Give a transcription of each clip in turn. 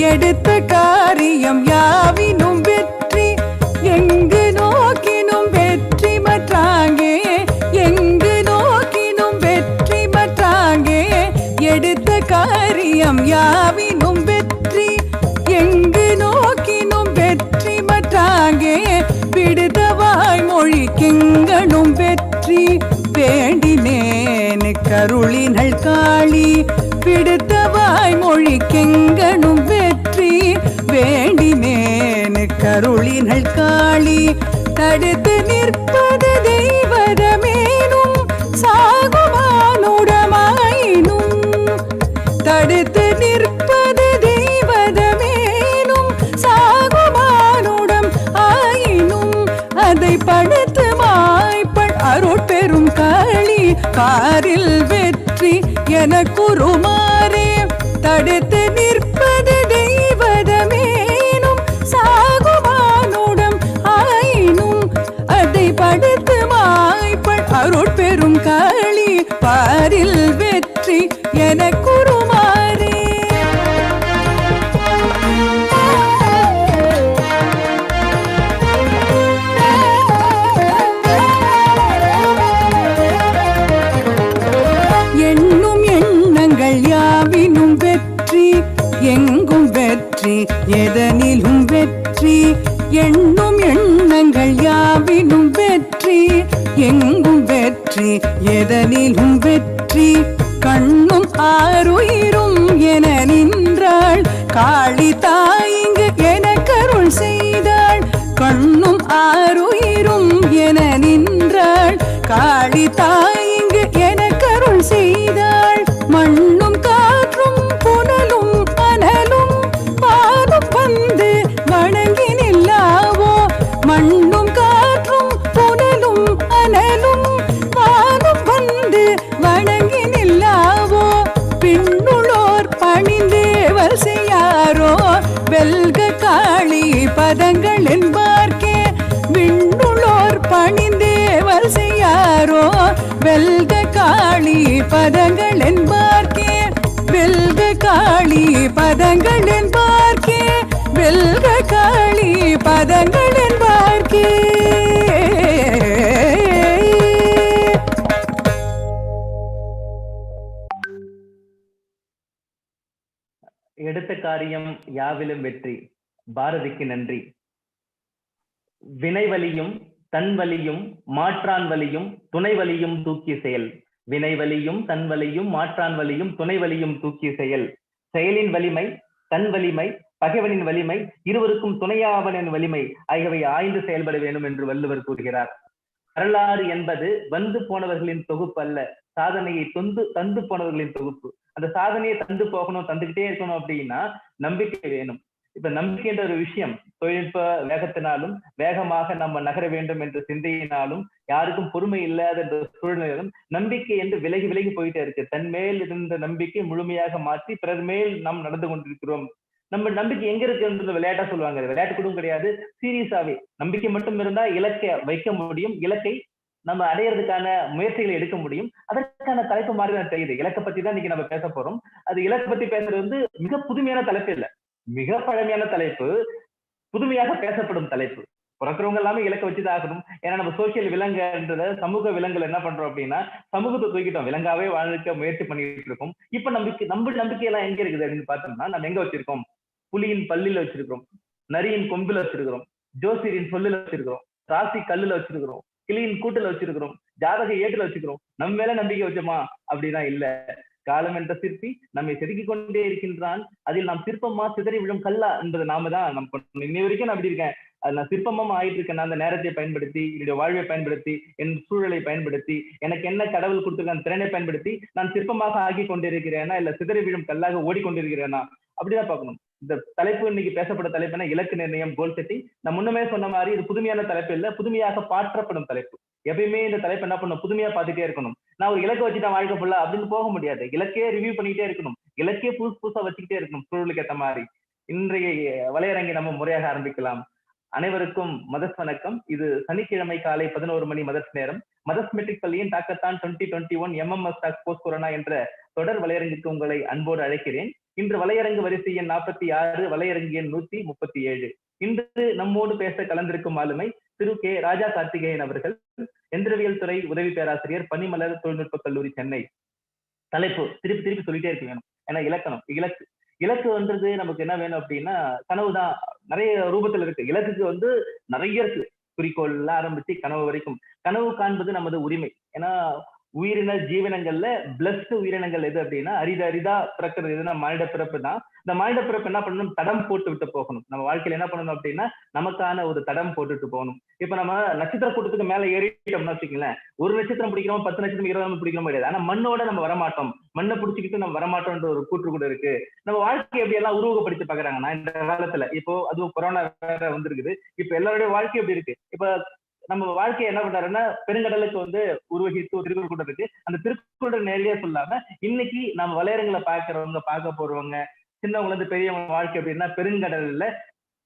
எடுத்த காரியம் யாவினும் வெற்றி, எங்கு நோக்கினும் வெற்றி மற்றாங்கே, எங்கு நோக்கினும் வெற்றி மற்றாங்கே. எடுத்த காரியம் யாவினும் வெற்றி, எங்கு நோக்கினும் வெற்றி மற்றாங்கே. விடுத வாய்மொழி கெங்கனும் வெற்றி, வேண்டினேனு கருளினள் காளி. விடுத்த வாய்மொழி கெங்கனும் வெற்றி, வேண்டினேனு கருளினள் காளி. தடுத்து நிற்பது தெய்வதமேனும் சாகுமானுடமாயினும், தடுத்து நிற்பது தெய்வதமேனும் சாகுமானுடம் ஆயினும். அதை படுத்து மாய்ப்பள் அருட்பெரும் காளி, பாரில் வெற்றி எனக்குருமாறே. தடுத்து நிற்பது தெய்வதமேனும் சாகுமானுடம் ஆயினும், அதை படுத்து மாய்ப்பள் அருட்பெரும் காளி, பாரில் வெற்றி எனக்குருமாறே. எண்ணும் எண்ணங்கள் யாவினும் வெற்றி, எங்கும் வெற்றி எதனிலும் வெற்றி. எண்ணும் எண்ணங்கள் யாவினும் வெற்றி, எங்கும் வெற்றி எதனிலும் வெற்றி. கண்ணும் ஆருயிரும் என நின்றாள் காளி தாயிங்கு எனக்கருள் செய்தாள். கண்ணும் ஆருயிரும் என நின்றாள் காளி தாயிங்கு எனக்கருள் செய்தாள். மண்ணும் காற்றும் புனலும் அனலும் பாதம் வந்து வணங்கி நில்லாவோ. மண்ணும் காற்றும் புனலும் அனலும் பாதம் வந்து வணங்கி நில்லாவோ. பின்னுளோர் பணிந்தேவல் செய்யாரோ, வெல்க காளி பதங்கள் என்பார்க்கே. விண்ணுளோர் பணிந்தேவல் செய்யாரோ, வெல்க காளி பதங்கள் என்பார்க்கே. வெல்க காளி பதங்கள் என்பார்க்கே, வெல்க காளி பதங்கள் என்பார்க்கே. எடுத்த காரியம் யாவிலும் வெற்றி. பாரதிக்கு நன்றி. வினைவலியும் தன்வலியும் மாற்றான் வலியும் துணைவலியும் தூக்கி செயல். வினைவலியும் தன்வலியும் மாற்றான் வலியும் துணைவலியும் தூக்கி செயல். செயலின் வலிமை, தன் வலிமை, பகைவனின் வலிமை, இருவருக்கும் துணையாவனின் வலிமை ஆகியவை ஆய்ந்து செயல்பட வேண்டும் என்று வள்ளுவர் கூறுகிறார். வரலாறு என்பது வந்து போனவர்களின் தொகுப்பு அல்ல, சாதனையை தந்து போனவர்களின் தொகுப்பு. அந்த சாதனையை தந்து போகணும், தந்துகிட்டே இருக்கணும் அப்படின்னா நம்பிக்கை வேணும். இப்ப நம்பிக்கைன்ற ஒரு விஷயம் தொழில்நுட்ப வேகத்தினாலும் வேகமாக நம்ம நகர வேண்டும் என்ற சிந்தையினாலும் யாருக்கும் பொறுமை இல்லாத என்ற சூழ்நிலையிலும் நம்பிக்கை என்று விலகி விலகி போயிட்டே இருக்கு. தன் மேல் இருந்த நம்பிக்கை முழுமையாக மாற்றி பிறர் மேல் நாம் நடந்து கொண்டிருக்கிறோம். நம்ம நம்பிக்கை எங்க இருக்குன்றது விளையாட்டா சொல்லுவாங்க, விளையாட்டு கூட கிடையாது, சீரியஸாவே. நம்பிக்கை மட்டும் இருந்தா இலக்கை வைக்க முடியும், இலக்கை நம்ம அடையிறதுக்கான முயற்சிகளை எடுக்க முடியும். அதற்கான தலைப்பு மாதிரி தான் தெரியுது. இலக்கை பத்தி தான் இன்னைக்கு நம்ம பேச போறோம். அது இலக்கை பத்தி பேசுறது வந்து மிக புதுமையான தலைப்பு இல்லை, மிக பழமையான தலைப்பு, புதுமையாக பேசப்படும் தலைப்பு. பிறக்கிறவங்க எல்லாமே இலக்கை வச்சுதான் ஆகணும். ஏன்னா நம்ம சோசியல் விலங்குன்றத சமூக விலங்குகள் என்ன பண்றோம் அப்படின்னா சமூகத்தை தூக்கிட்டோம், விலங்காவே வாழ்க்க முயற்சி பண்ணிட்டு இருக்கோம். இப்ப நம்பிக்கை எல்லாம் எங்க இருக்குது அப்படின்னு பார்த்தோம்னா நம்ம எங்க வச்சிருக்கோம்? புலியின் பல்லில வச்சிருக்கிறோம், நரியின் கொம்பில வச்சிருக்கிறோம், ஜோசியரின் சொல்லுல வச்சிருக்கிறோம், ராசி கல்லுல வச்சிருக்கிறோம், கிளியின் கூட்டுல வச்சிருக்கிறோம், ஜாதக ஏட்டுல வச்சிருக்கிறோம். நம்ம மேல நம்பிக்கை வச்சோமா அப்படின்னா இல்ல. காலம் என்ற சிற்பி நம்மை செதுக்கிக் கொண்டே இருக்கின்றான். அதில் நாம் சிற்பமா சிதறி விழும் கல்லா என்பது நாம தான். இன்னை வரைக்கும் நான் அப்படி இருக்கேன், அது நான் சிற்பமா ஆயிட்டு இருக்கேன். அந்த நேரத்தை பயன்படுத்தி, என்னுடைய வாழ்வை பயன்படுத்தி, என் சூழலை பயன்படுத்தி, எனக்கு என்ன கடவுள் கொடுத்திருக்க அந்த திறனை பயன்படுத்தி நான் சிற்பமாக ஆகி கொண்டிருக்கிறேனா இல்ல சிதறி விழும் கல்லாக ஓடிக்கொண்டிருக்கிறேனா அப்படிதான் பார்க்கணும். இந்த தலைப்பு இன்னைக்கு பேசப்பட்ட தலைப்பு என்ன? இலக்கு நிர்ணயம், கோல் செட்டிங். நான் முன்னமே சொன்ன மாதிரி இது புதுமையான தலைப்பு இல்ல, புதுமையாக பாற்றப்படும் தலைப்பு. எப்பயுமே இந்த தலைப்பு என்ன பண்ணணும்? புதுமையா பார்த்துட்டே இருக்கணும். நான் ஒரு இலக்கு வச்சுட்டேன் வாழ்க்கை ஃபுல்லா அப்படின்னு போக முடியாது. இலக்கையே ரிவ்யூ பண்ணிக்கிட்டே இருக்கணும், இலக்கையே புதுசா வச்சுக்கிட்டே இருக்கணும் சூழலுக்கு ஏற்ற மாதிரி. இன்றைய வலையரங்கை நம்ம முறையாக ஆரம்பிக்கலாம். அனைவருக்கும் மதர்ஸ் வணக்கம். இது சனிக்கிழமை காலை 11 மணி மதர்ஸ் நேரம். மதர்ஸ் மெட்ரிக் பள்ளியின் டாக்கத்தான் 2021 MMS போஸ்ட் கொரோனா என்ற தொடர் வலையரங்குக்கு உங்களை அன்போடு அழைக்கிறேன். இன்று வலையரங்கு வரிசை எண் 46, வலையரங்கு எண் 137. இன்று நம்மோடு பேச கலந்திருக்கும் ஆளுமை திரு கே ராஜா கார்த்திகேயன் அவர்கள், எந்திரவியல் துறை உதவி பேராசிரியர், பனிமலர் தொழில்நுட்ப கல்லூரி, சென்னை. தலைப்பு திருப்பி திருப்பி சொல்லிட்டே இருக்க வேணும், ஏன்னா இலக்கணம் இலக்குன்றது நமக்கு என்ன வேணும் அப்படின்னா கனவுதான். நிறைய ரூபத்துல இருக்கு. இலக்குக்கு நிறைய இருக்கு. குறிக்கோள்ல ஆரம்பிச்சு கனவு வரைக்கும். கனவு காண்பது நமது உரிமை. ஏன்னா உயிரின ஜீவனங்கள்ல பிளஸ்ட் உயிரினங்கள் எது அப்படின்னா அரிதா பிறக்கிறது எதுனா மானிட பிறப்பு தான். இந்த மானிட பிறப்பு என்ன பண்ணணும், தடம் போட்டு விட்டு போகணும். நம்ம வாழ்க்கையில என்ன பண்ணணும் அப்படின்னா நமக்கான ஒரு தடம் போட்டுட்டு போகணும். இப்ப நம்ம நட்சத்திர கூட்டத்துக்கு மேல ஏறிட்டோம்னு வச்சுக்கங்களேன், ஒரு நட்சத்திரம் பிடிக்கிறோம், 10 நட்சத்திரம் 20 பிடிக்கிறோம் கிடையாது. ஆனா மண்ணோட நம்ம வரமாட்டோம், மண்ணை பிடிச்சிக்கிட்டு நம்ம வரமாட்டோம்ன்ற ஒரு கூற்று கூட இருக்கு. நம்ம வாழ்க்கையை எப்படி எல்லாம் உருவகப்படுத்தி பாக்குறாங்கன்னா இந்த காலத்துல, இப்போ அதுவும் கொரோனா வேற வந்திருக்குது, இப்ப எல்லாருடைய வாழ்க்கை எப்படி இருக்கு. இப்ப நம்ம வாழ்க்கையை என்ன பண்றாருன்னா பெருங்கடலுக்கு உருவகித்து ஒரு திருக்குறள் கூட இருக்கு. அந்த திருக்குறள் நேரடியா சொல்லாம இன்னைக்கு நம்ம வலையரங்களை பாக்குறவங்க, பார்க்க போறவங்க, சின்னவங்க பெரியவங்க வாழ்க்கை அப்படின்னா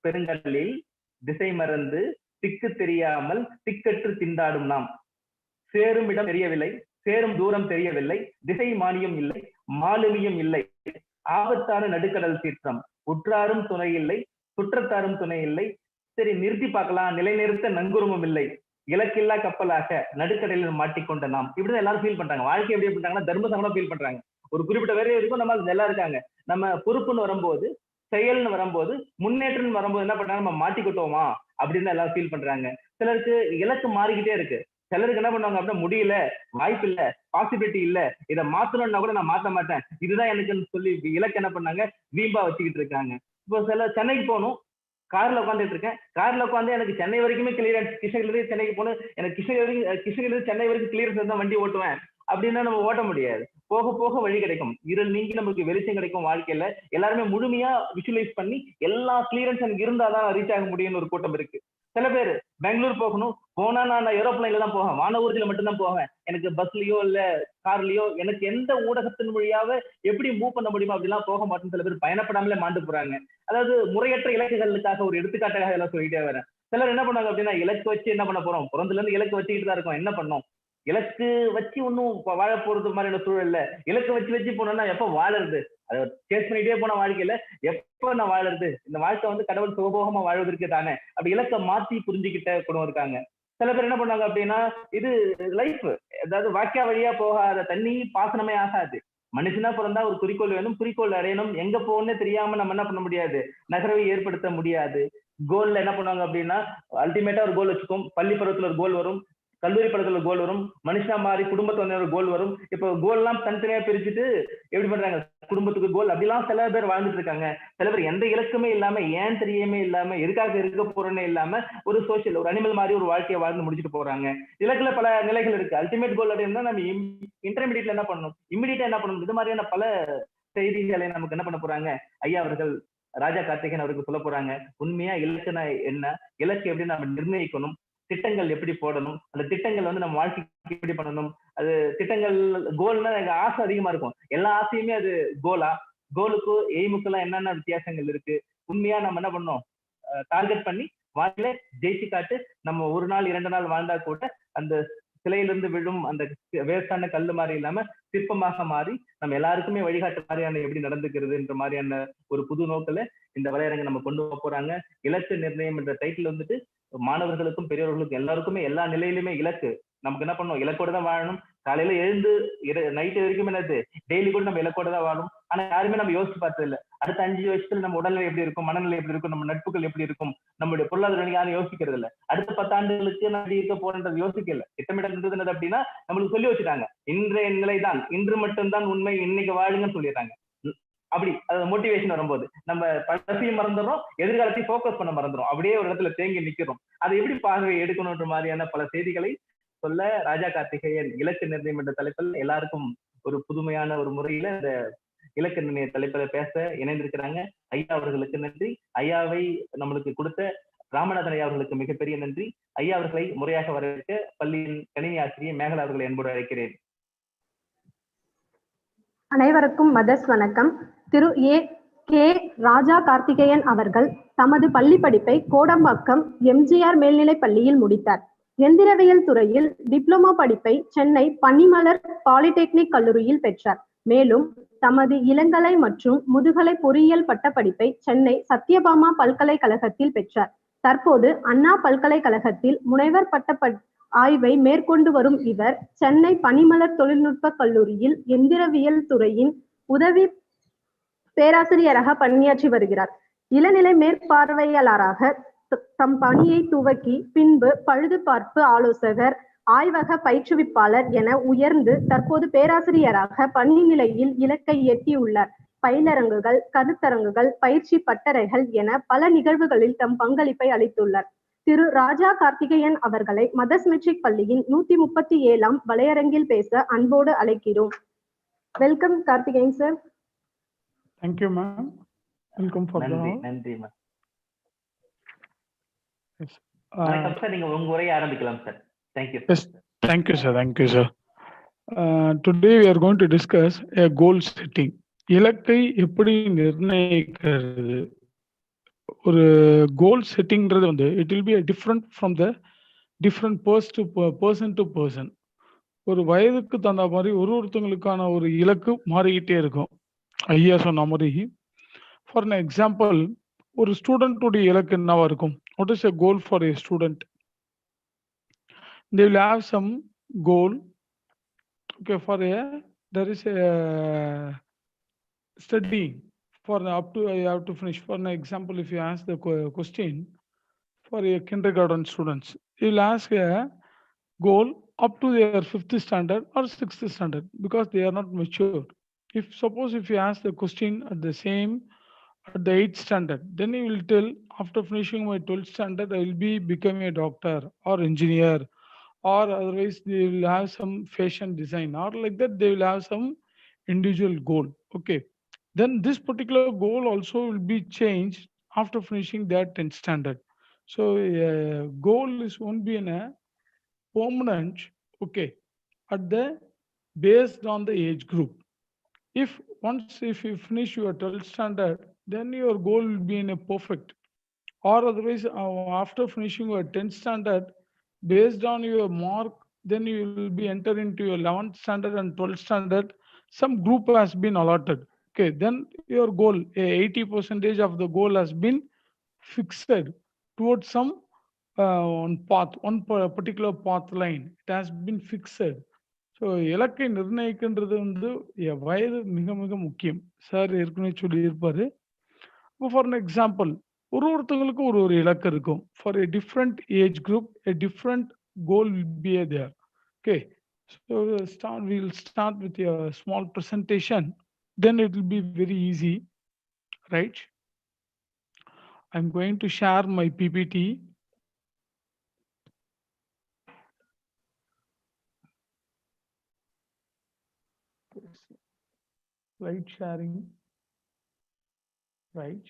பெருங்கடலில் திசை மறந்து திக்கு தெரியாமல் திக்கற்று திண்டாடும் நாம். சேரும் இடம் தெரியவில்லை, சேரும் தூரம் தெரியவில்லை, திசை மானியம் இல்லை, மாலுமியும் இல்லை, ஆபத்தான நடுக்கடல் சீற்றம், உற்றாரும் துணை இல்லை, சுற்றத்தாரும் துணை இல்லை, சரி நிறுத்தி பார்க்கலாம், நிலைநிறுத்த நங்குருமும் இல்லை, இலக்கில்லா கப்பலாக நடுக்கடலில் மாட்டிக்கொண்ட நாம். இப்படிதான் எல்லாரும் ஃபீல் பண்றாங்க. வாழ்க்கை எப்படி பண்றாங்கன்னா தர்ம சமமா ஃபீல் பண்றாங்க. ஒரு குறிப்பிட்ட வேற இருக்கும், நம்ம நல்லா இருக்காங்க. நம்ம பொறுப்புன்னு வரும்போது, செயல்னு வரும்போது, முன்னேற்றம் வரும்போது என்ன பண்றாங்க, நம்ம மாட்டிக்கிட்டோமா அப்படின்னு எல்லாரும் ஃபீல் பண்றாங்க. சிலருக்கு இலக்கு மாறிக்கிட்டே இருக்கு. சிலருக்கு என்ன பண்ணுவாங்க அப்படின்னா முடியல, வாய்ப்பு இல்ல, பாசிபிலிட்டி இல்ல, இதை மாத்தணும்னா கூட நான் மாத்த மாட்டேன், இதுதான் எனக்குன்னு சொல்லி இலக்கு என்ன பண்ணாங்க வீம்பா வச்சுக்கிட்டு இருக்காங்க. இப்போ சில சென்னைக்கு போகணும், கார்ல உட்காந்துட்டு இருக்கேன், கார்ல உட்காந்து எனக்கு சென்னை வரைக்குமே கிளியரன்ஸ், கிருஷ்ணகிரியிலிருந்து சென்னைக்கு போகணும், எனக்கு கிருஷ்ணகிரியிலிருந்து சென்னை வரைக்கும் கிளியரன்ஸ் இருந்தா வண்டி ஓட்டுவேன் அப்படின்னா நம்ம ஓட்ட முடியாது. போக போக வழி கிடைக்கும், இருள் நீங்கி நமக்கு வெளிச்சம் கிடைக்கும். வாழ்க்கையில எல்லாருமே முழுமையா விஷுவலைஸ் பண்ணி எல்லா கிளியரன்ஸ் எனக்கு இருந்தாதான் ரீச் ஆக முடியும்னு ஒரு கூட்டம் இருக்கு. சில பேர் பெங்களூர் போகணும், போனா நான் ஏரோப்ளைன்ல தான் போவேன், வான ஊர்தியில மட்டும்தான் போவேன், எனக்கு பஸ்லயோ இல்ல கார்லயோ எனக்கு எந்த ஊடகத்தின் வழியாக எப்படி மூவ் பண்ண முடியுமோ அப்படிலாம் போக மாட்டேன்னு சில பேர் பயணப்படாமலே மாண்டு போறாங்க. அதாவது முறையற்ற இலக்குகளுக்காக ஒரு எடுத்துக்காட்டாக எல்லாம் சொல்லிட்டே வரேன். சிலர் என்ன பண்ணாங்க அப்படின்னா இலக்கு வச்சு என்ன பண்ண போறோம், பிறந்ததுல இருந்து இலக்கு வச்சுக்கிட்டு தான் இருக்கோம், என்ன பண்ணோம், இலக்கு வச்சு ஒன்னும் வாழ போறது மாதிரியான சூழல்ல. இலக்கு வச்சு போனோம்னா எப்ப வாழறது, அதை சேஸ் பண்ணிட்டே போன வாழ்க்கையில எப்ப நான் வாழறது, இந்த வாழ்க்கை கடவுள் சுகபோகமா வாழ்வதற்கு தானே. அப்படி இலக்கை மாத்தி புரிஞ்சுக்கிட்ட கூட இருக்காங்க. சில பேர் என்ன பண்ணாங்க அப்படின்னா இது லைஃப், அதாவது வாக்கியா வழியா போகாத தண்ணி பாசனமே ஆகாது. மனுஷனா பிறந்தா ஒரு குறிக்கோள் வேணும், குறிக்கோள் அடையணும், எங்க போகணும்னு தெரியாம நம்ம என்ன பண்ண முடியாது, நகரவை ஏற்படுத்த முடியாது. கோல்ல என்ன பண்ணுவாங்க அப்படின்னா அல்டிமேட்டா ஒரு கோல் வச்சுக்கோம். பள்ளி பருவத்துல ஒரு கோல் வரும், கல்லூரி படத்துல கோல் வரும், மனுஷனா மாறி குடும்பத்துல ஒரு கோல் வரும். இப்போ கோல் எல்லாம் தனித்தனியா பிரிச்சுட்டு எப்படி பண்றாங்க, குடும்பத்துக்கு கோல் அப்படிலாம் சில பேர் வாழ்ந்துட்டு இருக்காங்க. சில பேர் எந்த இலக்குமே இல்லாம, ஏன் தெரியுமே இல்லாம, எதுக்காக இருக்க போறேன்னு இல்லாம ஒரு சோசியல், ஒரு அனிமல் மாதிரி ஒரு வாழ்க்கையை வாழ்ந்து முடிச்சுட்டு போறாங்க. இலக்குல பல நிலைகள் இருக்கு. அல்டிமேட் கோல் அப்படின்னா நம்ம இன்டர்மீடியட்ல என்ன பண்ணணும், இம்மிடியட்டா என்ன பண்ணணும், இது மாதிரியான பல செய்திகளை நமக்கு என்ன பண்ண போறாங்க ஐயா அவர்கள், ராஜா கார்த்திகேயன் அவருக்கு சொல்ல போறாங்க. உண்மையா இலக்குனா என்ன, இலக்கு எப்படி நம்ம நிர்ணயிக்கணும், திட்டங்கள் எப்படி போடணும், அந்த திட்டங்கள் நம்ம வாழ்க்கைக்கு எப்படி பண்ணணும், அது திட்டங்கள் கோல்னா எனக்கு ஆசை அதிகமா இருக்கும், எல்லா ஆசையுமே அது கோலா, கோலுக்கும் எய்முக்கெல்லாம் என்னென்ன வித்தியாசங்கள் இருக்கு, உண்மையா நம்ம என்ன பண்ணோம் டார்கெட் பண்ணி வாழ்க்கையில ஜெயிச்சு காட்டு. நம்ம ஒரு நாள் 2 நாள் வாழ்ந்தா கூட அந்த சிலையிலிருந்து விழும் அந்த வேஸ்டான கல்லு மாதிரி இல்லாம சிற்பமாக மாறி நம்ம எல்லாருக்குமே வழிகாட்டு மாதிரியான எப்படி நடந்துக்கிறதுன்ற மாதிரியான ஒரு புது நோக்கில இந்த வலையரங்க நம்ம கொண்டு போறாங்க. இலக்கு நிர்ணயம் என்ற டைட்டில் மாணவர்களுக்கும் பெரியவர்களுக்கும் எல்லாருக்குமே எல்லா நிலையிலுமே இலக்கு. நமக்கு என்ன பண்ணணும், இலக்கோட தான் வாழணும். காலையில எழுந்து நைட்டு வரைக்கும் என்னது டெய்லி கூட நம்ம இலக்கோட தான் வாழும். ஆனா யாருமே நம்ம யோசிச்சு பார்த்தது இல்லை, அடுத்த 5 வருஷத்துல நம்ம உடல்நிலை எப்படி இருக்கும், மனநிலை எப்படி இருக்கும், நம்ம நட்புகள் எப்படி இருக்கும், நம்மளுடைய பொருளாதார நிலை யாரும் யோசிக்கிறது இல்லை. அடுத்த 10 ஆண்டுகளுக்கு நம்ம இருக்க போறது யோசிக்கல. திட்டமிடல் அப்படின்னா நம்மளுக்கு சொல்லி வச்சுட்டாங்க, இன்றைய நிலைதான், இன்று மட்டும்தான் உண்மை, இன்னைக்கு வாழுங்கன்னு சொல்லிடுறாங்க. அப்படி அது மோட்டிவேஷன் வரும்போது நம்ம பழசையும் மறந்துடுறோம், எதிர்காலத்தையும் ஃபோக்கஸ் பண்ண மறந்துடும், அப்படியே ஒரு இடத்துல தேங்கி நிக்கிறோம். அதை எப்படி பார்வை எடுக்கணும்ன்ற மாதிரியான பல செய்திகளை சொல்ல ராஜா கார்த்திகேயன் இலக்கு நிர்ணயம் என்ற தலைப்பில் எல்லாருக்கும் ஒரு புதுமையான ஒரு முறையில இந்த இலக்கு நிர்ணய தலைப்பில் பேச இணைந்திருக்கிறாங்க. ஐயா அவர்களுக்கு நன்றி. ஐயாவை நம்மளுக்கு கொடுத்த ராமநாதன் ஐயா அவர்களுக்கு மிகப்பெரிய நன்றி. ஐயா அவர்களை முறையாக வரவேற்க பள்ளியின் கணினி ஆசிரியர் மேகலா அவர்களை அன்போடு அழைக்கிறேன். அனைவருக்கும் மதர்ஸ் வணக்கம். திரு கே ராஜா கார்த்திகேயன் அவர்கள் தமது பள்ளி படிப்பை கோடம்பாக்கம் எம்ஜிஆர் மேல்நிலைப் பள்ளியில் முடித்தார். எந்திரவியல் துறையில் டிப்ளமோ படிப்பை சென்னை பனிமலர் பாலிடெக்னிக் கல்லூரியில் பெற்றார். மேலும் தமது இளங்கலை மற்றும் முதுகலை பொறியியல் பட்டப்படிப்பை சென்னை சத்யபாமா பல்கலைக்கழகத்தில் பெற்றார். தற்போது அண்ணா பல்கலைக்கழகத்தில் முனைவர் பட்ட ஆய்வை மேற்கொண்டு வரும் இவர் சென்னை பனிமலர் தொழில்நுட்ப கல்லூரியில் எந்திரவியல் துறையின் உதவி பேராசிரியராக பணியாற்றி வருகிறார். இளநிலை மேற்பார்வையாளராக தம் பணியை துவக்கி பின்பு பழுதுபார்ப்பு ஆலோசகர், ஆய்வக பயிற்றுவிப்பாளர் என உயர்ந்து தற்போது பேராசிரியராக பணி நிலையில் இலக்கை எட்டியுள்ளார். பயிலரங்குகள், கருத்தரங்குகள், பயிற்சி பட்டறைகள் என பல நிகழ்வுகளில் தம் பங்களிப்பை அளித்துள்ளார். திரு ராஜா கார்த்திகேயன் அவர்களை மதர்ஸ் மெட்ரிக் பள்ளியின் 137ஆம் வலையரங்கில் பேச அன்போடு அழைக்கிறோம். Welcome Karthikeyan sir. Thank you, ma'am. Welcome for நன்றி the. நன்றி மேம். Yes. வணக்கம் சார், நீங்க உங்க உரையை ஆரம்பிக்கலாம் sir. Thank you. Yes. Thank you, sir. Thank you, sir. Today we are going to discuss a goal setting. இலக்கை எப்படி நிர்ணயிக்கிறது? ஒரு கோல் செட்டிங்கிறது வந்து it will be a different from the different person to person. ஒரு வயதுக்கு தகுந்த மாதிரி ஒருத்தங்களுக்கான ஒரு இலக்கு மாறிக்கிட்டே இருக்கும். ஐயா சொன்ன மாதிரி ஃபார் an எக்ஸாம்பிள் ஒரு ஸ்டூடெண்ட்டுடைய இலக்கு என்னவா இருக்கும்? What is a goal for a student? They will have some goal. Okay, for a there is a study for up to I have to finish. For an example, if you ask the question for a kindergarten students, you will ask a goal up to their 5th standard or 6th standard because they are not mature. If suppose if you ask the question at the 8th standard, then you will tell after finishing my 12th standard I will be becoming a doctor or engineer, or otherwise they will have some fashion design, or like that they will have some individual goal. Okay, then this particular goal also will be changed after finishing their 10th standard. So goal is won't be in a permanent. Okay, at the based on the age group. If you finish your 12th standard, then your goal will be in a perfect, or otherwise after finishing your 10th standard, based on your mark, then you will be enter into your 11th standard and 12th standard. Some group has been allotted. Okay, then your goal, 80% of the goal has been fixed towards some one path, one particular path line. It has been fixed. So இலக்கை நிர்ணயிக்கின்றது வந்து வயது மிக மிக முக்கியம். Sir ஏற்கனவே சொல்லியிருப்பாரு. இப்போ for an example ஒருத்தவங்களுக்கும் ஒரு இலக்கு இருக்கும். For a different age group, a different goal will be there. Okay, so we'll start with a small presentation, then it will be very easy, right? I'm going to share my PPT. Slide sharing, right?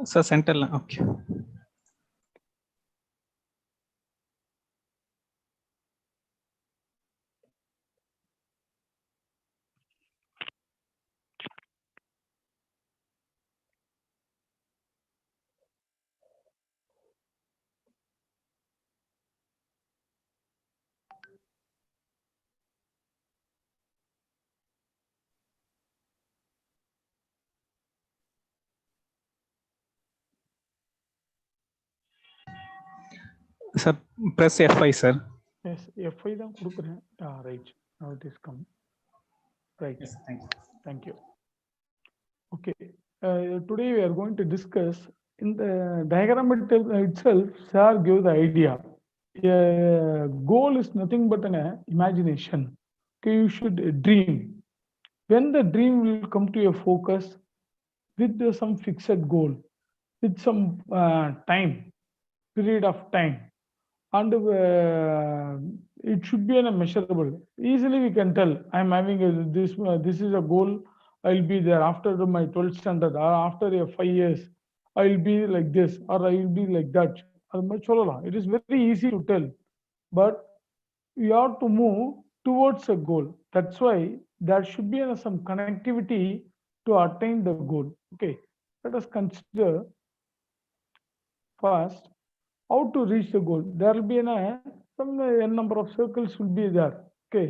Sir, center. Okay. Sir, press F5, sir. Yes, F5 தான் கொடுக்கிறேன். Right, now it is come. Right. Yes, thank you. Thank you. Okay, today we are going to discuss in the diagram itself. Sir give the idea. Goal is nothing but an imagination. Okay, you should dream. When the dream will come to your focus with some fixed goal, with some period of time, and it should be a measurable. Easily we can tell I am having this is a goal. I will be there after my 12th standard, or after 5 years I will be like this, or I will be like that. It is very easy to tell, but we have to move towards a goal. That's why there should be some connectivity to attain the goal. Okay, let us consider first how to reach the goal. There will be some number of circles will be there. Okay,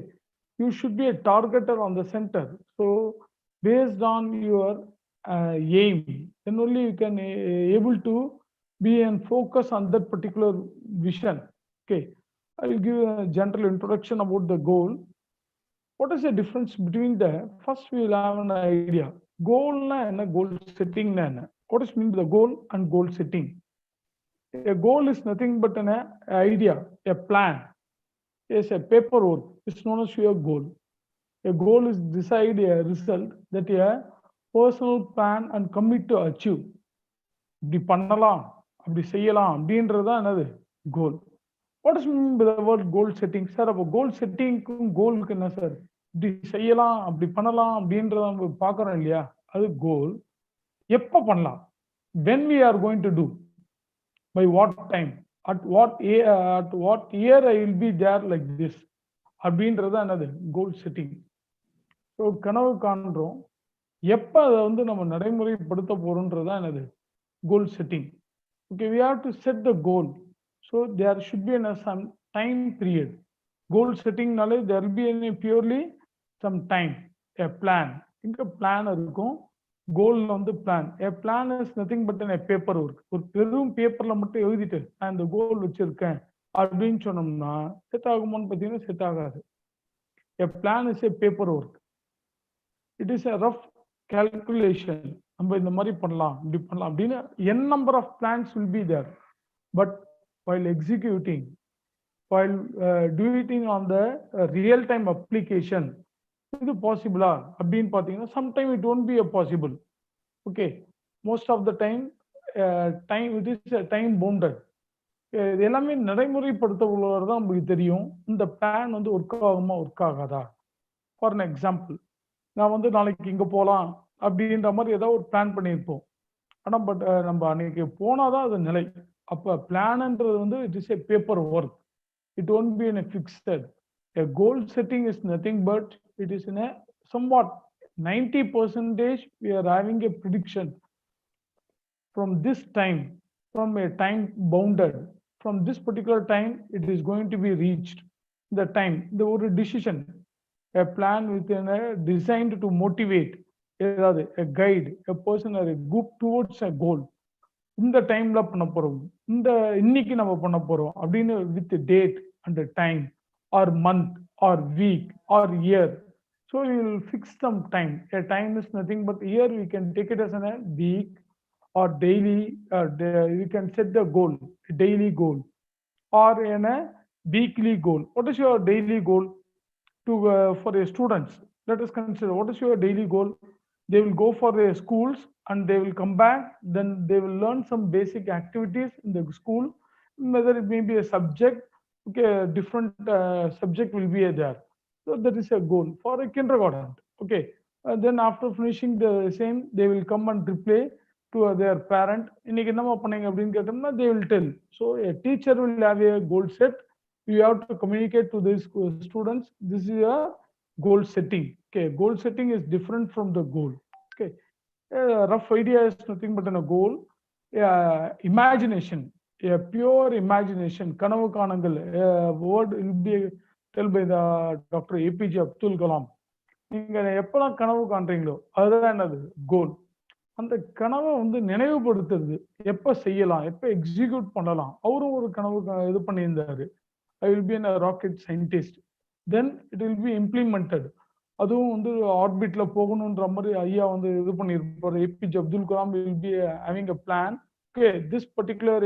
you should be a targeter on the center. So based on your aim, then only you can able to be and focus on that particular vision. Okay, I will give a general introduction about the goal. What is the difference between the first? We will have an idea. Goal and a goal setting. What is mean by the goal and goal setting? A goal is nothing but an idea, a plan. Yes, a paperwork is known as your goal. A goal is decide a result that a personal plan and commit to achieve. இப்படி பண்ணலாம், அப்படி செய்யலாம் அப்படின்றது தான் என்னது goal. What is mean by the word goal setting? Sir அப்போ goal செட்டிங்க்கும் கோலுக்கு என்ன sir? இப்படி செய்யலாம், அப்படி பண்ணலாம் அப்படின்றத நம்ம பார்க்குறோம் இல்லையா, அது கோல். எப்போ பண்ணலாம்? when we are going to do, by what time, at what year I will be there like this அப்படின்றது என்னது கோல் செட்டிங். ஸோ கனவு காண்றோம், எப்போ அதை வந்து நம்ம நடைமுறைப்படுத்த போறோம்ன்றதுதான் என்னது goal setting. Okay, we have to set the goal. So there should be some time period. Goal setting knowledge, there will be any purely some time, a plan. Think a plan இருக்கும், goal on the plan. A plan is nothing but a paperwork. ஒரு பெரும் பேப்பர்ல மட்டும் எழுதிட்டு நான் இந்த கோல் வச்சிருக்கேன் அப்படின்னு சொன்னோம்னா செட் ஆகுமான்னு பார்த்தீங்கன்னா செட் ஆகாது. A plan is a paperwork. It is a rough calculation. நம்ம இந்த மாதிரி பண்ணலாம், இப்படி பண்ணலாம் அப்படின்னு n number of plans will be there. But while executing, while doing on the real time application, இது பாசிபிளா அப்படின்னு பார்த்தீங்கன்னா sometime it won't be a possible. Okay, most of the time it is a time bounded. இது எல்லாமே நடைமுறைப்படுத்த உள்ளவர் தான் உங்களுக்கு தெரியும் இந்த பிளான் வந்து ஒர்க் ஆகுமா ஒர்க் ஆகாதா. ஃபார் அன் எக்ஸாம்பிள், நான் வந்து நாளைக்கு இங்கே போகலாம் அப்படின்ற மாதிரி ஏதாவது ஒரு பிளான் பண்ணியிருப்போம். ஆனால் பட் நம்ம அன்னைக்கு போனாதான் அது நிலை. அப்போ பிளான்ன்றது வந்து it is a paper work. It won't be in a fixed. A goal setting is nothing but it is in a somewhat 90% we are having a prediction from this time, from a time bounded. From this particular time, it is going to be reached. The time, the decision, a plan within a designed to motivate, a guide, a person or a group towards a goal. இந்த டைம்ல பண்ண போறோம், இந்த இன்னைக்கு நம்ம பண்ண போறோம் அப்படின்னு with date and time or month or week or year. So you will fix some time. A time is nothing but here we can take it as a week or daily. You can set the goal, a daily goal or in a weekly goal. What is your daily goal to for your students? Let us consider what is your daily goal. They will go for their schools and they will come back, then they will learn some basic activities in the school, whether it may be a subject. Okay, different subject will be there. So that is a goal for a kindergarten. Okay, then after finishing the same, they will come and reply to their parent. இன்னைக்கு என்னமா பண்ணீங்க அப்படின்னு கேட்டோம்னா they will tell. So a teacher will have a goal set. You have to communicate to these students. This is a goal setting. Okay, goal setting is different from the goal. Okay, rough idea is nothing but a goal. Imagination, a pure imagination. கனவு காணுங்கள், word will be tell by the Dr. APJ Abdul Kalam. நீங்க எப்பெல்லாம் கனவு காண்றீங்களோ அதுதான் என்னது கோல். அந்த கனவை வந்து நினைவுபடுத்துறது, எப்ப செய்யலாம், எப்ப எக்ஸிக்யூட் பண்ணலாம். அவரும் ஒரு கனவு இது பண்ணியிருந்தாரு, I will be a rocket scientist. Then it will be implemented. அதுவும் வந்து ஆர்பிட்ல போகணுன்ற மாதிரி ஐயா வந்து இது பண்ணியிருப்பாரு. APJ Abdul Kalam will be having a plan. Okay, this particular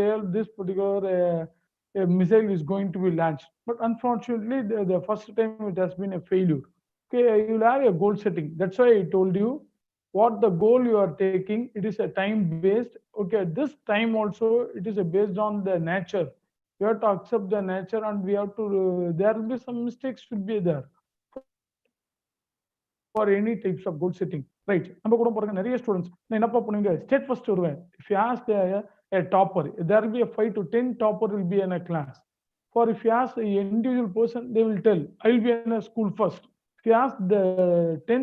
missile is going to be launched, but unfortunately the first time it has been a failure. Okay, you will have a goal setting. That's why I told you what the goal you are taking. It is a time based. Okay, this time also it is based on the nature. You have to accept the nature and we have to there will be some mistakes should be there for any types of goal setting, right? நம்ம கூட பாருங்க நிறைய students நான் என்னப்பா பண்ணுவீங்க, state first வருவேன். If you ask a topper, there will be a 5 to 10 topper will be in a class. For if you ask an individual person, they will tell I will be in a school first. If you ask the 10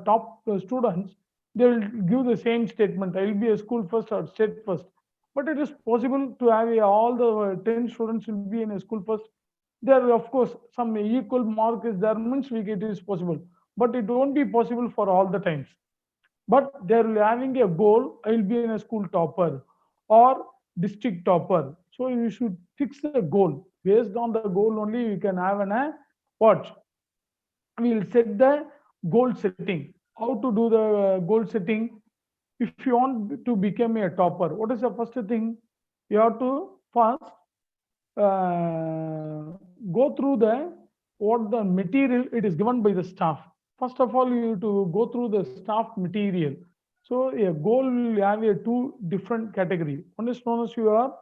top students, they will give the same statement, I will be a school first or state first. But it is possible to have all the 10 students will be in a school first. There, of course, some equal mark is there means it is possible, but it won't be possible for all the times. But they're having a goal, I will be in a school topper or district topper. So you should fix a goal. Based on the goal only, you can have an a what? We will set the goal setting. How to do the goal setting? If you want to become a topper, what is the first thing? You have to first go through the what the material it is given by the staff. First of all, you have to go through the staff material. So a goal will have a two different category. One is known as your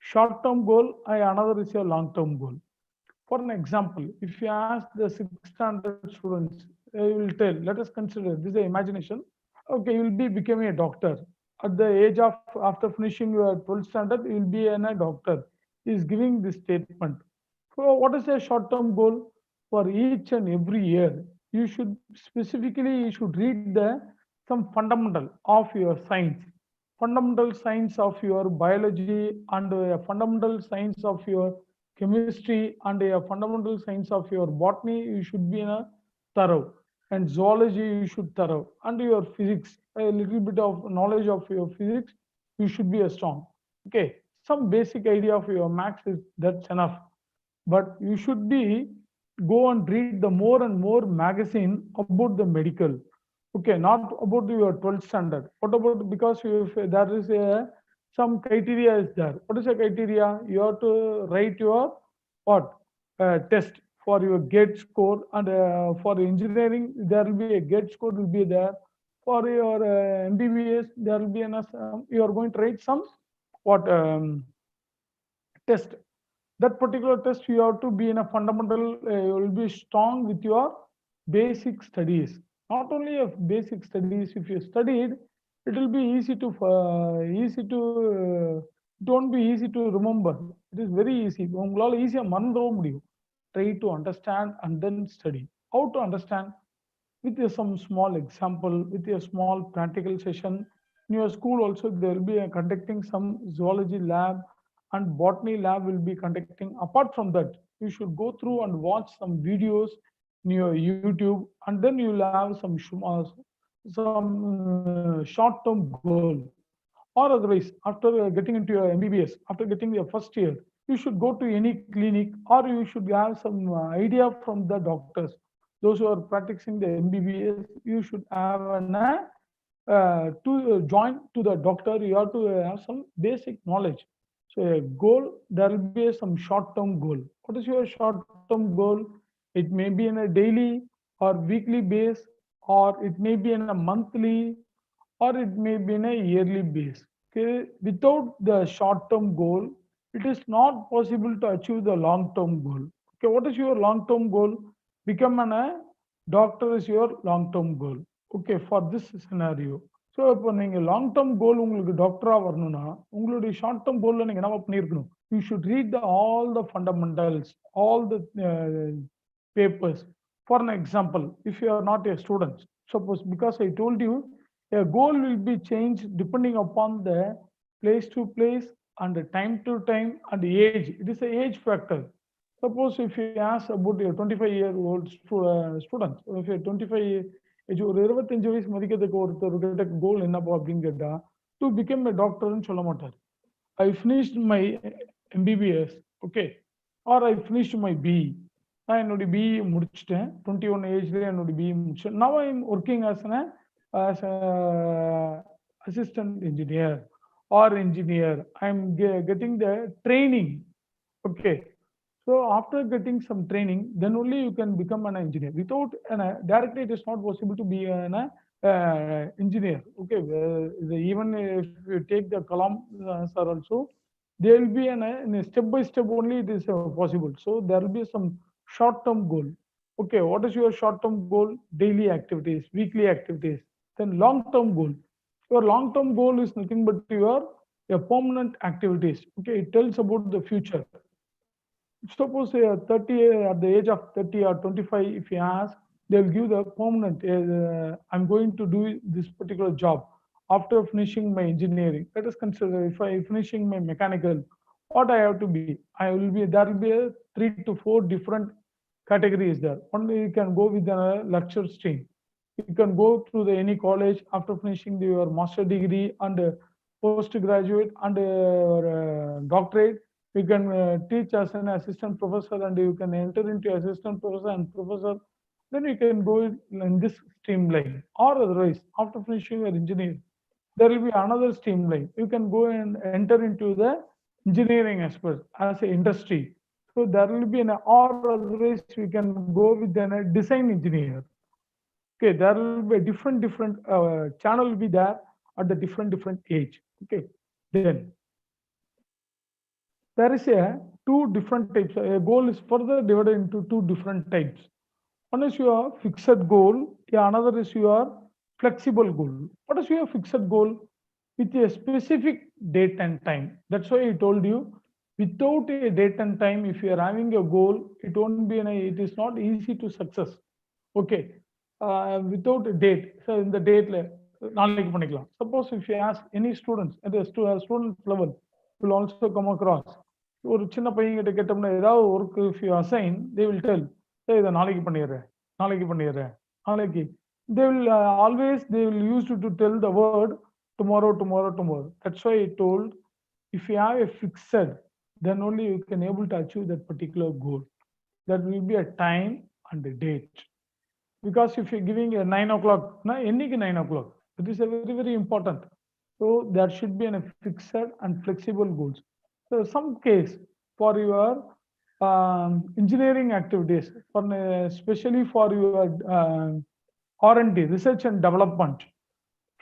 short-term goal and another is your long-term goal. For an example, if you ask the sixth standard students, they will tell, let us consider this is an imagination. Okay, you will be becoming a doctor. At the age of after finishing your 12th standard, you will be a doctor. He is giving this statement. So, what is a short-term goal for each and every year? You should specifically you should read the some fundamental of your science, fundamental science of your biology, and a fundamental science of your chemistry, and a fundamental science of your botany. You should be in a thorough, and zoology you should thorough, and your physics, a little bit of knowledge of your physics you should be a strong. Okay, some basic idea of your maths is that's enough, but you should be go and read the more and more magazine about the medical. Okay, not about your 12th standard. What about, because if there is a some criteria is there. What is the criteria? You have to write your what test for your gate score, and for engineering there will be a gate score will be there. For your MBBS there will be you are going to write some what test. That particular test you have to be in a fundamental, you will be strong with your basic studies. Not only of basic studies, if you studied, it will be it won't be easy to remember. It is very easy. உங்களால ஈஸியா மறந்துடவும் முடியும். Try to understand and then study. How to understand? With some small example, with a small practical session. In your school also there will be conducting some zoology lab and botany lab will be conducting. Apart from that, you should go through and watch some videos in your YouTube, and then you will have some short-term goal. Or otherwise, after getting into your MBBS, after getting your first year, you should go to any clinic, or you should have some idea from the doctors. Those who are practicing the MBBS, you should have to join to the doctor, you have to have some basic knowledge. So a goal, there will be some short-term goal. What is your short-term goal? It may be in a daily or weekly base, or it may be in a monthly, or it may be in a yearly base. Okay, without the short-term goal, it is not possible to achieve the long-term goal. Okay, what is your long-term goal? Become a doctor is your long-term goal. Okay, for this scenario. So இப்போ நீங்கள் long term goal உங்களுக்கு டாக்டராக வரணும்னா உங்களுடைய short term கோலில் நீங்கள் என்ன பண்ணியிருக்கணும்? You should read all the fundamentals, all the papers. For an example, if you are not a student, suppose, because I told you a goal will be changed depending upon the place to place and the time to time and the age. It is an age factor. Suppose if you ask about your 25-year-old student, if you're 25 age, ஒரு 25 வயசு மதிக்கிறதுக்கு ஒருத்தர் கோல் என்னப்பா அப்படின்னு கேட்டா to become எ டாக்டர்னு சொல்ல மாட்டார். I finished my MBBS, okay, or I finished my BE. நான் என்னுடைய BE முடிச்சிட்டேன், 21 ஏஜ்ல என்னுடைய BE முடிச்சேன். Now I am working as assistant engineer or engineer. I am getting the training. Okay, so after getting some training, then only you can become an engineer. Without directly, it is not possible to be an engineer. Okay, even if you take the Kalam sir also, there will be in a step by step only it is possible. So there will be some short-term goal. Okay, what is your short-term goal? Daily activities, weekly activities. Then long-term goal. Your long-term goal is nothing but your permanent activities. Okay, it tells about the future. Suppose 30 at the age of 30 or 25, if you ask, they will give the permanent. I'm going to do this particular job after finishing my engineering. Let us consider if I finishing my mechanical, what I have to be. I will be, there will be a 3 to 4 different categories there. Only you can go with a lecture stream. You can go through the any college after finishing your master degree and postgraduate and doctorate. You can teach as an assistant professor and you can enter into assistant professor and professor. Then you can go in this streamline. Or otherwise, after finishing your engineer, there will be another streamline. You can go and enter into the engineering aspect as an industry. So there will be an, or otherwise we can go with a design engineer. Okay, there will be a different channel will be there at the different age. Okay, then there is a two different types. A goal is further divided into two different types. One is your fixed goal, another is your flexible goal. What is your fixed goal? With a specific date and time. That's why I told you, without a date and time, if you are having a goal, it won't be it is not easy to success. Okay, without a date. So in the date, நாளைக்கு பண்ணிக்கலாம். Suppose if you ask any students at a student level, will also come across. ஒரு சின்ன பையன் கிட்ட கேட்டோம்னா ஏதாவது work if you assign, they will tell, இதை நாளைக்கு பண்ணிடுறேன், நாளைக்கு பண்ணிடுறேன், நாளைக்கு. They will always they will use to tell the word tomorrow, tomorrow, tomorrow. That's why I told, if you have a fixed, then only you can able to achieve that particular goal. That will be a time and a date. Because if you're giving a 9 o'clock, any 9 o'clock, it is a very important. So there should be a fixed and flexible goals. So some case for your engineering activities, for especially for your R&D, research and development.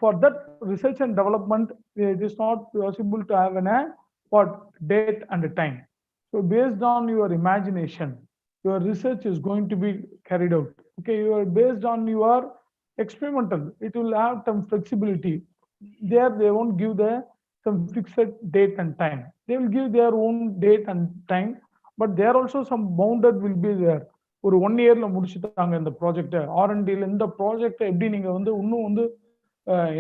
For that research and development, it is not possible to have what date and a time. So based on your imagination, your research is going to be carried out. Okay, you are based on your experimental. It will have some flexibility. There they won't give some fixed date and time. They will give their own date and time, but there also some bounded will be there. ஒரு 1 yearல முடிச்சுட்டாங்க இந்த project. R&Dல இந்த project எப்படி நீங்க இன்னும்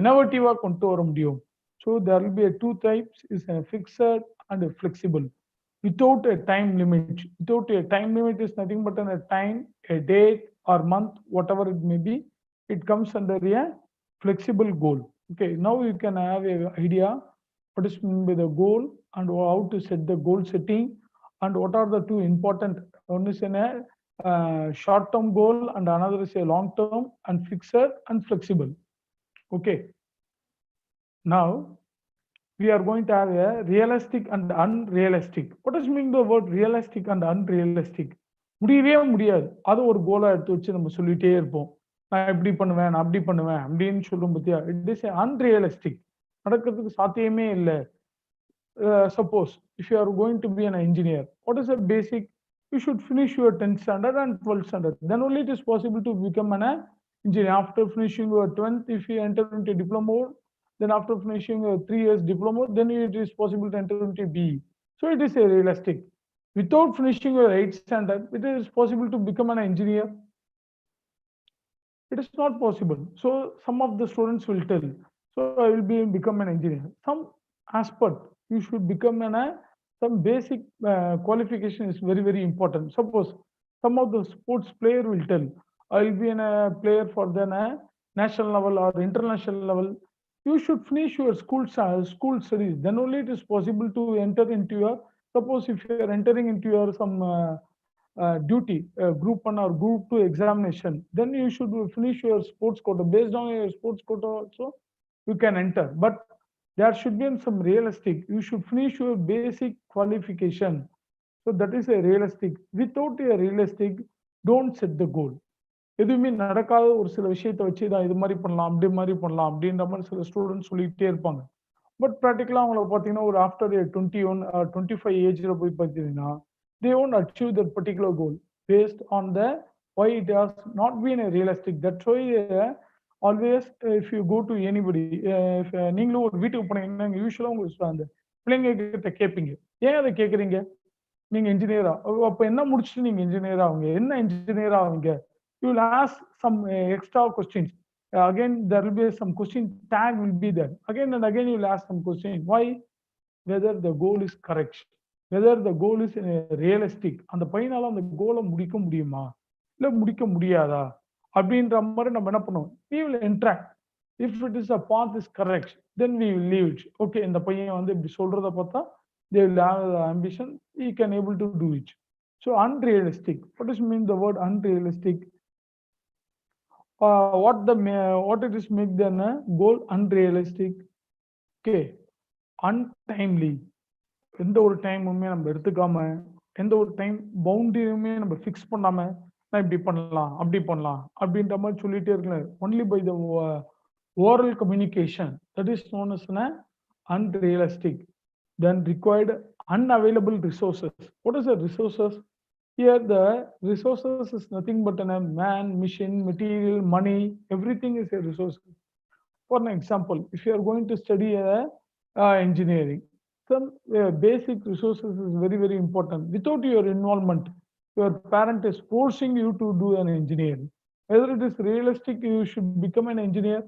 innovative கொண்டு வர முடியும். So there will be a two types, is a fixed and a flexible. Without a time limit. Without a time limit is nothing but a time, a date or month, whatever it may be. It comes under a flexible goal. Okay, now you can have an idea what is meant by the goal and how to set the goal setting and what are the two important. One is a short-term goal and another is a long-term and fixed and flexible. Okay, now we are going to have a realistic and unrealistic. What does mean the word realistic and unrealistic? முடியவே முடியாது, அது ஒரு Cola எடுத்து வச்சு நம்ம சொல்லிட்டே இருப்போம். நான் எப்படி பண்ணுவேன், நான் அப்படி பண்ணுவேன் அப்படின்னு சொல்லும் பத்தியா, இட் இஸ் அன்ரியலிஸ்டிக். நடக்கிறதுக்கு சாத்தியமே இல்லை. Suppose if you are going to be an engineer, what is the basic? You should finish your 10th standard and 12th standard, then only it is possible to become an engineer. After finishing your 12th, if you enter into diploma, then after finishing a 3 years diploma, then it is possible to enter into BE. So it is a realistic. Without finishing your 8th standard, it is possible to become an engineer. It is not possible. So some of the students will tell, so I will become an engineer. Some aspect you should become some basic qualification is very important. Suppose some of the sports player will tell, I will be a player for the national level or international level. You should finish your school studies, then only it is possible to enter into your, suppose if you are entering into your some duty, group 1 or group 2 examination, then you should finish your sports quota. Based on your sports quota also you can enter, but there should be some realistic. You should finish your basic qualification. So that is a realistic. Without a realistic, don't set the goal. எதுவுமே நடக்காத ஒரு சில விஷயத்தை வச்சு தான் இது மாதிரி பண்ணலாம், அப்படி மாதிரி பண்ணலாம் அப்படின்ற மாதிரி சில ஸ்டூடெண்ட்ஸ் சொல்லிட்டே இருப்பாங்க. பட் ப்ராக்டிக்கலாக அவங்கள பார்த்தீங்கன்னா ஒரு ஆஃப்டர் 21 25 ஏஜ்ல போய் பார்த்தீங்கன்னா they won't achieve that particular goal based on the why it has not been a realistic. That's why always if you go to anybody, if நீங்களும் ஒரு வீட்டுக்கு போனீங்கன்னா யூஸ்வலாக உங்களுக்கு அந்த பிள்ளைங்க கிட்ட கேட்பீங்க, ஏன் அதை கேட்குறீங்க, நீங்க இன்ஜினியரா, அப்போ என்ன முடிச்சுட்டு நீங்க இன்ஜினியரா ஆகுங்க, என்ன இன்ஜினியரா ஆகுங்க. You will ask some extra questions. Again, there will be some question tag will be there. Again and again, you will ask some question. Why? Whether the goal is correct. whether the goal is realistic. அந்த பையனால அந்த கோலை முடிக்க முடியுமா இல்ல முடிக்க முடியாதா அப்படின்ற மாதிரி நம்ம என்ன பண்ணுவோம், we will interact. If it is a path is correct, then we will leave it. Okay, இந்த பையன் வந்து இப்படி சொல்றத பார்த்தா they will have the ambition, he can able to do it. So unrealistic, what does mean the word unrealistic? What it is make then a goal unrealistic? Okay, untimely. எந்த ஒரு டைமுமே நம்ம எடுத்துக்காம, எந்த ஒரு டைம் பவுண்டரியுமே நம்ம ஃபிக்ஸ் பண்ணாம, நான் இப்படி பண்ணலாம் அப்படி பண்ணலாம் அப்படின்ற மாதிரி சொல்லிட்டே இருக்கல. Only by the oral communication, that is known as an unrealistic. Then required unavailable resources. What is the resources? Here the resources is nothing but a man, machine, material, money, everything is a resource. For an example, if you are going to study engineering, some basic resources is very, very important. Without your involvement, your parent is forcing you to do an engineering. Whether it is realistic, you should become an engineer,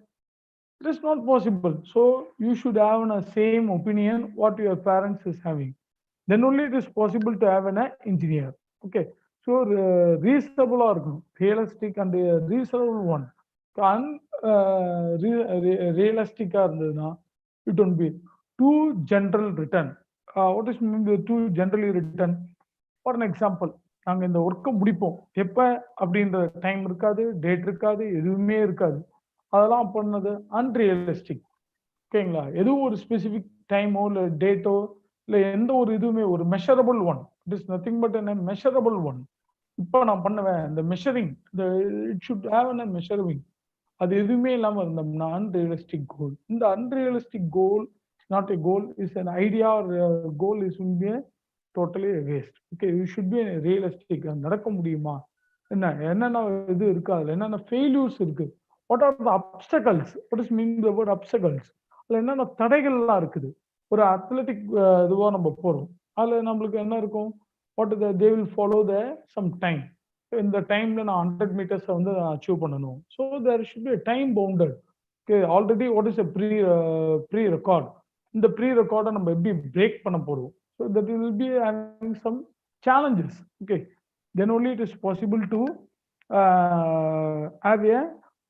it is not possible. So you should have a same opinion what your parents is having. Then only it is possible to have an engineer. Okay. So reasonable or realistic and reasonable one. Realistic or it won't be too general written. What is mean by too generally written? For an example, நாங்க இந்த ஒர்க்கை முடிப்போம் எப்ப அப்படின்ற time இருக்காது, date இருக்காது, எதுவுமே இருக்காது. அதெல்லாம் பண்ணது அன்ரியலிஸ்டிக். ஓகேங்களா? எதுவும் ஒரு ஸ்பெசிபிக் டைமோ இல்லை டேட்டோ இல்லை எந்த ஒரு இதுவுமே ஒரு measurable one, it is nothing but என்ன மெஷரபிள் ஒன். இப்போ நான் பண்ணுவேன் இந்த மெஷரிங், இந்த it should have a measuring, அது எதுவுமே இல்லாமல் இருந்தோம்னா அன்ரியலிஸ்டிக் கோல். இந்த unrealistic goal not a goal, is an idea or goal is will be totally waste. Okay, you should be realistic. நடக்க முடியுமா, என்னென்ன இது இருக்கு, அதில் என்னென்ன ஃபெயில்யூர்ஸ் இருக்கு, what are the obstacles, what is mean the word obstacles, அதில் என்னென்ன தடைகள்லாம் இருக்குது. ஒரு அத்லெட்டிக் இதுவாக நம்ம போகிறோம், அதில் நம்மளுக்கு என்ன இருக்கும், what they will follow the some time. இந்த டைம்ல நான் 100 மீட்டர்ஸை வந்து அச்சீவ் பண்ணணும். So there should be time bounded. Okay, already what is a pre record, இந்த ப்ரீ ரெக்கார்டை நம்ம எப்படி பிரேக் பண்ண போடுவோம். So that will be having some challenges. Okay, then only it is possible to have a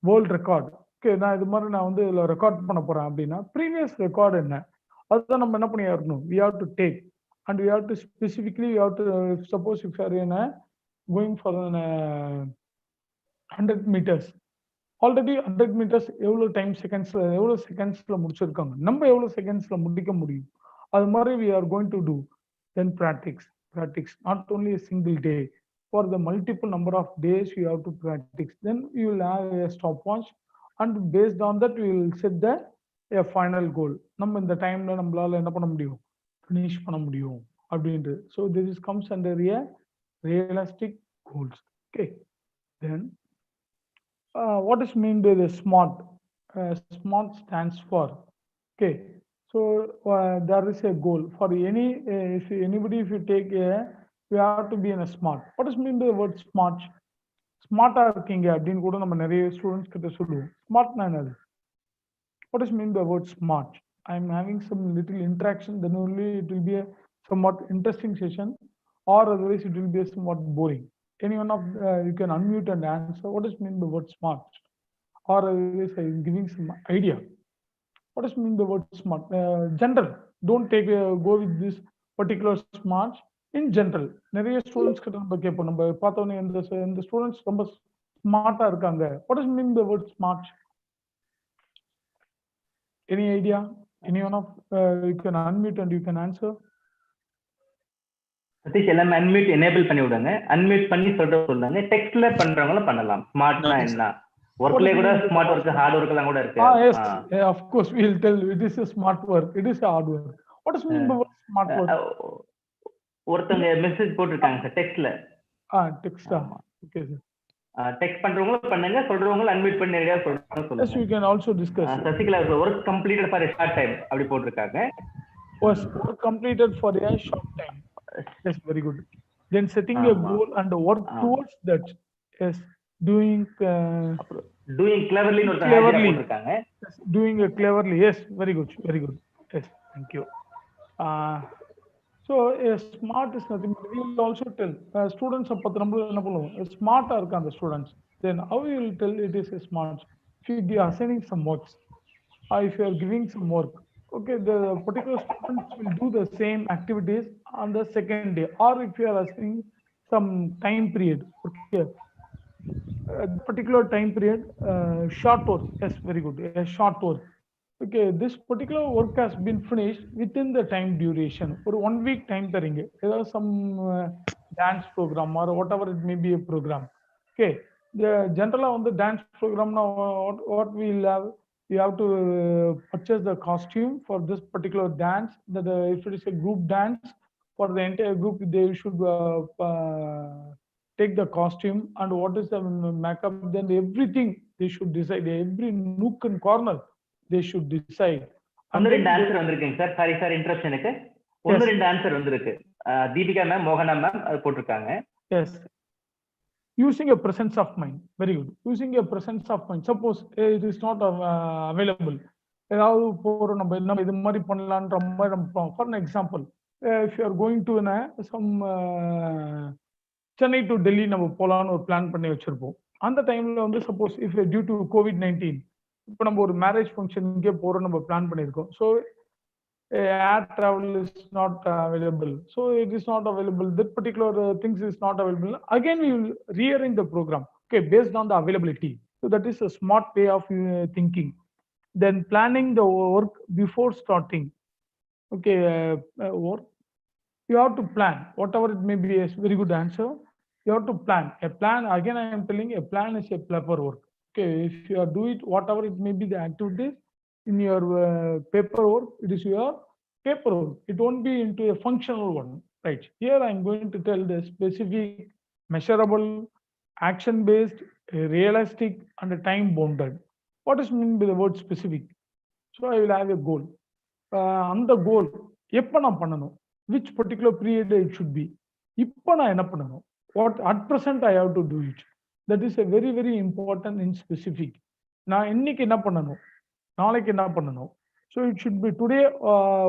world record. Okay, நான் இது மாதிரி நான் வந்து இதில் ரெக்கார்ட் பண்ண போகிறேன் அப்படின்னா ப்ரீவியஸ் ரெக்கார்டு என்ன, அதுதான் நம்ம என்ன பண்ணி இருக்கணும். We have to take and we have to specifically we have to suppose if are என்ன going for 100 metres, already 100 metres எவ்வளோ டைம் செகண்ட்ஸில் எவ்வளோ செகண்ட்ஸில் முடிச்சிருக்காங்க, நம்ம எவ்வளோ செகண்ட்ஸில் முடிக்க முடியும், அது மாதிரி we are going to do. Then practice not only a single day. For the multiple number of days you have to practice. Then you will have a stopwatch and based on that we will set the a final goal. நம்ம இந்த டைம்ல நம்மளால என்ன பண்ண முடியும், finish பண்ண முடியும் அப்படின்ட்டு. So this comes under a realistic goals. Okay, then what is mean by the SMART? SMART stands for, okay, so there is a goal for any if you take a, you have to be in a smart. What does mean by the word smart? Smartா இருக்கீங்க அப்படின்னு கூட நம்ம நிறைய students கிட்ட சொல்லுவோம். ஸ்மார்ட்னா என்னது? What does mean by the word smart? I am having some little interaction, then only it will be a somewhat interesting session, or otherwise it will be a somewhat boring. Anyone of you can unmute and answer. What does mean by the word smart? Or otherwise I am giving some idea. What does mean by the word smart? General. Don't take go with this particular smart. In general, நிறைய students கிட்ட நம்ம கேட்போம், நம்ம பார்த்தோன்னே இந்த students ரொம்ப ஸ்மார்ட்டா இருக்காங்க. What does mean the word smart? Any idea? Anyone of you can unmute and you can answer. Satish எல்லாமே அன்மியூட் எனேபிள் பண்ணி விடுங்க. அன்மியூட் பண்ணி சொல்லுங்க. டெக்ஸ்ட்ல பண்றவங்களும் பண்ணலாம். ஸ்மார்ட்னா என்ன? ஒர்க்ல கூட ஸ்மார்ட் ஒர்க், ஹார்ட் ஒர்க் எல்லாம் கூட இருக்கு. Yes, of course we will tell you it is a smart work, it is a hard work. What does mean the word smart work? ஒருத்தங்க மெசேஜ் போட்டுருக்காங்க சார் டெக்ஸ்ட்ல. டெக்ஸ்டா? Okay sir. டெக்ஸ்ட் பண்றவங்களும் பண்ணுங்க, சொல்றவங்களும் unmute பண்ணி நிறைய சொல்லுங்க. Yes, we can also discuss. Sasikala work completed for a short time அப்படி போட்டுருக்காங்க. Was work completed for a short time. Yes, very good. Then setting a goal and work towards that. Yes, doing cleverly னு ஒரு hash போட்டுருக்காங்க. Yes, doing cleverly. Yes, very good. Yes, thank you. So a smart is nothing but we will also tell students பார்த்து நம்ம என்ன பண்ணுவோம் ஸ்மார்ட்டா இருக்க அந்த students, then how you will tell it is a smart? If you give assigning some works or if you are giving some work, okay, the particular students will do the same activities on the second day, or if you are assigning some time period, okay, that particular time period, short work, yes, very good, a short work. Okay, this particular work has been finished within the time duration. For 1 week time தரீங்க, ஏதாவது some dance program or whatever it may be a program. Okay, the general on the dance program now, what we will have, we have to purchase the costume for this particular dance. That if it is a group dance, for the entire group they should take the costume and what is the makeup, then everything they should decide, every nook and corner they should decide. ஒன்னு ரெண்டு answer வந்திருக்குங்க sir. Sorry sir இன்டரப்ஷனுக்கு. ஒன்னு ரெண்டு answer வந்திருக்கு. Deepika ma'am, மோகனா ma'am அது போட்டிருக்காங்க. Yes. Using a presence of mind. Very good. Using a presence of mind. Suppose it is not available. ஏதாவது போறோம் நம்ம இது மாதிரி பண்ணலான்ற மாதிரி நம்ம, for an example, if you are going to some Chennai to Delhi நம்ம போலான்னு ஒரு பிளான் பண்ணி வச்சிருப்போம். அந்த டைம்ல வந்து suppose if due to COVID-19 இப்போ நம்ம ஒரு மேரேஜ் ஃபங்க்ஷனுக்கே போறோம் நம்ம பிளான் பண்ணியிருக்கோம். So air travel is not available. So it is not available. That particular things is not available. Again we will rearrange the program, okay, based on the availability. So that is a smart way of thinking. Then planning the work before starting. Okay, work. You have to plan, whatever it may be. A very good answer. You have to plan. A plan, again, I am telling, a plan is a paper work. Okay, if you are do it, whatever it may be the activities in your paperwork, it is your paperwork. It won't be into a functional one, right? Here I am going to tell the specific, measurable, action-based, realistic, and time bounded. What is meant by the word specific? So I will have a goal. அந்த கோல் எப்போ நான் பண்ணணும், which particular period it should be, இப்போ நான் என்ன பண்ணணும், what at present I have to do it. That is a very very important in specific. நான் இன்னைக்கு என்ன பண்ணணும், நாளைக்கு என்ன பண்ணணும். So it should be today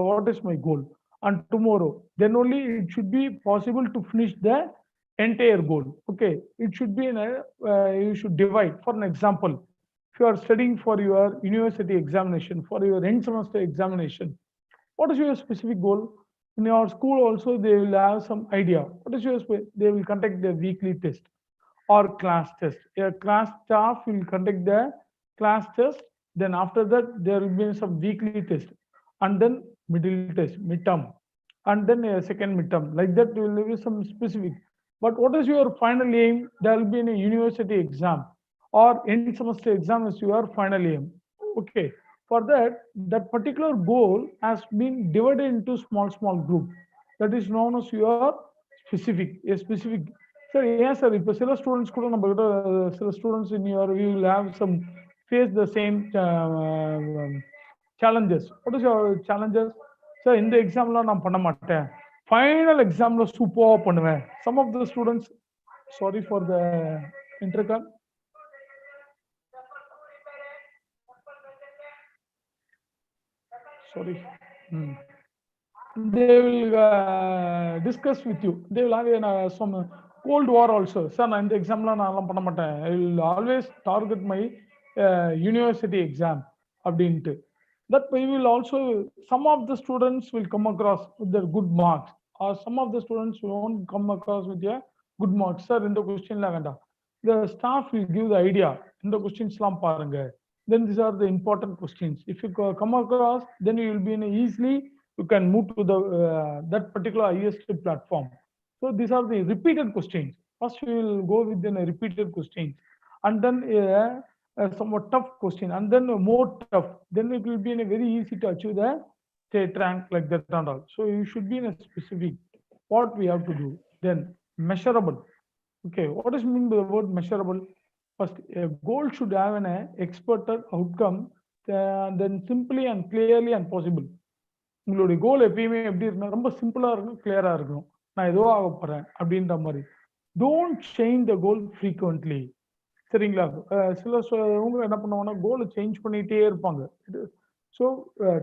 what is my goal and tomorrow, then only it should be possible to finish the entire goal. Okay, it should be in a you should divide. For an example, if you are studying for your university examination, for your end semester examination, what is your specific goal? In your school also they will have some idea. What is your, they will conduct the weekly test or class test. A class staff will conduct the class test, then after that there will be some weekly test, and then middle test, midterm, and then a second midterm. Like that there will be some specific. But what is your final aim? There will be a university exam or end semester exam is your final aim. Okay, for that, that particular goal has been divided into small group. That is known as your specific, a specific. Sir, yes sir, இப்போ சில students கூட நம்ம கிட்ட, சில students in your you will have some face the same challenges. What is your challenges? Sir, இந்த எக்ஸாம்லாம் நான் பண்ண மாட்டேன், ஃபைனல் எக்ஸாம்ல சூப்பரா பண்ணுவேன். Some of the students, sorry for the intercom. Sorry. They will discuss with you. They will have some cold war also. Sir, நான் இந்த எக்ஸாம்லாம் நான் பண்ண மாட்டேன். I will always target my university exam அப்படின்ட்டு. That we will also, some of the students will come across with their good marks, or some of the students won't come across with their good marks. Sir, இந்த கொஸ்டின்லாம் வேண்டாம். The staff will give the idea. இந்த கொஸ்டின்ஸ்லாம் பாருங்க. Then these are the important questions. If you come across, then you will be in easily, you can move to the that particular highest platform. So these are the repeated questions. First we will go with a repeated question, and then somewhat tough question, and then more tough. Then it will be in a very easy to achieve the state rank, like that and all. So you should be in a specific what we have to do. Then measurable. Okay, what is mean by the word measurable? First, a goal should have an expected outcome, then simply and clearly and possible. உங்களுடைய கோல் எப்பயுமே எப்படி இருக்கணும், ரொம்ப சிம்பிளா இருக்கணும், கிளியரா இருக்கணும். நான் ஏதோ ஆக போறேன் அப்படின்ற மாதிரி. Don't change the goal frequently. சரிங்களா? சிலவங்க என்ன பண்ணுவாங்கன்னா கோலை சேஞ்ச் பண்ணிட்டே இருப்பாங்க. So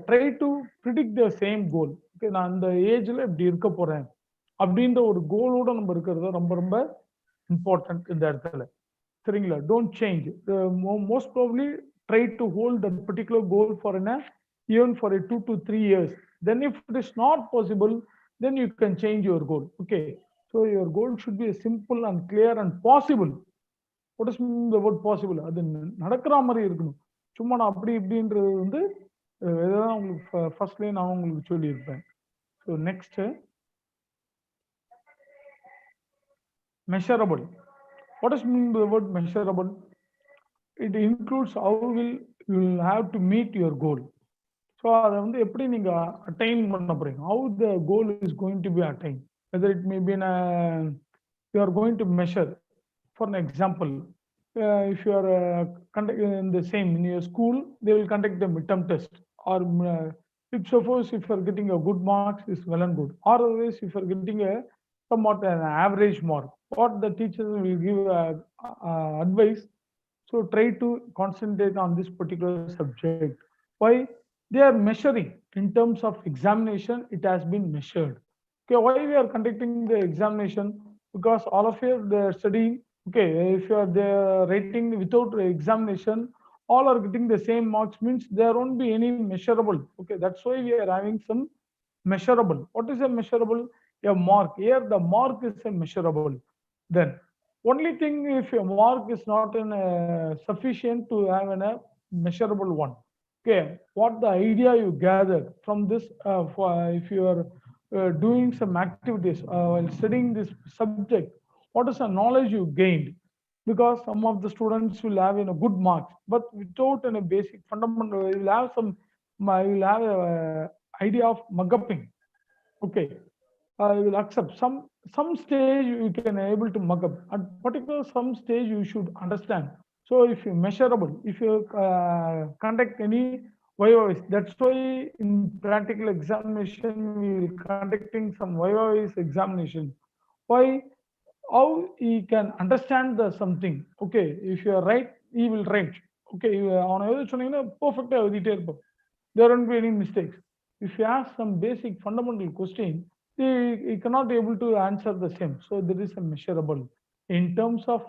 try to predict the same goal. Okay, நான் இந்த ஏஜ்ல இப்படி இருக்க போறேன் அப்படின்ற ஒரு கோலோட நம்ம இருக்கிறது ரொம்ப ரொம்ப இம்பார்ட்டன்ட் இந்த இடத்துல. சரிங்களா? Don't change. Most probably try to hold that particular goal for even for a 2 to 3 years. Then if it is not possible, then you can change your goal. Okay, so your goal should be simple and clear and possible. What is the word possible? அது நடக்கிற மாதிரி இருக்கணும். சும்மா நான் அப்படி இப்படின்றது வந்து இதுதான் உங்களுக்கு ஃபர்ஸ்ட்லேயே நான் உங்களுக்கு சொல்லியிருப்பேன். So next, measurable. What does mean by the word measurable? It includes how you will have to meet your goal. So அதை வந்து எப்படி நீங்க அட்டைன் பண்ண போறீங்க, how the goal is going to be attained, whether it may be you are going to measure. For an example, if you are in the same in your school, they will conduct the midterm test, or if suppose if you are getting a good marks is well and good, or otherwise if you are getting a somewhat an average mark, what the teachers will give advice. So try to concentrate on this particular subject. Why? They are measuring in terms of examination. It has been measured. Okay, why we are conducting the examination? Because all of you they are studying. Okay, if you are there writing without examination, all are getting the same marks, means there won't be any measurable. Okay, that's why we are having some measurable. What is a measurable? A mark. Here the mark is a measurable. Then only thing, if your mark is not in sufficient to have a measurable one. Okay, what the idea you gather from this, if you are doing some activities while studying this subject, what is the knowledge you gained? Because some of the students will have good marks, but without a basic fundamental, you will have some, you will have a idea of mug-upping. Okay, you will accept some stage you can able to mug up. At particular some stage you should understand. So if you measurable, if you conduct any viva-vis, that's why in practical examination we will conducting some viva-vis examination. Why? How he can understand the something. Okay, if you are right, he will write. Okay, on perfect, there won't be any mistakes. If you ask some basic fundamental question, he cannot be able to answer the same. So there is a measurable in terms of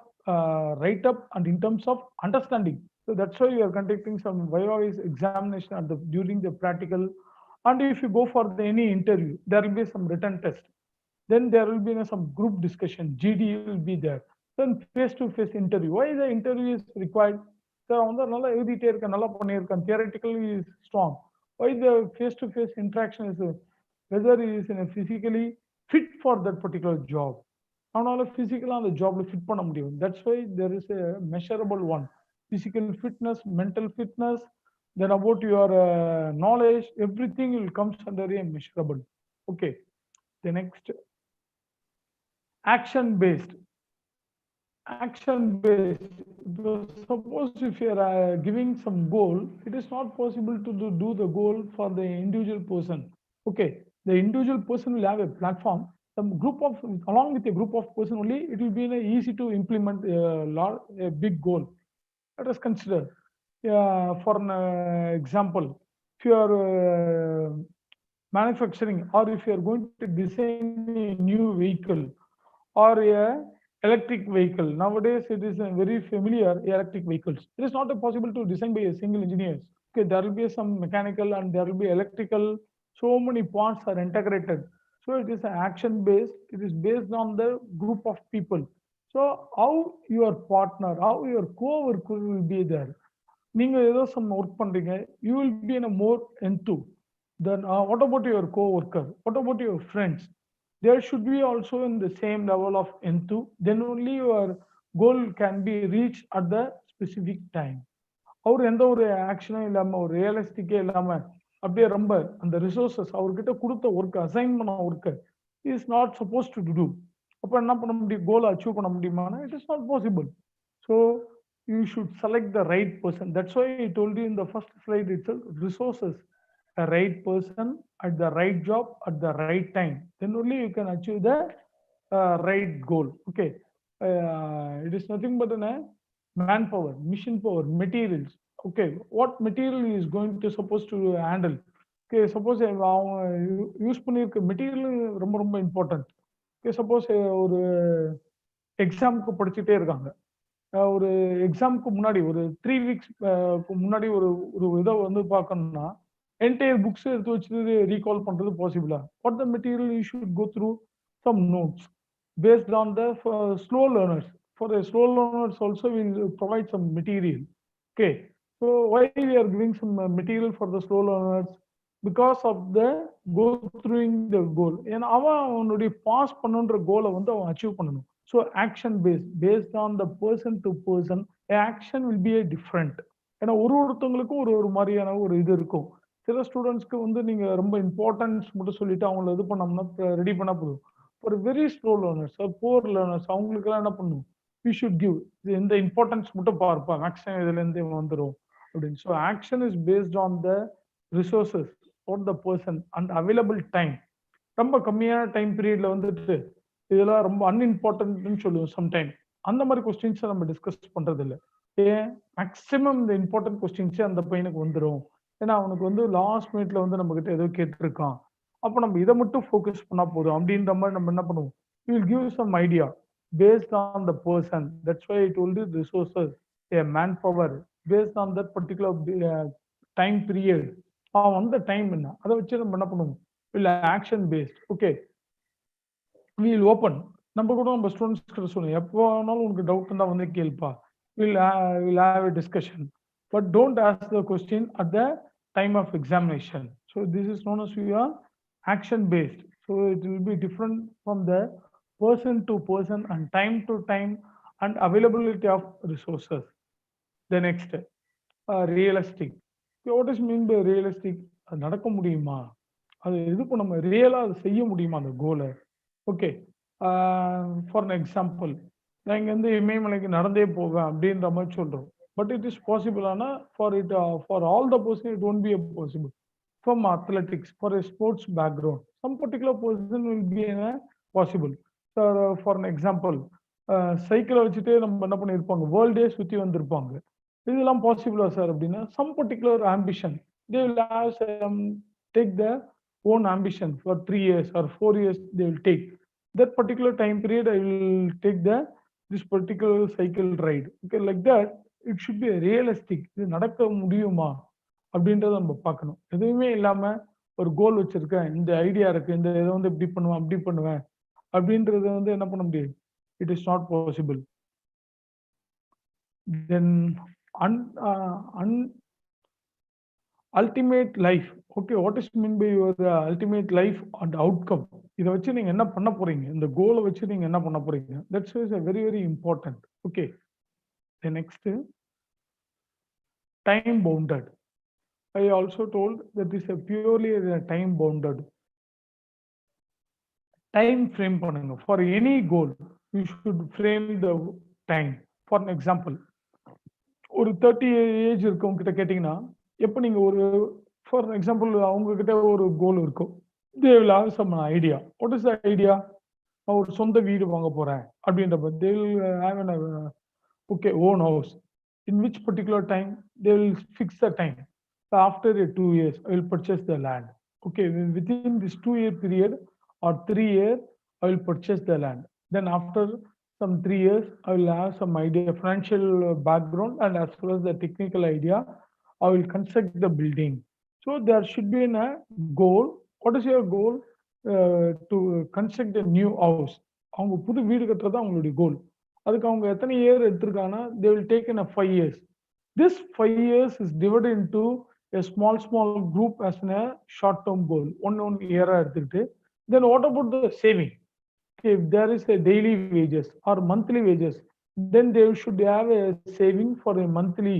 write up and in terms of understanding. So that's why we are conducting some viva-vis examination at during the practical. And if you go for any interview, there will be some written test. Then there will be some group discussion. GD will be there. Then face-to-face interview. Why the interview is required? Theoretically is strong. Why the face-to-face interaction is whether he is physically fit for that particular job. Physical on the job fit பண்ண முடியும். That's why there is a measurable one. Physical fitness, mental fitness, then about your knowledge, everything will comes under a measurable. Okay, the next, action based. Action based. Suppose if you are giving some goal, it is not possible to do the goal for the individual person. Okay, the individual person will have a platform, some group of, along with a group of person only, it will be easy to implement a big goal. Let us consider for an example, if you are manufacturing, or if you are going to design a new vehicle or a electric vehicle. Nowadays it is very familiar, electric vehicles. It is not possible to design by a single engineer. Okay, there will be some mechanical and there will be electrical. So many parts are integrated. So it is an action based. It is based on the group of people. So how your partner, how your co-worker will be there. நீங்க ஏதோ some work பண்றீங்க, you will be in a more enthused. Then what about your co-worker? What about your friends? There should be also in the same level of enthusiasm. Then only your goal can be reached at the specific time. அவர் எந்த ஒரு ஆக்ஷனும் இல்லாம, ஒரு ரியலிஸ்டிக்கே இல்லாம, அப்படியே ரொம்ப அந்த resources அவர்கிட்ட கொடுத்த ஒர்க், அசைன் பண்ண work is not suppose to do. அப்ப என்ன பண்ண முடியும்? கோலை அச்சீவ் பண்ண முடியுமானா it is not possible. So you should select the right person. That's why I told you in the first slide itself, resources, a right person at the right job at the right time, then only you can achieve the right goal. Okay, it is nothing but a manpower, mission power, materials. Okay, what material is going to supposed to handle? Okay, suppose அவங்க use பண்ணியிருக்க material ரொம்ப ரொம்ப important. Okay, suppose ஒரு எக்ஸாமுக்கு படிச்சுட்டே இருக்காங்க. ஒரு எக்ஸாமுக்கு முன்னாடி ஒரு 3 வீக்ஸ் முன்னாடி ஒரு ஒரு இதை வந்து பார்க்கணும்னா என்டையர் புக்ஸ் எடுத்து வச்சு ரீகால் பண்றது பாசிபிளா? What the material you should go through some notes based on the slow learners. For slow learners also will provide some material. Okay, so why we are giving some material for the slow learners? Because of the go throughing the goal. ஏன்னா அவனுடைய pass பண்ணுன்ற கோலை வந்து அவன் achieve பண்ணணும். So action based on the person to person action will be a different. ஏன்னா ஒருத்தவங்களுக்கும் ஒரு மாதிரியான ஒரு இது இருக்கும். சில ஸ்டூடெண்ட்ஸ்க்கு வந்து நீங்க ரொம்ப இம்பார்ட்டன்ஸ் மட்டும் சொல்லிட்டு அவங்கள இது பண்ணோம்னா ரெடி பண்ணா போதும். ஒரு very slow learners, poor learners, அவங்களுக்கெல்லாம் என்ன பண்ணணும்? வி ஷுட் கிவ் இந்த இம்பார்ட்டன்ஸ் மட்டும் பார்ப்பா, மேக்ஸிமம் இதுல இருந்து வந்துடும் அப்படின்னு. So action is based on the resources for the person and available time. ரொம்ப கம்மியான டைம் பீரியட்ல வந்துட்டு இதெல்லாம் ரொம்ப அன்இம்பார்ட்டன்ட்னு சொல்லுவோம் சம்டைம். அந்த மாதிரி கொஸ்டின்ஸை நம்ம டிஸ்கஸ் பண்றது இல்லை. ஏன்? மேக்சிமம் இந்த இம்பார்ட்டன்ட் கொஸ்டின்ஸே அந்த பையனுக்கு வந்துடும். ஏன்னா அவனுக்கு வந்து லாஸ்ட் மினிட்ல வந்து நம்ம கிட்ட ஏதோ கேட்டிருக்கான். அப்போ நம்ம இதை மட்டும் ஃபோக்கஸ் பண்ணா போதும் அப்படின்ற மாதிரி நம்ம என்ன பண்ணுவோம்? We will give some idea based on the person. That's why it will resources a man power based on that particular time period. அவன் வந்த டைம் என்ன, அதை வச்சு நம்ம என்ன பண்ணுவோம்? இல்லை action based. Okay, we'll open. நம்ம கூட நம்ம ஸ்டூடெண்ட்ஸ் கிட்ட சொல்லுவோம், எப்போ வேணாலும் உனக்கு டவுட் இருந்தால் வந்து கேள்ப்பா, will have a discussion, but don't ask the question at the time of examination. So this is known as you are action based. So it will be different from the person to person and time to time and availability of resources. The next realistic. What is mean by realistic? அது நடக்க முடியுமா? அது இது நம்ம ரியலாக அது செய்ய முடியுமா அந்த கோலை? ஓகே, ஃபார் அன் எக்ஸாம்பிள், நான் இங்கேருந்து இமயமலைக்கு நடந்தே போவேன் அப்படின்ற மாதிரி சொல்கிறோம். But it is possible. ஆனால் for all the person it won't be a possible. From athletics, for a sports background, some particular person will be possible. For an example, சைக்கிளை வச்சுட்டே நம்ம என்ன பண்ணியிருப்பாங்க, வேர்ல்டே சுற்றி வந்திருப்பாங்க. இதெல்லாம் பாசிபிளா சார் அப்படின்னா, some particular ambition they will have some, take their own ambition for 3 years or 4 years. They will take that particular time period. I will take this particular cycle ride. Okay, like that it should be realistic. இது நடக்க முடியுமா அப்படின்றத நம்ம பார்க்கணும். எதுவுமே இல்லாம ஒரு கோல் வச்சிருக்கேன், இந்த ஐடியா இருக்கு, இந்த இதை வந்து இப்படி பண்ணுவேன் அப்படி பண்ணுவேன் அப்படின்றது வந்து என்ன பண்ண முடியாது. It is not possible. Then ultimate life. Okay, what is mean by your ultimate life and outcome? இதை வச்சு நீங்க என்ன பண்ண போறீங்க, இந்த கோலை வச்சு நீங்க என்ன பண்ண போறீங்க? That's a very very important. Okay, the next, time bounded. I also told that is a purely time bounded. Time frame பண்ணுங்க. For any goal you should frame the time. For an example, ஒரு 30 age இருக்கவங்க கிட்ட கேட்டீங்கன்னா, எப்போ நீங்க ஒரு for example அவங்க கிட்ட ஒரு கோல் இருக்கும், they will have some idea. What is the idea? நான் ஒரு சொந்த வீடு வாங்க போறேன் அப்படின்றப்ப they will have an okay own house. In which particular time they will fix the time. So after 2 years I will purchase the land. Okay, within this 2-year period or 3 years I will purchase the land. Then after some 3 years I will have some idea, financial background, and as well as the technical idea, I will construct the building. So there should be a goal. What is your goal? To construct a new house. அவங்க புது வீடு கட்டுறது அவங்களுடைய கோல். அதுக்கு அவங்க எத்தனை year எடுத்திருக்காங்கன்னா, they will take in a 5 years. This 5 years is divided into a small group as a short term goal. one year எடுத்துக்கிட்டு, then what about the saving? If there is a daily wages or monthly wages, then they should have a saving for a monthly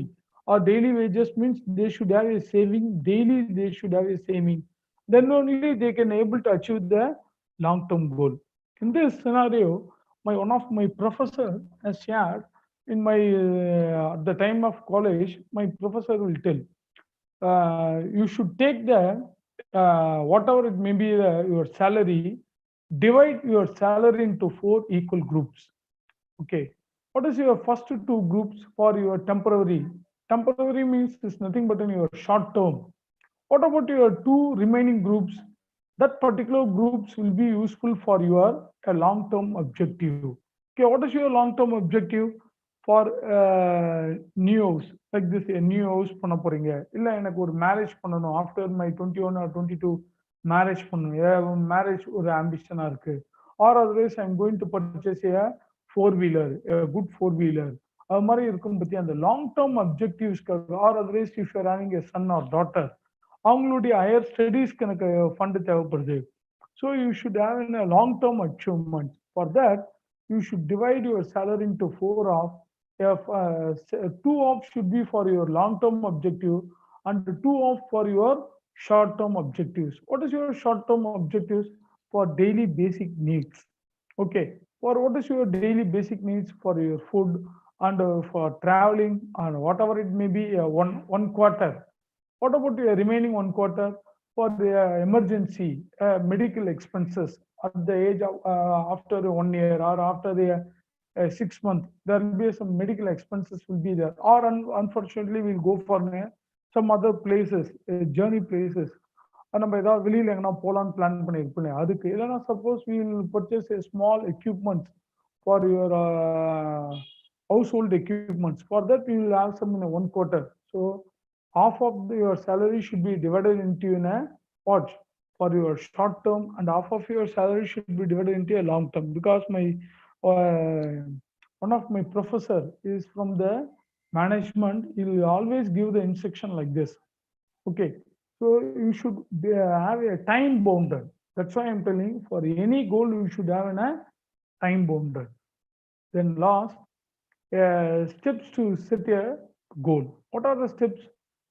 or daily wages, means they should have a saving daily, they should have a saving. Then only they can able to achieve the long term goal. In this scenario, one of my professor has shared in my at the time of college, my professor will tell, you should take the whatever it may be your salary, divide your salary into 4 equal groups. Okay, what is your first 2 groups for your temporary? Temporary means is nothing but in your short term. What about your two remaining groups? That particular groups will be useful for your long-term objective. Okay, what is your long-term objective for new house? Like this, a new house பண்ண போறீங்க, இல்ல எனக்கு ஒரு marriage பண்ணணும், after my 21 or 22 marriage பண்ணணும், marriage ஒரு ஆம்பிஷனா இருக்கு, or otherwise I'm going to purchase a four-wheeler, a good four-wheeler. அது மாதிரி இருக்கும் பத்தி அந்த லாங் டேர்ம் அப்ஜெக்டிவ்ஸ்க்காக, or otherwise if you are having a son or daughter, அவங்களுடைய ஹையர் ஸ்டடீஸ்க்கு எனக்கு ஃபண்டு தேவைப்படுது. So you should have in a long term achievement. For that you should divide your salary into 4 half. 2 half should be for your long term objective and 2 half for your short term objectives. What is your short term objectives? For daily basic needs. Okay, for what is your daily basic needs for your food and for traveling and whatever it may be, one quarter. What about your remaining 1 quarter for the emergency medical expenses at the age of after 1 year or after the 6 months? There will be some medical expenses will be there, or unfortunately we'll go for some other places, journey places. நம்ம ஏதாவது வெளியில எங்கன்னா போலான்னு plan பண்ணியிருப்போம். அதுக்கு இல்லைன்னா suppose we will purchase a small equipment for your household equipments. For that we will have some in a 1 quarter. So half of your salary should be divided into in a what for your short term, and half of your salary should be divided into a long term. Because my one of my professor is from the management, he will always give the instruction like this. Okay, so you should have a time bounded. That's why I'm telling, for any goal you should have a time bounded. Then last, steps to set a goal. What are the steps?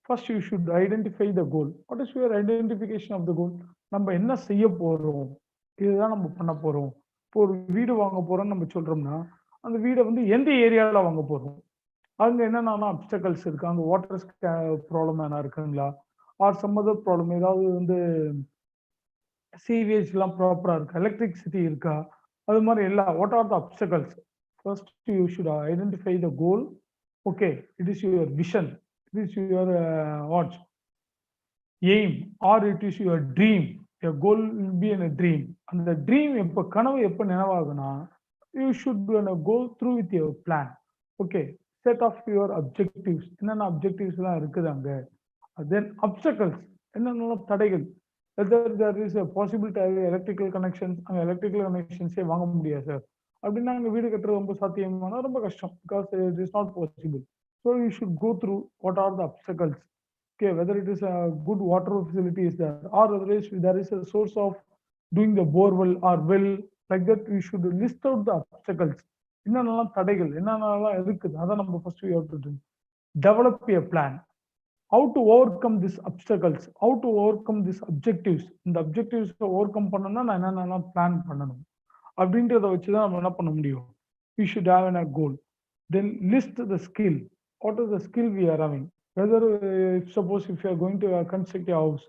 First you should identify the goal. What is your identification of the goal? நம்ம என்ன செய்ய போறோம், இதுதான் நம்ம பண்ண போறோம். இப்போ ஒரு வீடு வாங்க போறோம்னு நம்ம சொல்றோம்னா, அந்த வீடை வந்து எந்த ஏரியாவில் வாங்க போறோம், அங்க என்னென்ன அப்டக்கல்ஸ் இருக்கு, அங்க வாட்டர் ப்ராப்ளம் என்ன இருக்குங்களா, ஆர் சம் அதர் ப்ராப்ளம், ஏதாவது வந்து சீவேஜ் எல்லாம் ப்ராப்பரா இருக்கா, எலக்ட்ரிசிட்டி இருக்கா, அது மாதிரி எல்லாம். What are the அப்டக்கல்ஸ்? First you should identify the goal. Okay, it is your vision, it is your what aim, or it is your dream. Your goal will be in a dream, and the dream எப்ப கனவு எப்ப நினைவாகுனா, you should go through with your plan. Okay, set of your objectives, என்னென்ன objectives எல்லாம் இருக்குது அங்க. Then obstacles, என்னென்ன தடைகள், whether there is a possibility to have electrical connections, அங்க electrical connections வாங்க முடியாது சார் அப்படின்னா அங்க வீடு கட்டுறது ரொம்ப சாத்தியமான ரொம்ப கஷ்டம், because it is not possible. So you should go through what are the obstacles. Okay, whether it is a good water facility is there, or otherwise there is a source of doing the borewell or well, like that we should list out the obstacles. என்னென்னலாம் தடைகள், என்னென்னலாம் இருக்குது, அதை நம்ம first we have to do. Develop a plan. How to overcome these obstacles, how to overcome these objectives. இந்த objectives overcome பண்ணணும்னா நான் என்னென்னலாம் பிளான் பண்ணணும் அப்படின்றத வச்சுதான் நம்ம என்ன பண்ண முடியும். We should have a goal. Then list the skill. What is the skill we are having? Whether suppose if you are going to construct a house,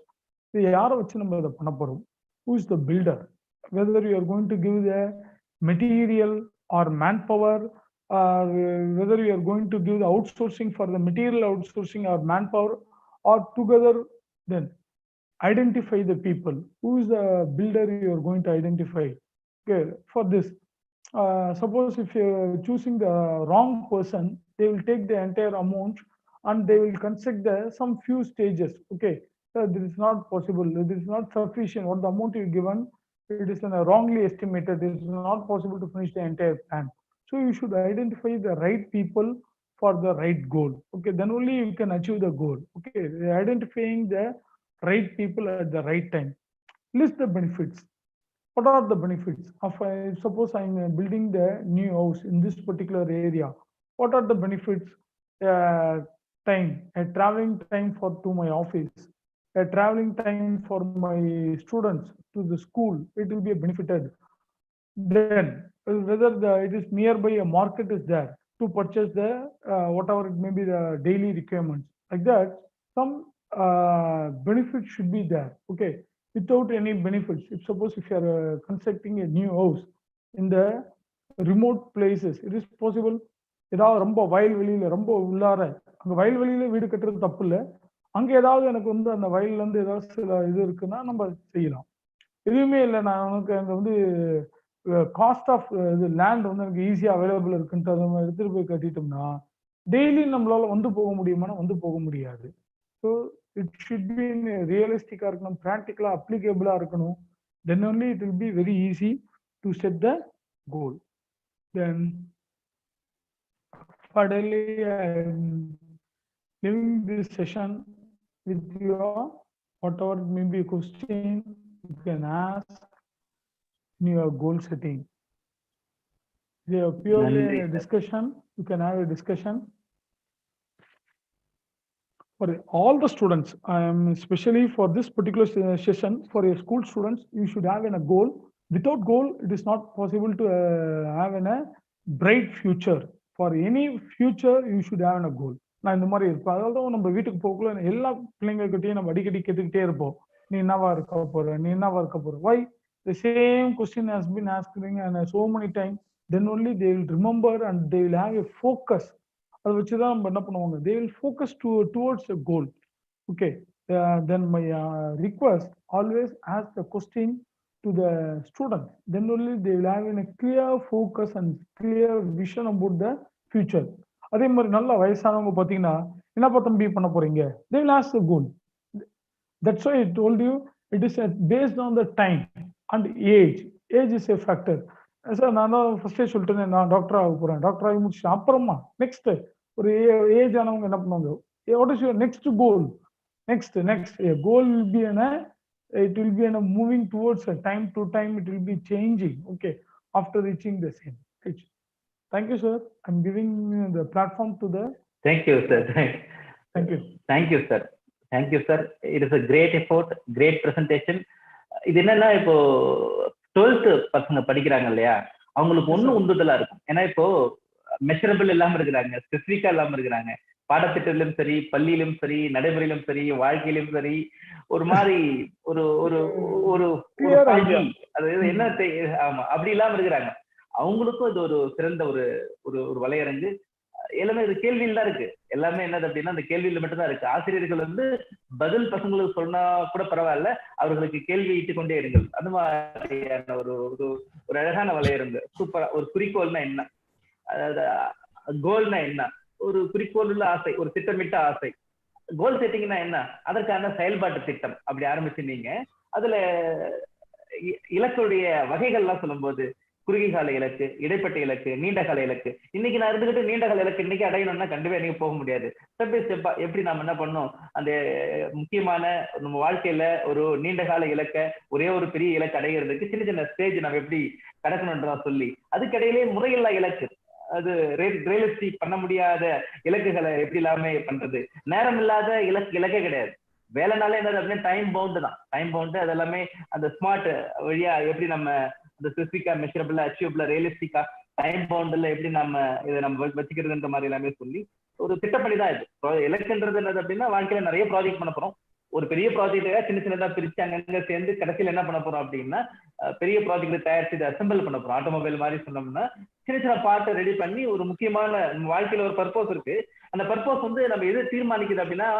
யாரை வச்சு நம்ம இதை பண்ண போறோம்? Who is the builder? Whether you are going to give the material or manpower, or whether you are going to give the outsourcing for the material outsourcing or manpower, or together. Then identify the people. Who is the builder you are going to identify? Okay, for this, suppose if you are choosing the wrong person, they will take the entire amount and they will construct some few stages. Okay, this is not possible, this is not sufficient, what the amount you given, it is wrongly estimated, it is not possible to finish the entire plan. So you should identify the right people for the right goal. Okay, then only you can achieve the goal. Okay, identifying the right people at the right time. List the benefits. What are the benefits of suppose I'm building the new house in this particular area? What are the benefits? Time, a traveling time to my office, a traveling time for my students to the school, it will be benefited. Then whether it is nearby a market is there to purchase the whatever it may be the daily requirements, like that some benefit should be there. Okay, without any benefits, if suppose if you are constructing a new house in the remote places, it is possible. ஏதாவது ரொம்ப வயல்வெளியில ரொம்ப உள்ளார, அங்க வயல்வெளியில வீடு கட்டுறது தப்பு இல்லை, அங்க ஏதாவது எனக்கு வந்து அந்த வயல்ல இருந்து ஏதாவது சில இது இருக்குன்னா நம்ம செய்யலாம். எதுவுமே இல்லை, நான் எனக்கு அங்க வந்து காஸ்ட் ஆஃப் இது லேண்ட் வந்து எனக்கு ஈஸியா அவைலபிள் இருக்குன்ட்டு அதை நம்ம எடுத்துட்டு போய் கட்டிட்டோம்னா டெய்லி நம்மளால வந்து போக முடியுமானா வந்து போக முடியாது. ஸோ இட் ஷுட் பி ரியலிஸ்டிக்கா இருக்கணும், ப்ராக்டிக்கலா அப்ளிகபிளா இருக்கணும். தென் only it will be very easy to set the goal. Then finally I'm leaving this session with your whatever may be a question you can ask in your goal setting. They are purely a discussion. You can have a discussion for all the students. I am especially for this particular session for your school students. You should have a goal. Without goal, it is not possible to have a bright future. For any future, you should have a goal. நான் இந்த மாதிரி இருப்பேன். அதாவது நம்ம வீட்டுக்கு போகக்குள்ள எல்லா பிள்ளைங்ககிட்டையும் நம்ம அடிக்கடி கேட்டுக்கிட்டே இருப்போம், நீ என்னவா இருக்க போற, நீ என்னவா இருக்க போற. Why the same question has been asking and so many times, then only they will remember and they will have a focus. அதை வச்சுதான் நம்ம என்ன பண்ணுவாங்க, they will focus towards a goal. Okay, then my request, always ask the question to the students. Then only they will have a clear focus and clear vision about the future. அதே மாதிரி நல்ல வயசானவங்க பாத்தீங்கன்னா என்னப்பா தம்பி பண்ண போறீங்க, they will ask the goal. That's why I told you it is based on the time and age. Age is a factor. Sir நான் தான் ஃபர்ஸ்டே சொல்லிட்டேன், நான் டாக்டர் ஆக போறேன், டாக்டர் ஆகி முடிச்சு அப்புறமா நெக்ஸ்ட் ஒரு ஏஜ் ஆனவங்க என்ன பண்ணுவாங்க, what is your next goal? Next a goal will be it will be moving towards a time to time, it will be changing. Okay, after reaching the same age. Thank you, sir. I'm giving the platform to the. Thank you, sir. Thank you. Thank you, sir. Thank you, sir. It is a great effort, great presentation. இது என்னன்னா, இப்போ 12th பசங்க படிக்கிறாங்க இல்லையா, அவங்களுக்கு ஒன்னும் உந்துதலா இருக்கும். ஏன்னா இப்போ மெஷரபிள் இல்லாம இருக்கிறாங்க, ஸ்பெசிபிக்கா இல்லாம இருக்கிறாங்க. பாடத்திட்டத்திலும் சரி, பள்ளியிலும் சரி, நடைமுறையிலும் சரி, வாழ்க்கையிலும் சரி, ஒரு மாதிரி ஒரு ஒரு ஒரு அது என்ன, ஆமா, அப்படி இல்லாம இருக்கிறாங்க. அவங்களுக்கும் இது ஒரு சிறந்த ஒரு ஒரு வலையரங்கு. எல்லாமே இது கேள்வியில் தான் இருக்கு. எல்லாமே என்னது அப்படின்னா அந்த கேள்வியில மட்டும்தான் இருக்கு. ஆசிரியர்கள் வந்து பதில் பசங்களுக்கு சொன்னா கூட பரவாயில்ல, அவர்களுக்கு கேள்வி இட்டு கொண்டே இருங்கள். அந்த மாதிரியான ஒரு ஒரு அழகான வலையரங்கு. சூப்பரா. ஒரு குறிக்கோள்னா என்ன, அதாவது கோல்னா என்ன, ஒரு குறிக்கோள் உள்ள ஆசை, ஒரு திட்டமிட்ட ஆசை. கோல் செட்டிங்னா என்ன, அதற்கான செயல்பாட்டு திட்டம் அப்படி ஆரம்பிச்சு நீங்க அதுல இலக்குடைய வகைகள்லாம் சொல்லும் போது குறுகிய கால இலக்கு, இடைப்பட்ட இலக்கு, நீண்ட கால இலக்கு. இன்னைக்கு நான் இருந்துகிட்டு நீண்ட கால இலக்கு இன்னைக்கு அடையணும்னா கண்டிப்பா நீங்க போக முடியாது. ஸ்டெப் பை ஸ்டெப்பா எப்படி நாம என்ன பண்ணணும், அந்த முக்கியமான நம்ம வாழ்க்கையில ஒரு நீண்ட கால இலக்க, ஒரே ஒரு பெரிய இலக்கு அடைகிறதுக்கு சின்ன சின்ன ஸ்டேஜ் நம்ம எப்படி கடக்கணும்ன்றதா சொல்லி, அதுக்கிடையிலே முறையில்லா இலக்கு, அது ரியலிஸ்டிக் பண்ண முடியாத இலக்குகளை எப்படி எல்லாமே பண்றது, நேரம் இல்லாத இலக்கே கிடையாது. வேலைனால என்னது அப்படின்னா டைம் பவுண்டு தான். டைம் பவுண்டு அது எல்லாமே அந்த ஸ்மார்ட் வழியா எப்படி நம்ம அந்த ஸ்பெசிபிக்கா, மெஷரபிளா, அச்சீவபிளா, ரியலிஸ்டிக்கா, டைம் பவுண்ட்ல எப்படி நம்ம இதை நம்ம வச்சுக்கிறதுன்ற மாதிரி எல்லாமே சொல்லி ஒரு திட்டப்படி தான் இது. இலக்குன்றது என்னது அப்படின்னா வாழ்க்கையில நிறைய ப்ராஜெக்ட் பண்ண போறோம். ஒரு பெரிய ப்ராஜெக்டை சின்ன சின்னதா பிரிச்சு அங்கங்க சேர்ந்து கடைசியில் என்ன பண்ண போறோம் அப்படின்னா பெரிய ப்ராஜெக்ட் தயாரிச்சு இதை அசம்பிள் பண்ண போறோம். ஆட்டோமொபைல் மாதிரி சொன்னோம்னா சின்ன சின்ன பார்ட்டை ரெடி பண்ணி ஒரு முக்கியமான வாழ்க்கையில ஒரு பர்பஸ் இருக்கு. அந்த பர்பஸ் வந்து நம்ம எது தீர்மானிக்குது அப்படின்னா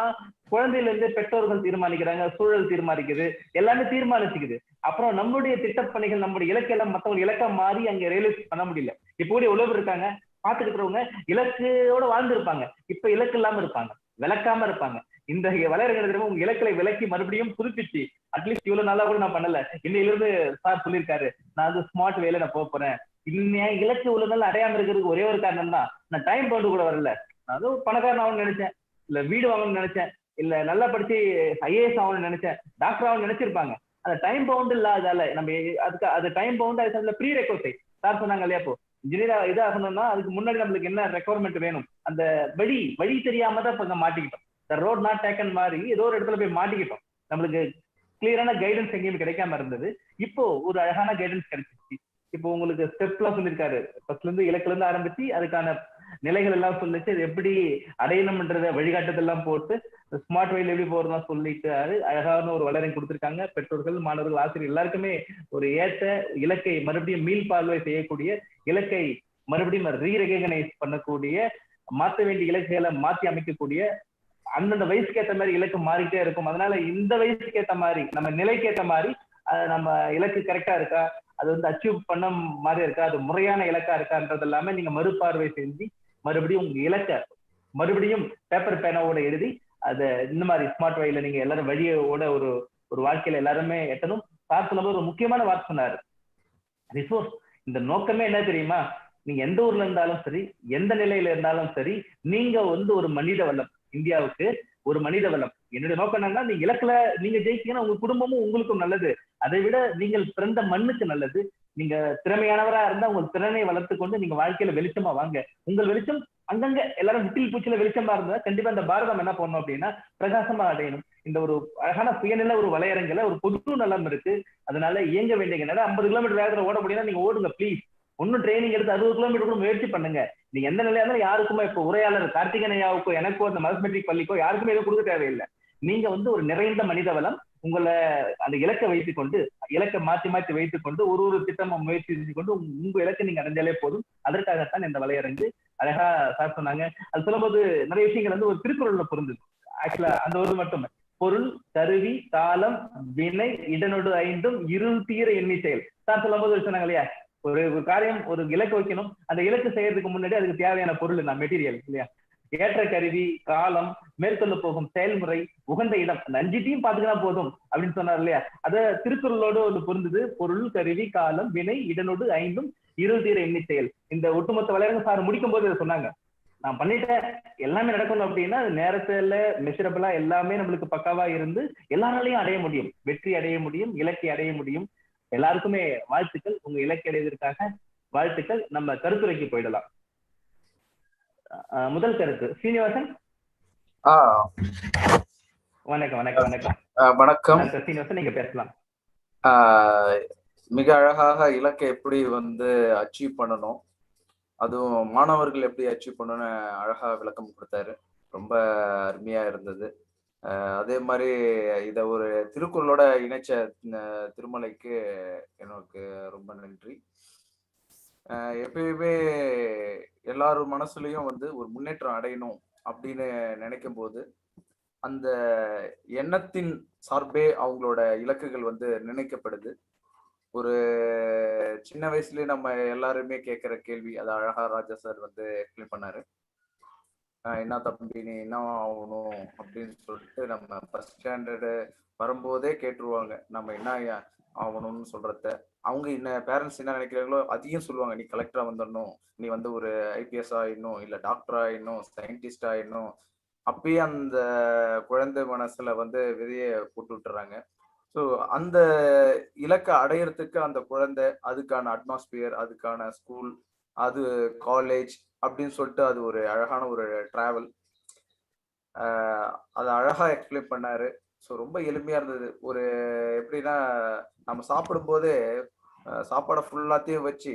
குழந்தையில இருந்து பெற்றோர்கள் தீர்மானிக்கிறாங்க, சூழல் தீர்மானிக்குது, எல்லாமே தீர்மானிச்சுக்குது. அப்புறம் நம்மளுடைய திட்டப்பணிகள், நம்மளுடைய இலக்கெல்லாம் மற்றவங்க இலக்கா மாறி அங்க ரியலைஸ் பண்ண முடியல. இப்போ கூட உழவு இருக்காங்க, பார்த்துக்கிட்டவங்க இலக்கோட வாழ்ந்துருப்பாங்க, இப்ப இலக்கு இல்லாம இருப்பாங்க, விளக்காம இருப்பாங்க. இந்த வளர்கிறது உங்க இலக்களை விளக்கி மறுபடியும் புதுப்பிச்சு அட்லீஸ்ட் இவ்வளவு நாளா கூட நான் பண்ணல, இன்னையிலிருந்து சார் சொல்லியிருக்காரு நான் அது ஸ்மார்ட் வேலை நான் போறேன். இன்னும் இலக்கு இவ்வளவு நாள் அடையாம இருக்கிறதுக்கு ஒரே ஒரு காரணம் தான், நான் டைம் பவுண்டு கூட வரல. நான் அதுவும் பணக்காரன் ஆகணும்னு நினைச்சேன், இல்ல வீடு வாங்கணும்னு நினைச்சேன், இல்ல நல்லா படிச்சு ஐஏஎஸ் ஆகணும்னு நினைச்சேன், டாக்டர் ஆகணும்னு நினைச்சிருப்பாங்க. அந்த டைம் பவுண்டு இல்லாதால நம்ம அதுக்கு அது டைம் பவுண்டு அது ப்ரீ ரெக்வசைட் சார் சொன்னாங்க இல்லையா. இப்போ இன்ஜினியரா இதாகணும்னா அதுக்கு முன்னாடி நம்மளுக்கு என்ன ரெக்குவயர்மெண்ட் வேணும், அந்த வழி தெரியாம தான் இப்ப மாட்டிக்கிட்டோம். ரோட் நாட் டேக்கன் மாதிரி ஏதோ ஒரு இடத்துல போய் மாட்டிக்கிட்டோம். நம்மளுக்கு கிளியரான கைடன்ஸ் எங்கேயுமே கிடைக்காம இருந்தது. இப்போ ஒரு அழகான கைடன்ஸ் கிடைச்சிச்சு. இப்போ உங்களுக்கு ஸ்டெப்லாம் சொல்லியிருக்காரு, ஃபர்ஸ்ட்ல இருந்து இலக்குல இருந்து ஆரம்பிச்சு அதுக்கான நிலைகள் எல்லாம் சொல்லிச்சு, அது எப்படி அடையணும்ன்றத வழிகாட்டுதெல்லாம் போட்டு ஸ்மார்ட் வழியில் எப்படி போறதா சொல்லிட்டு அழகான ஒரு வளரை கொடுத்திருக்காங்க. பெற்றோர்கள், மாணவர்கள், ஆசிரியர் எல்லாருக்குமே ஒரு ஏற்ற இலக்கை மறுபடியும் மீள்பார்வை செய்யக்கூடிய, இலக்கை மறுபடியும் ரீரெகனைஸ் பண்ணக்கூடிய, மாற்ற வேண்டிய இலக்குகளை மாற்றி அமைக்கக்கூடிய அந்தந்த வயசுக்கு ஏற்ற மாதிரி இலக்கு மாறிட்டே இருக்கும். அதனால இந்த வயசுக்கு ஏற்ற மாதிரி நம்ம நிலைக்கு ஏற்ற மாதிரி நம்ம இலக்கு கரெக்டா இருக்கா, அது வந்து அச்சீவ் பண்ண மாதிரி இருக்கா, அது முறையான இலக்கா இருக்கான்றது எல்லாமே நீங்க மறுபார்வை செஞ்சு மறுபடியும் உங்க இலக்க மறுபடியும் பேப்பர் பேனாவோட எழுதி அதை இந்த மாதிரி ஸ்மார்ட் வழியில நீங்க எல்லாரும் வழியோட ஒரு ஒரு வாழ்க்கையில எல்லாருமே எட்டணும். சார் சொல்லும்போது ஒரு முக்கியமான வார்த்தை சொன்னாரு, ரிசோர்ஸ். இந்த நோக்கமே என்ன தெரியுமா, நீங்க எந்த ஊர்ல இருந்தாலும் சரி, எந்த நிலையில இருந்தாலும் சரி, நீங்க வந்து ஒரு மனித வளம், இந்தியாவுக்கு ஒரு மனித வளம். என்னுடைய நோக்கம் என்னன்னா, நீங்க இலக்குல நீங்க ஜெயிச்சீங்கன்னா உங்க குடும்பமும் உங்களுக்கும் நல்லது, அதை விட நீங்கள் பிறந்த மண்ணுக்கு நல்லது. நீங்க திறமையானவரா இருந்தா உங்க திறனை வளர்த்து கொண்டு நீங்க வாழ்க்கையில வெளிச்சமா வாங்க. உங்கள் வெளிச்சம் அங்கங்க எல்லாரும் விட்டில் பூச்சில வெளிச்சமா இருந்தா கண்டிப்பா இந்த பாரதம் என்ன பண்ணணும் அப்படின்னா பிரகாசமா அடையணும். இந்த ஒரு அழகான சுயநிலை ஒரு வலையரங்குல ஒரு பொது நலம் இருக்கு. அதனால இயங்க வேண்டிய நேரம் 50 கிலோமீட்டர் வேகத்துல ஓட முடியும்னா நீங்க ஓடுங்க ப்ளீஸ். ஒன்னும் ட்ரைனிங் எடுத்து 60 கிலோமீட்டர் கூட முயற்சி பண்ணுங்க. நீங்க எந்த நிலையா இருந்தாலும் யாருக்குமே இப்போ உரையாளர் கார்த்திகனையாவுக்கோ எனக்கோ அந்த மதமெட்ரிக் பள்ளிக்கோ யாருக்குமே எதுவும் கொடுக்க தேவையில்லை. நீங்க வந்து ஒரு நிறைந்த மனித வளம். உங்களை அந்த இலக்கை வைத்துக் கொண்டு இலக்கை மாற்றி மாற்றி வைத்துக் கொண்டு ஒரு ஒரு திட்டமும் முயற்சி செஞ்சு கொண்டு உங்க இலக்கை நீங்க அடைஞ்சாலே போதும். அதற்காகத்தான் இந்த வலையரங்கு. அழகா சார் சொன்னாங்க. அது சொல்லும்போது நிறைய விஷயங்கள் வந்து ஒரு திருக்குறள்ல பொருந்தது. ஆக்சுவலா அந்த ஒரு மட்டும் பொருள், கருவி, காலம், வினை, இடனொடு ஐந்தும் இருள் தீர எண்ணி செயல். சார் சொல்லும்போது சொன்னாங்க இல்லையா, ஒரு காரியம் ஒரு இலக்கு வைக்கணும், அந்த இலக்கு செய்யறதுக்கு முன்னாடி அதுக்கு தேவையான பொருள் நான் மெட்டீரியல் இல்லையா, ஏற்ற கருவி, காலம், மேற்கொள்ள போகும் செயல்முறை, உகந்த இடம், அந்த அஞ்சிட்டையும் பாத்துக்கினா போதும் அப்படின்னு சொன்னார் இல்லையா. அத திருக்குறளோடு ஒன்று பொருந்தது. பொருள், கருவி, காலம், வினை, இடனோடு ஐந்தும் இருள் தீர எண்ணி செயல். இந்த ஒட்டுமொத்த வளையரங்க சார் முடிக்கும் போது இதை சொன்னாங்க. நான் பண்ணிட்டேன், எல்லாமே நடக்கணும் அப்படின்னா நேரத்துல மெஷரபிளா எல்லாமே நம்மளுக்கு பக்காவா இருந்து எல்லாராலையும் அடைய முடியும், வெற்றி அடைய முடியும், இலக்கை அடைய முடியும். எல்லாருக்குமே வாழ்த்துக்கள். உங்க இலக்கை அடைவதற்காக வாழ்த்துக்கள். நம்ம கருத்துரைக்கு போயிடலாம். முதல் கருத்து சீனிவாசன். வணக்கம் வணக்கம் வணக்கம் வணக்கம். சீனிவாசன், நீங்க பேசலாம். மிக அழகாக இலக்கை எப்படி வந்து அச்சீவ் பண்ணணும், அதுவும் மாணவர்கள் எப்படி அச்சீவ் பண்ணணும்னு அழகா விளக்கம் கொடுத்தாரு. ரொம்ப அருமையா இருந்தது. அதே மாதிரி இதை ஒரு திருக்குறளோட இணைச்ச திருமலைக்கு எனக்கு ரொம்ப நன்றி. எப்பயுமே எல்லாரும் மனசுலயும் வந்து ஒரு முன்னேற்றம் அடையணும் அப்படின்னு நினைக்கும் போது அந்த எண்ணத்தின் சார்பே அவங்களோட இலக்குகள் வந்து நிர்ணயிக்கப்படுது. ஒரு சின்ன வயசுலயே நம்ம எல்லாருமே கேட்கிற கேள்வி, அதை அழகா ராஜா சார் வந்து எக்ஸ்பிளைன் பண்ணாரு. என்ன தம்பி நீ என்ன ஆகணும் அப்படின்னு சொல்லிட்டு நம்ம ஃபர்ஸ்ட் ஸ்டாண்டர்டு வரும்போதே கேட்டுருவாங்க நம்ம என்ன ஆகணும்னு சொல்றத. அவங்க என்ன பேரண்ட்ஸ் என்ன நினைக்கிறாங்களோ அதையும் சொல்லுவாங்க, நீ கலெக்டரா வந்துடணும், நீ வந்து ஒரு ஐபிஎஸ் ஆயிடணும், இல்ல டாக்டர் ஆயிடணும், சயின்டிஸ்ட் ஆயிடணும். அப்பயே அந்த குழந்தை மனசுல வந்து விதைய போட்டு விட்டுறாங்க. ஸோ அந்த இலக்கை அடையறதுக்கு அந்த குழந்தை அதுக்கான அட்மாஸ்பியர், அதுக்கான ஸ்கூல், அது காலேஜ் அப்படின்னு சொல்லிட்டு அது ஒரு அழகான ஒரு டிராவல். அதை அழகா எக்ஸ்பிளைன் பண்ணாரு. ஸோ ரொம்ப எளிமையா இருந்தது. ஒரு எப்படின்னா நம்ம சாப்பிடும் போதே சாப்பாடை ஃபுல்லாத்தையும் வச்சு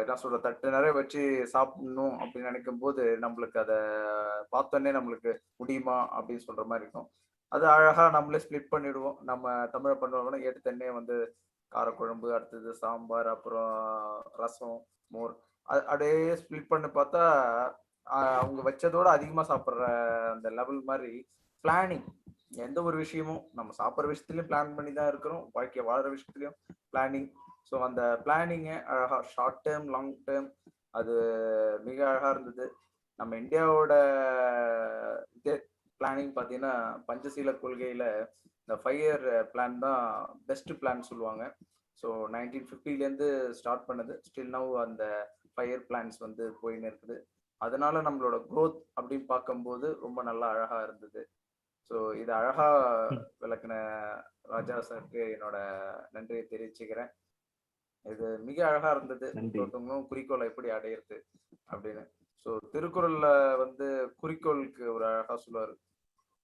என்ன சொல்ற தட்டு நிறைய வச்சு சாப்பிடணும் அப்படின்னு நினைக்கும் போது நம்மளுக்கு அதை பார்த்தோன்னே நம்மளுக்கு முடியுமா அப்படின்னு சொல்ற மாதிரி இருக்கும். அது அழகா நம்மளே ஸ்பிளிட் பண்ணிடுவோம். நம்ம தமிழை பண்ணுவாங்கன்னா எடுத்து தண்ணே வந்து காரக்குழம்பு, அடுத்தது சாம்பார், அப்புறம் ரசம், மோர், அப்படியே ஸ்பிளிட் பண்ணி பார்த்தா அவங்க வச்சதோட அதிகமா சாப்பிட்ற அந்த லெவல் மாதிரி பிளானிங். எந்த ஒரு விஷயமும் நம்ம சாப்பிட்ற விஷயத்துலயும் பிளான் பண்ணி தான் இருக்கிறோம், வாழ்க்கையை வாழ்ற விஷயத்துலயும் பிளானிங். ஸோ அந்த பிளானிங்கை அழகா ஷார்ட் டேர்ம், லாங் டேர்ம், அது மிக அழகா இருந்தது. நம்ம இந்தியாவோட இது பிளானிங் பார்த்தீங்கன்னா பஞ்சசீல கொள்கையில இந்த 5 இயர் பிளான் தான் பெஸ்ட் பிளான் சொல்லுவாங்க. ஸோ 1950லேருந்து ஸ்டார்ட் பண்ணது, ஸ்டில் நவ் அந்த 5 இயர் பிளான்ஸ் வந்து போயின்னு இருக்குது. அதனால நம்மளோட க்ரோத் அப்படின்னு பார்க்கும்போது ரொம்ப நல்லா அழகா இருந்தது. ஸோ இது அழகா விளக்குன ராஜா சாருக்கு என்னோட நன்றியை தெரிவிச்சுக்கிறேன். இது மிக அழகா இருந்தது. ஒருத்தவங்களும் குறிக்கோளை எப்படி அடையிறது அப்படின்னு. ஸோ திருக்குறள்ல வந்து குறிக்கோளுக்கு ஒரு அழகா சொல்லுவாரு,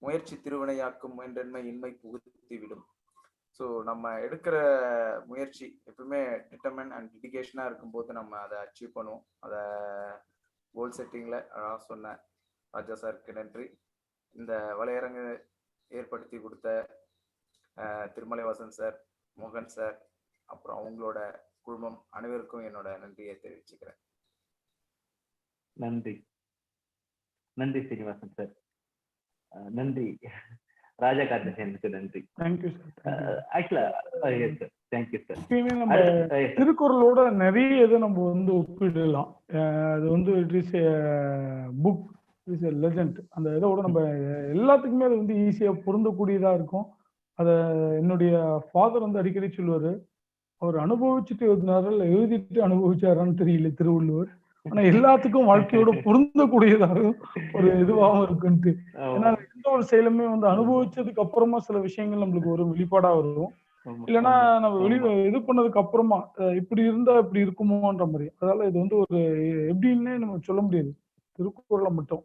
முயற்சி திருவினையாக்கும் என்றென்மை இன்மை புகுத்தி விடும். ஸோ நம்ம எடுக்கிற முயற்சி எப்பவுமே டிட்டர்மின் அண்ட் டெடிகேஷனா இருக்கும்போது நம்ம அதை அச்சீவ் பண்ணுவோம். அதை கோல் செட்டிங்ல அழகா சொன்ன ராஜா சாருக்கு நன்றி. இந்த வலையரங்கு ஏற்படுத்தி கொடுத்த திருமலைவாசன் சார், மோகன் சார், அப்புறம் அவங்களோட குழுமம் அனைவருக்கும் என்னோட நன்றியை தெரிவிச்சுக்கிறேன். நன்றி நன்றி சீனிவாசன் சார். நன்றி ராஜா கார்த்திகேயனுக்கு நன்றி. Thank you sir. ஆக்சுவலா தேங்க்யூ சார். நம்ம திருக்குறளோட நிறைய இதை நம்ம வந்து ஒப்பிடலாம். அது வந்து it is book, is a legend. அந்த இதோட நம்ம எல்லாத்துக்குமே அது வந்து ஈஸியா பொருந்தக்கூடியதா இருக்கும். அத என்னுடைய ஃபாதர் வந்து அடிக்கடி சொல்லுவாரு, அவர் அனுபவிச்சுட்டு எழுதினாரா இல்ல எழுதிட்டு அனுபவிச்சாரான்னு தெரியல திருவள்ளுவர். ஆனா எல்லாத்துக்கும் வாழ்க்கையோட பொருந்தக்கூடியதாகவும் ஒரு இதுவாகவும் இருக்குன்ட்டு. ஏன்னா எந்த ஒரு செயலுமே வந்து அனுபவிச்சதுக்கு அப்புறமா சில விஷயங்கள் நம்மளுக்கு ஒரு வெளிப்பாடா வரும். இல்லைன்னா நம்ம இது பண்ணதுக்கு அப்புறமா இப்படி இருந்தா இப்படி இருக்குமோன்ற மாதிரி. அதனால இது வந்து ஒரு எப்படின்னே நம்ம சொல்ல முடியாது. திருக்குறளை மட்டும்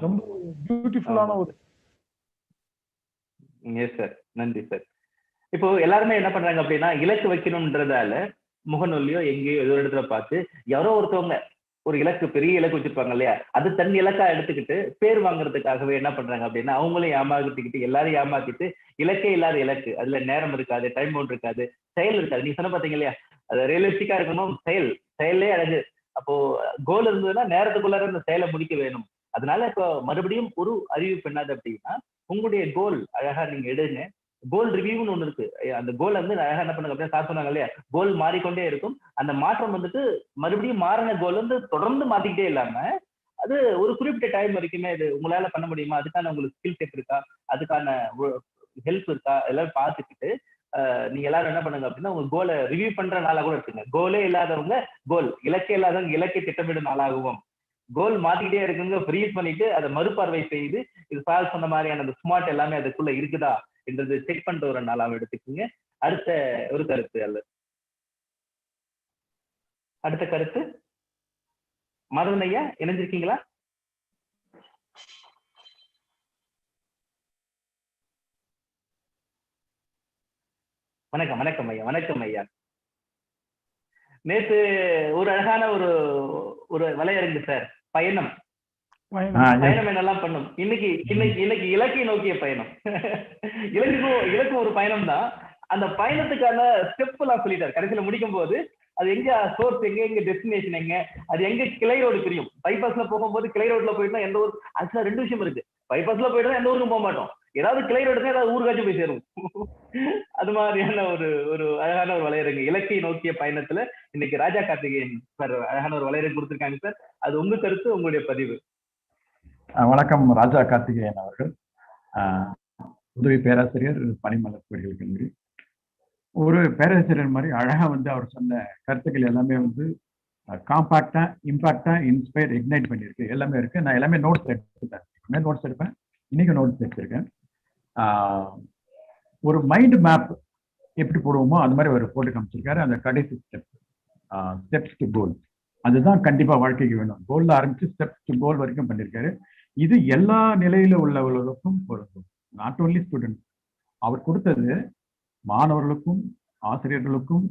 ரொம்ப பியூட்டிஃபுல்லான ஒரு. சார் நன்றி சார். இப்போ எல்லாருமே என்ன பண்றாங்க அப்படின்னா, இலக்கு வைக்கணும்ன்றதால முகநூல்லையோ எங்கேயோ ஏதோ இடத்துல பார்த்து யாரோ ஒருத்தவங்க ஒரு இலக்கு, பெரிய இலக்கு வச்சிருப்பாங்க இல்லையா, அது தன் இலக்கா எடுத்துக்கிட்டு பேர் வாங்குறதுக்காகவே என்ன பண்றாங்க அப்படின்னா, அவங்களையும் ஏமாத்திக்கிட்டு எல்லாரும் ஏமாத்திட்டு இலக்கே இல்லாத இலக்கு, அதுல நேரம் இருக்காது, டைம் பவுண்ட் இருக்காது, செயல் இருக்காது. நீ சொன்ன பாத்தீங்க இல்லையா, அது ரியலிஸ்டிக்கா இருக்கணும், செயலே அழகு. அப்போ கோல் இருந்ததுன்னா நேரத்துக்குள்ளார அந்த செயலை முடிக்க வேணும். அதனால இப்போ மறுபடியும் ஒரு அறிவிப்பு என்னது அப்படின்னா, உங்களுடைய கோல் அழகா நீங்க எடுங்க. கோல் ரிவ்யூன்னு ஒண்ணு இருக்கு. அந்த கோல் வந்து அழகா என்ன பண்ணுங்க அப்படின்னா, சார் சொன்னாங்க இல்லையா, கோல் மாறிக்கொண்டே இருக்கும். அந்த மாற்றம் வந்துட்டு மறுபடியும் மாறின கோல் வந்து தொடர்ந்து மாத்திக்கிட்டே இல்லாம, அது ஒரு குறிப்பிட்ட டைம் வரைக்குமே இது உங்களால பண்ண முடியுமா, அதுக்கான உங்களுக்கு ஸ்கில் செட் இருக்கா, அதுக்கான ஹெல்ப் இருக்கா, எல்லாம் பார்த்துக்கிட்டு நீங்க எல்லாரும் என்ன பண்ணுங்க அப்படின்னா, உங்க கோலை ரிவ்யூ பண்ற நாளா கூட இருக்குங்க. கோலே இல்லாதவங்க இலக்கே இல்லாதவங்க இலக்கை திட்டமிடும் நாளாகவும், கோல் மாத்திக்கிட்டே இருக்குங்க ஃப்ரீஸ் பண்ணிட்டு அதை மறுபார்வை செய்து இது சார் சொன்ன மாதிரியான அந்த ஸ்மார்ட் எல்லாமே அதுக்குள்ள இருக்குதா என்றது செக் பண்ற ஒரு நாளாவும் எடுத்துக்கோங்க. அடுத்த ஒரு கருத்து அடுத்த கருத்து மாதவன் ஐயா இணைஞ்சிருக்கீங்களா? வணக்கம் வணக்கம் ஐயா. வணக்கம் ஐயா. நேற்று ஒரு அழகான ஒரு வலையரங்கு சார், பயணம் என்னெல்லாம் பண்ணும். இன்னைக்கு இலக்கை நோக்கிய பயணம். இலக்கும் ஒரு பயணம் தான். அந்த பயணத்துக்கான ஸ்டெப் எல்லாம் சொல்லிட்டாரு. கடைசியில முடிக்கும் போது அது எங்க சோர்ஸ், எங்க டெஸ்டினேஷன், எங்க அது எங்க கிளை ரோடு பிரியும். பைபாஸ்ல போகும்போது கிளை ரோட்ல போயிட்டா எந்த ஊர், ஆக்சுவலா 2 விஷயம் இருக்கு. பைபாஸ்ல போயிட்டா எந்த ஊருக்கும் போக மாட்டோம், ஏதாவது கிளை ரோடு தான் ஏதாவது ஊருக்காச்சும் போய் சேரும். அது மாதிரியான ஒரு அழகான ஒரு வலையரங்கு இலக்கை நோக்கிய பயணத்துல இன்னைக்கு ராஜா கார்த்திகேயன் சார் அழகான ஒரு வலையரங்கு கொடுத்திருக்காங்க சார். அது உங்க கருத்து, உங்களுடைய பதிவு. வணக்கம். ராஜா கார்த்திகேயன் அவர்கள், உதவி பேராசிரியர், பனிமலர் பொறியியல் கல்லூரி. ஒரு பேராசிரியர் மாதிரி அழகா வந்து அவர் சொன்ன கருத்துக்கள் எல்லாமே வந்து காம்பாக்டா, இம்பாக்டா, இன்ஸ்பயர், இக்னைட் பண்ணியிருக்கு. எல்லாமே இருக்கு. நான் எல்லாமே நோட்ஸ் எடுத்துட்டேன். நோட்ஸ் எடுப்பேன். இன்னைக்கு நோட்ஸ் எடுத்திருக்கேன். ஒரு மைண்ட் மேப் எப்படி போடுவோமோ அது மாதிரி ஒரு போட்டு காமிச்சிருக்காரு. அந்த கடைசி ஸ்டெப்ஸ் டு கோல், அதுதான் கண்டிப்பா வாழ்க்கைக்கு வேணும். கோல்ல ஆரம்பிச்சு ஸ்டெப்ஸ் டு கோல் வரைக்கும் பண்ணியிருக்காரு. இது எல்லா நிலையில உள்ளவர்களுக்கும் பொருந்தும், நாட் ஓன்லி ஸ்டூடெண்ட். அவர் கொடுத்தது மாணவர்களுக்கும், ஆசிரியர்களுக்கும்,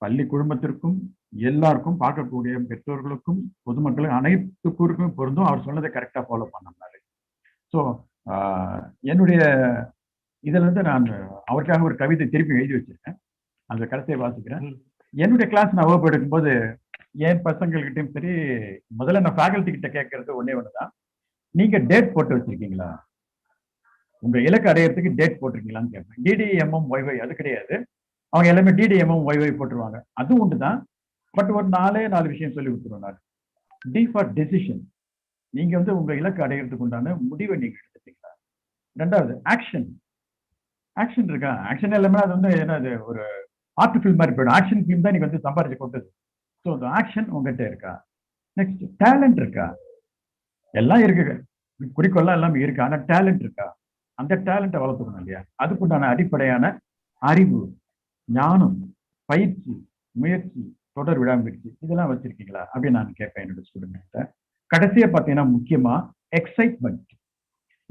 பள்ளி குழுமத்திற்கும், எல்லாருக்கும், பார்க்கக்கூடிய பெற்றோர்களுக்கும், பொதுமக்களுக்கும், அனைத்து கூறுக்கும் பொருந்தும். அவர் சொன்னதை கரெக்டா ஃபாலோ பண்ணாரு. ஸோ என்னுடைய இதுல இருந்து நான் அவருக்காக ஒரு கவிதை திருப்பி எழுதி வச்சிருக்கேன். அந்த கருத்தை வாசிக்கிறேன். என்னுடைய கிளாஸ் நான் வகுப்பு எடுக்கும்போது என் பசங்கள்கிட்டையும் சரி, முதல்ல நான் ஃபேக்கல்டி கிட்ட கேட்கறது ஒன்னே ஒண்ணுதான், நீங்க டேட் போட்டு வச்சிருக்கீங்களா, உங்க இலக்கு அடையிறதுக்கு டேட் போட்டிருக்கீங்களான்னு கேட்பேன். டிடிஎம்எம் ஒய்ஒய் அது கிடையாது. அவங்க எல்லாமே டிடிஎம்எம் ஒய்ஒய் போட்டுருவாங்க. அது உண்டு தான். பட் ஒரு 4 விஷயம் சொல்லி கொடுத்துருவாங்க. டி ஃபார் டெசிஷன், நீங்க வந்து உங்க இலக்கு அடையிறதுக்கு உண்டான முடிவை நீங்க எடுத்துட்டீங்களா. 2வது ஆக்ஷன். ஆக்ஷன் இருக்கா, ஆக்ஷன் எல்லாமே அது வந்து என்னது ஒரு ஆர்ட் ஃபில்ம் மாதிரி போயிடும். ஆக்ஷன் ஃபிலிம் தான் நீங்க வந்து சம்பாரிச்சு கொடுத்தது. ஸோ அந்த ஆக்ஷன் உங்ககிட்ட இருக்கா. நெக்ஸ்ட் டேலண்ட் இருக்கா. எல்லாம் இருக்கு, குறிக்கோள்லாம் எல்லாமே இருக்கு, ஆனா டேலண்ட் இருக்கா. அந்த டேலண்ட்டை வளர்த்துக்கணும் இல்லையா. அதுக்குண்டான அடிப்படையான அறிவு, ஞானம், பயிற்சி, முயற்சி, தொடர் விடாமுயற்சி இதெல்லாம் வச்சிருக்கீங்களா அப்படின்னு நான் கேட்பேன் என்னோட ஸ்டூடெண்ட்கிட்ட. கடைசியா பார்த்தீங்கன்னா முக்கியமா எக்ஸைட்மெண்ட்.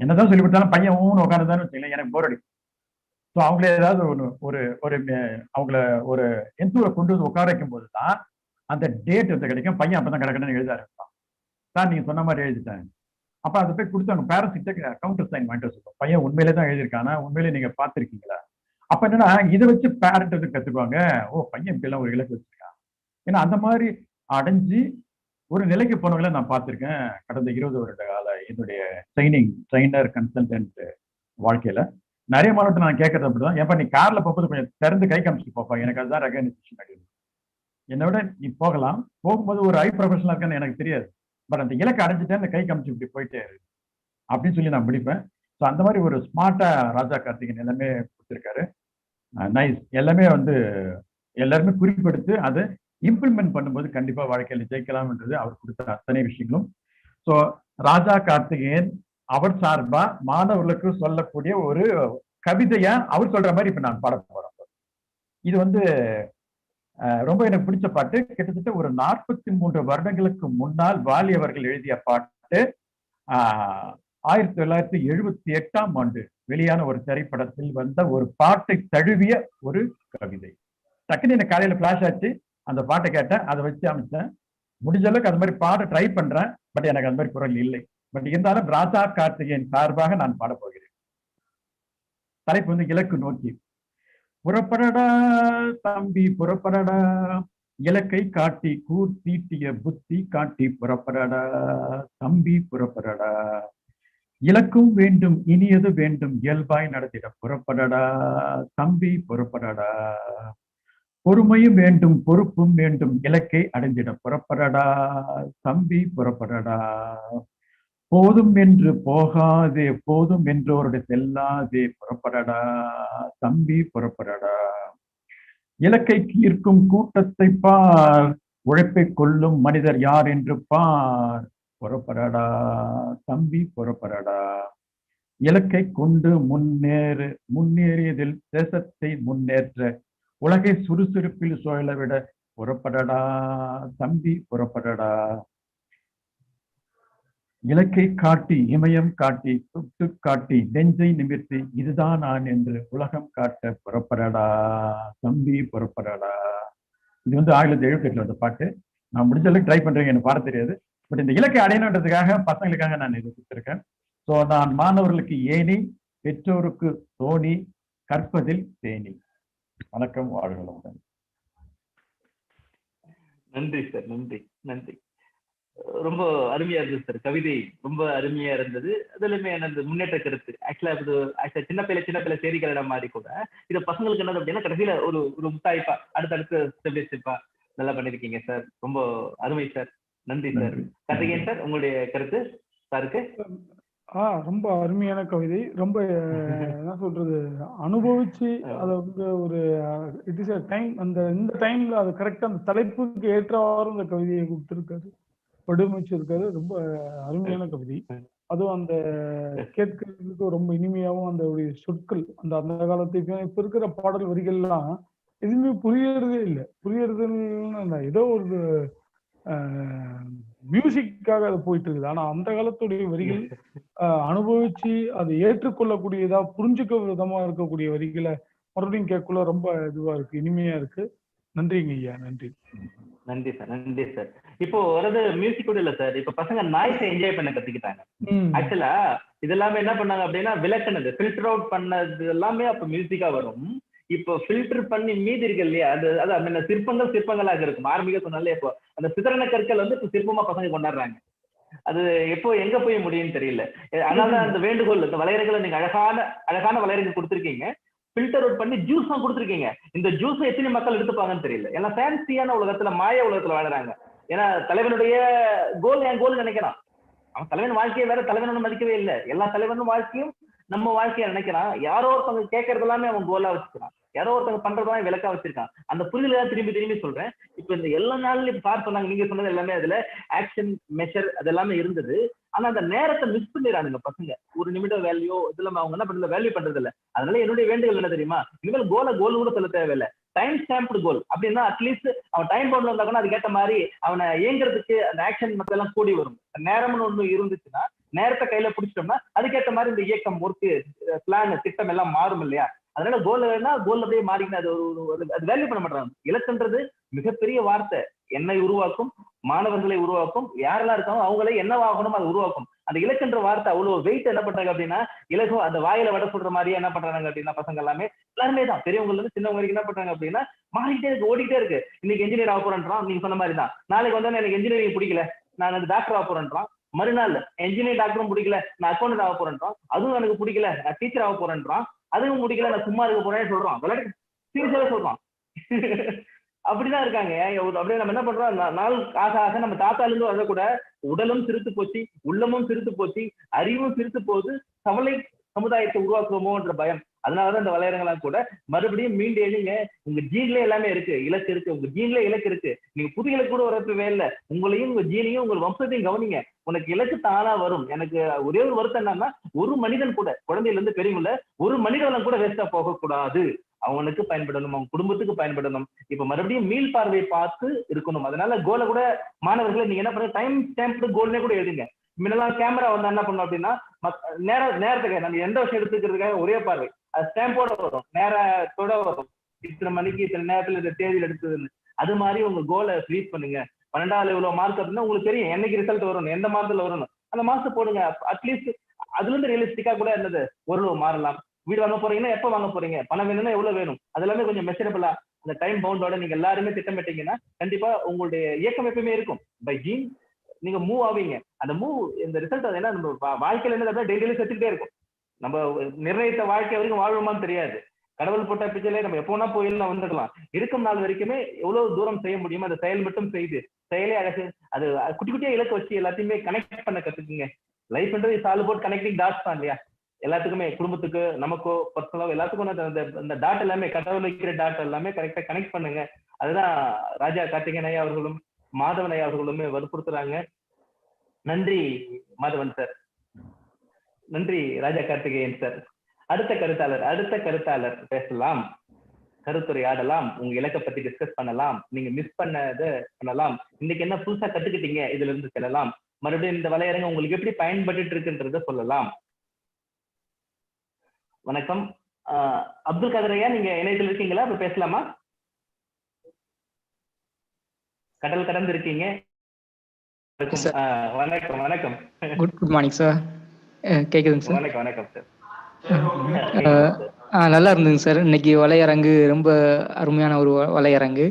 என்னதான் சொல்லி கொடுத்தாலும் பையன் உட்காந்துதான்னு வச்சுக்கலாம், எனக்கு போர் அடிக்கும். ஸோ அவங்கள ஏதாவது ஒரு அவங்கள ஒரு எந்தூரை கொண்டு வந்து உட்கார வைக்கும் போது தான் அந்த டேட் வந்து கிடைக்கும். பையன் அப்பதான் கிடக்கணும்னு எழுத ஆரம்பிப்பான். சார் நீங்க சொன்ன மாதிரி எழுதிட்டேன். அப்ப அதை போய் கொடுத்து அவங்க பேரண்ட்ஸ் கிட்ட கவுண்டர் சைன் வாங்கிட்டு வச்சுக்கோம். பையன் உண்மையிலே தான் எழுதியிருக்கானா, உண்மையிலே நீங்க பார்த்துருக்கீங்களா. அப்ப என்னன்னா இதை வச்சு பேரண்ட் வந்து கத்துக்குவாங்க, ஓ பையன் இப்படி எல்லாம் ஒரு இலக்கு வச்சிருக்கான். ஏன்னா அந்த மாதிரி அடைஞ்சு ஒரு நிலைக்கு போனவங்கள நான் பார்த்திருக்கேன் கடந்த 20 வருட கால என்னுடைய ட்ரைனர் கன்சல்டன்ட் வாழ்க்கையில. நிறைய மாணவர்கிட்ட நான் கேட்கறது அப்படிதான், ஏப்பா நீ கார்ல போகும்போது கொஞ்சம் திறந்து கை காமிச்சிட்டு போப்பா, எனக்கு அதுதான் ரெகனைசேஷன் அப்படின்னு. என்னை விட நீ போகலாம், போகும்போது ஒரு ஹை ப்ரொஃபஷனலா இருக்கான்னு எனக்கு தெரியாது, பட் அந்த இலக்கை அடைஞ்சிட்டேன், அந்த கை காமிச்சு இப்படி போயிட்டே இருக்கு அப்படின்னு சொல்லி நான் முடிப்பேன். ஸோ அந்த மாதிரி ஒரு ஸ்மார்ட்டா ராஜா கார்த்திகேயன் எல்லாமே கொடுத்துருக்காரு. நைஸ். எல்லாமே எல்லாருமே குறிப்பெடுத்து அதை இம்ப்ளிமெண்ட் பண்ணும்போது கண்டிப்பா வாழ்க்கையில ஜெயிக்கலாம்ன்றது அவர் கொடுத்த அத்தனை விஷயங்களும். ஸோ ராஜா கார்த்திகேயன் அவர் சார்பா மாணவர்களுக்கு சொல்லக்கூடிய ஒரு கவிதையா அவர் சொல்ற மாதிரி இப்ப நான் பாட போறேன். இது ரொம்ப எனக்கு பிடிச்ச பாட்டு. கிட்டத்தட்ட ஒரு 43 வருடங்களுக்கு முன்னால் வாலி அவர்கள் எழுதிய பாட்டு. 1978ஆம் ஆண்டு வெளியான ஒரு திரைப்படத்தில் வந்த ஒரு பாட்டை தழுவிய ஒரு கவிதை. டக்குன்னு எனக்கு காலையில பிளாஷ் ஆச்சு, அந்த பாட்டை கேட்டேன், அதை வச்சு அமைச்சேன். முடிஞ்ச அளவுக்கு அது மாதிரி பாட ட்ரை பண்றேன், பட் எனக்கு அந்த மாதிரி குரல் இல்லை. பட் இருந்தாலும் ராஜா கார்த்திகேயன் சார்பாக நான் பாட போகிறேன். தலைப்பு இலக்கு நோக்கி. புறப்படடா தம்பி புறப்படடா, இலக்கை காட்டி கூர்த்தீட்டிய புத்தி காட்டி புறப்படடா தம்பி புறப்படடா, இலக்கும் வேண்டும் இனியது வேண்டும் இயல்பாய் நடத்திட புறப்படடா தம்பி புறப்படடா, பொறுமையும் வேண்டும் பொறுப்பும் வேண்டும் இலக்கை அடைந்திட புறப்படடா தம்பி புறப்படடா, போதும் என்று போகாதே போதும் என்றோருடைய செல்லாதே புறப்படடா தம்பி புறப்படடா, இலக்கை ஈர்க்கும் கூட்டத்தை பார், உழைப்பை கொள்ளும் மனிதர் யார் என்று பார் புறப்படடா தம்பி புறப்படடா, இலக்கை கொண்டு முன்னேறியதில் தேசத்தை முன்னேற்ற உலகை சுறுசுறுப்பில் சுழல விட புறப்படடா தம்பி புறப்படடா, இலக்கை காட்டி இமயம் காட்டி தொட்டு காட்டி நெஞ்சை நிமிர்த்தி இதுதான் நான் என்று உலகம் காட்ட புறப்படடா தம்பி புறப்படடா. இது 1978 வந்த பாட்டு. நான் முடிஞ்ச அளவுக்கு ட்ரை பண்றேன், எனக்கு பாட தெரியாது, பட் இந்த இலக்கை அடையணுன்றதுக்காக பசங்களுக்காக நான் இதை கொடுத்துருக்கேன். ஸோ நான் மாணவர்களுக்கு ஏணி, பெற்றோருக்கு தோணி, கற்பதில் தேனி. வணக்கம், வாழ்க. நன்றி சார், நன்றி நன்றி. ரொம்ப அருமையா இருந்தது சார், கவிதை ரொம்ப அருமையா இருந்தது. அதுலயுமே எனது முன்னேற்ற கருத்து ஆக்சுவலா சின்ன பிள்ளை சேரிகளிடம் மாதிரி கூட இது பசங்களுக்கு என்னது அப்படின்னா கடைசியில ஒரு முத்தாய்ப்பா அடுத்தடுத்து ஸ்டெப்பா நல்லா பண்ணிருக்கீங்க சார். ரொம்ப அருமை சார், நன்றி சார். கார்த்திகேயன் சார், உங்களுடைய கருத்து சாருக்கு? ரொம்ப அருமையான கவிதை. ரொம்ப என்ன சொல்றது, அனுபவிச்சு அதை ஒரு இட் இஸ் டைம், இந்த டைம்ல அது கரெக்டா அந்த தலைப்புக்கு ஏற்றவாறு அந்த கவிதையை கொடுத்திருக்காரு, வடிவமைச்சிருக்காரு. ரொம்ப அருமையான கவிதை. அதுவும் அந்த கேட்கறதுக்கு ரொம்ப இனிமையாகவும் அந்த சொற்கள் அந்த காலத்துக்கு இப்ப இருக்கிற பாடல் வரிகள்லாம் எதுவுமே புரியறதே இல்லை. புரியறதுன்னு ஏதோ ஒரு மியூசிக்காக அது போயிட்டு இருக்குது. ஆனா அந்த காலத்துடைய வரிகள் அனுபவிச்சு அதை ஏற்றுக்கொள்ளக்கூடியதா புரிஞ்சுக்க விதமா இருக்கக்கூடிய வரிகளை மறுபடியும் கேட்கல ரொம்ப இதுவா இருக்கு, இனிமையா இருக்கு. நன்றிங்க ஐயா, நன்றி. நன்றி சார், நன்றி சார். இப்போ வர்றது மியூசிக் கூட இல்ல சார், இப்ப பசங்க நாய்ஸை என்ஜாய் பண்ண கத்துக்கிட்டாங்க. ஆக்சுவலா இது எல்லாமே என்ன பண்ணாங்க அப்படின்னா விளக்குனது ஃபில்டர் அவுட் பண்ணது எல்லாமே அப்ப மியூசிக்கா வரும். இப்போ ஃபில்டர் பண்ணி மீதி இருக்கு இல்லையா, அது அந்த சிற்பங்களாக இருக்கும். ஆரம்பிக்க சொன்னாலே இப்போ அந்த சிதறன கற்கள் இப்ப சிற்பமா பசங்க கொண்டாடுறாங்க. அது எப்போ எங்க போய் முடியும்னு தெரியல. அதனால அந்த வேண்டுகோள், இந்த வளையர்களை நீங்க அழகான வளையர்கள் கொடுத்துருக்கீங்க, ஃபில்டர் அவுட் பண்ணி ஜூஸ் தான் கொடுத்துருக்கீங்க. இந்த ஜூஸை எத்தனை மக்கள் எடுத்துப்பாங்கன்னு தெரியல. ஏன்னா ஃபேன்சியான உலகத்துல, மாய உலகத்துல வாழறாங்க. ஏன்னா தலைவனுடைய கோல் என் கோல் நினைக்கிறான். அவன் தலைவன் வாழ்க்கையை வேற தலைவனும் மதிக்கவே இல்லை. எல்லா தலைவனும் வாழ்க்கையும் நம்ம வாழ்க்கையை நினைக்கிறான். யாரோ ஒருத்தவங்க கேட்கறது எல்லாமே அவன் கோலா வச்சுக்கிறான், யாரோ ஒருத்தவங்க பண்றதெல்லாம் விளக்கா வச்சிருக்கான். அந்த புரிதல் திரும்பி சொல்றேன். இப்ப இந்த எல்லா நாள்லயும் சார் சொன்னாங்க, நீங்க சொன்னது எல்லாமே அதுல ஆக்ஷன் மெஷர் அது எல்லாமே இருந்தது. ஆனா அந்த நேரத்தை மிஸ் பண்ணிடுறானுங்க பசங்க. ஒரு நிமிடம் வேல்யூ இதெல்லாம் அவங்க என்ன பண்றது, வேல்யூ பண்றது இல்லை. அதனால என்னுடைய வேண்டுகள் என்ன தெரியுமா, இனிமேல் கோல் கூட சொல்ல தேவையில்லை, டைம் ஸ்டாம்ப்டு கோல் அப்படின்னா அட்லீஸ்ட் அவன் டைம் பவுண்ட்ல இருந்தா கூட அதுக்கேற்ற மாதிரி அவனை இயங்குறதுக்கு அந்த ஆக்ஷன் மக்கள் கூடி வரும். நேரம்னு ஒண்ணு இருந்துச்சுன்னா, நேரத்தை கையில பிடிச்சிட்டோம்னா அதுக்கேற்ற மாதிரி இந்த இயக்கம், ஒர்க்கு, பிளான், திட்டம் எல்லாம் மாறும் இல்லையா. அதனால கோல் வேணா கோல் அப்படியே மாறிக்கிட்டு அது வேல்யூ பண்ண மாட்டாங்க. இலக்குன்றது மிகப்பெரிய வார்த்தை. என்னை உருவாக்கும், மாணவர்களை உருவாக்கும், யாரெல்லாம் இருக்காங்க அவங்களே என்னவாகணும் அதை உருவாக்கும். அந்த இலக்குன்ற வார்த்தை அவ்வளவு வெயிட் என்ன பண்றாங்க அப்படின்னா, இலக்கு அந்த வாயில வடை சொல்ற மாதிரியே என்ன பண்றாங்க அப்படின்னா பசங்க எல்லாருமே தான் பெரியவங்கல இருந்து சின்னவங்க வரைக்கும் என்ன பண்றாங்க அப்படின்னா, மாறிட்டே இருக்கு, ஓடிட்டே இருக்கு. இன்னைக்கு இன்ஜினியர் ஆக போறேன்றான், நீங்க சொன்ன மாதிரி தான். நாளைக்கு வந்து எனக்கு இன்ஜினியரிங் பிடிக்கல, நான் வந்து டாக்டர் ஆக போறேன்றான். மறுநாள் இன்ஜினியர் டாக்டரும் பிடிக்கல, நான் அக்கௌண்ட் ஆக போறேன்றான். அதுவும் எனக்கு பிடிக்கல, நான் டீச்சர் ஆக போறேன்றான். அதுவும் பிடிக்கல, நான் சும்மா இருக்க போறேன்னு சொல்றான். விளையாட்டு சீரியஸாவே சொல்றான். அப்படிதான் இருக்காங்க. அப்படியே நம்ம என்ன பண்றோம், நாள் ஆக ஆக நம்ம தாத்தால இருந்து வர கூட உடலும் சிரித்து போச்சு, உள்ளமும் சிரித்து போச்சு, அறிவும் சிரித்து போகுது. கவலை சமுதாயத்தை உருவாக்குவோமோன்ற பயம். அதனாலதான் இந்த வளையறங்களாம் கூட மறுபடியும் மீண்டு எழுங்க. உங்க ஜீன்ல எல்லாமே இருக்கு, இலக்கு இருக்கு, உங்க ஜீன்ல இலக்கு இருக்கு. நீங்க புது இலக்கு கூட வரப்பவே இல்லை. உங்களையும் உங்க ஜீனையும் உங்க வம்சத்தையும் கவனிங்க. உனக்கு இலக்கு தானா வரும். எனக்கு ஒரே ஒரு வருத்தம் என்னன்னா, ஒரு மனிதன் கூட, குழந்தையில இருந்து பெரியவங்கள ஒரு மனிதன் கூட வேஸ்டா போகக்கூடாது. அவனுக்கு பயன்படணும், அவங்க குடும்பத்துக்கு பயன்படணும். இப்ப மறுபடியும் மீள் பார்வை பார்த்து இருக்கணும். அதனால கோலை கூட மாணவர்களை நீங்க என்ன பண்ணுங்க, டைம் ஸ்டாம்ப்டு கோல்னே கூட எழுதுங்க. முன்னெல்லாம் கேமரா வந்தா என்ன பண்ணும் அப்படின்னா, நேரத்துக்கு நம்ம எந்த விஷயம் எடுத்துக்கிறதுக்காக ஒரே பார்வை, அது ஸ்டாம்போட வரும், நேரத்தோட வரும். இத்தனை மணிக்கு இத்தனை நேரத்துல இந்த தேதியில் எடுத்ததுன்னு. அது மாதிரி உங்க கோலை ரீச் பண்ணுங்க. 12வது இவ்வளவு மார்க் அப்படின்னா உங்களுக்கு தெரியும் என்னைக்கு ரிசல்ட் வரணும், எந்த மாதத்துல வரணும், அந்த மாசம் போடுங்க. அட்லீஸ்ட் அதுல இருந்து ரியலிஸ்டிக்கா கூட என்னது ஓரளவு மாறலாம். வீடு வாங்க போறீங்கன்னா எப்ப வாங்க போறீங்க, பணம் வேணும்னா எவ்வளவு வேணும், அது எல்லாமே கொஞ்சம் மெஷரபிளா அந்த டைம் பவுண்டோட நீங்க எல்லாருமே திட்டமிட்டீங்கன்னா கண்டிப்பா உங்களுடைய இயக்கம் எப்பவுமே இருக்கும். பை ஜீன் நீங்க மூவ் ஆவீங்க. அந்த மூவ் இந்த ரிசல்ட் அது என்ன, நம்ம வாழ்க்கையில என்ன டெய்லியும் செத்துக்கிட்டே இருக்கும். நம்ம நிர்ணயித்த வாழ்க்கை வரைக்கும் வாழ்வோமான்னு தெரியாது. கடவுள் போட்ட பிச்சையிலே நம்ம எப்போனா போயிடலாம், வந்துடலாம். இருக்கும் நாள் வரைக்குமே எவ்வளவு தூரம் செய்ய முடியுமோ அந்த செயல் மட்டும் செய்து செயலே அழகு. அது குட்டி குட்டியா இலக்கு வச்சு எல்லாத்தையுமே கனெக்ட் பண்ண கத்துக்குங்க. லைஃப்ன்றது is all about connecting dots தான் இல்லையா? எல்லாத்துக்குமே, குடும்பத்துக்கு, நமக்கோ, பர்சனலோ எல்லாத்துக்கும் அந்த டாட் எல்லாமே, கடவுள் வைக்கிற டாட் எல்லாமே கரெக்டா கனெக்ட் பண்ணுங்க. அதுதான் ராஜா கார்த்திகேயன் ஐயா அவர்களும் மாதவன் ஐயா அவர்களுமே வற்புறுத்துறாங்க. நன்றி மாதவன் சார், நன்றி ராஜா கார்த்திகேயன் சார். அடுத்த கருத்தாளர் பேசலாம், கருத்துரை ஆடலாம், உங்க இலக்கை பத்தி டிஸ்கஸ் பண்ணலாம், நீங்க மிஸ் பண்ணதை பண்ணலாம், இன்னைக்கு என்ன புதுசா கத்துக்கிட்டீங்க இதுல இருந்து செல்லலாம், மறுபடியும் இந்த வலையரங்க உங்களுக்கு எப்படி பயன்பட்டு இருக்குன்றத சொல்லலாம். வணக்கம். அப்துல் காதர் ஐயா, நீங்க இணையத்தில் இருக்கீங்களா? இப்ப பேசலாமா? கடல் கடந்து இருக்கீங்க. வணக்கம். வணக்கம். Good morning sir. கேக்குதுங்க சார்? வணக்கம். வணக்கம் சார். நல்லா இருந்துங்க சார். இன்னைக்கு வலையரங்கு ரொம்ப அருமையான ஒரு வலையரங்கு.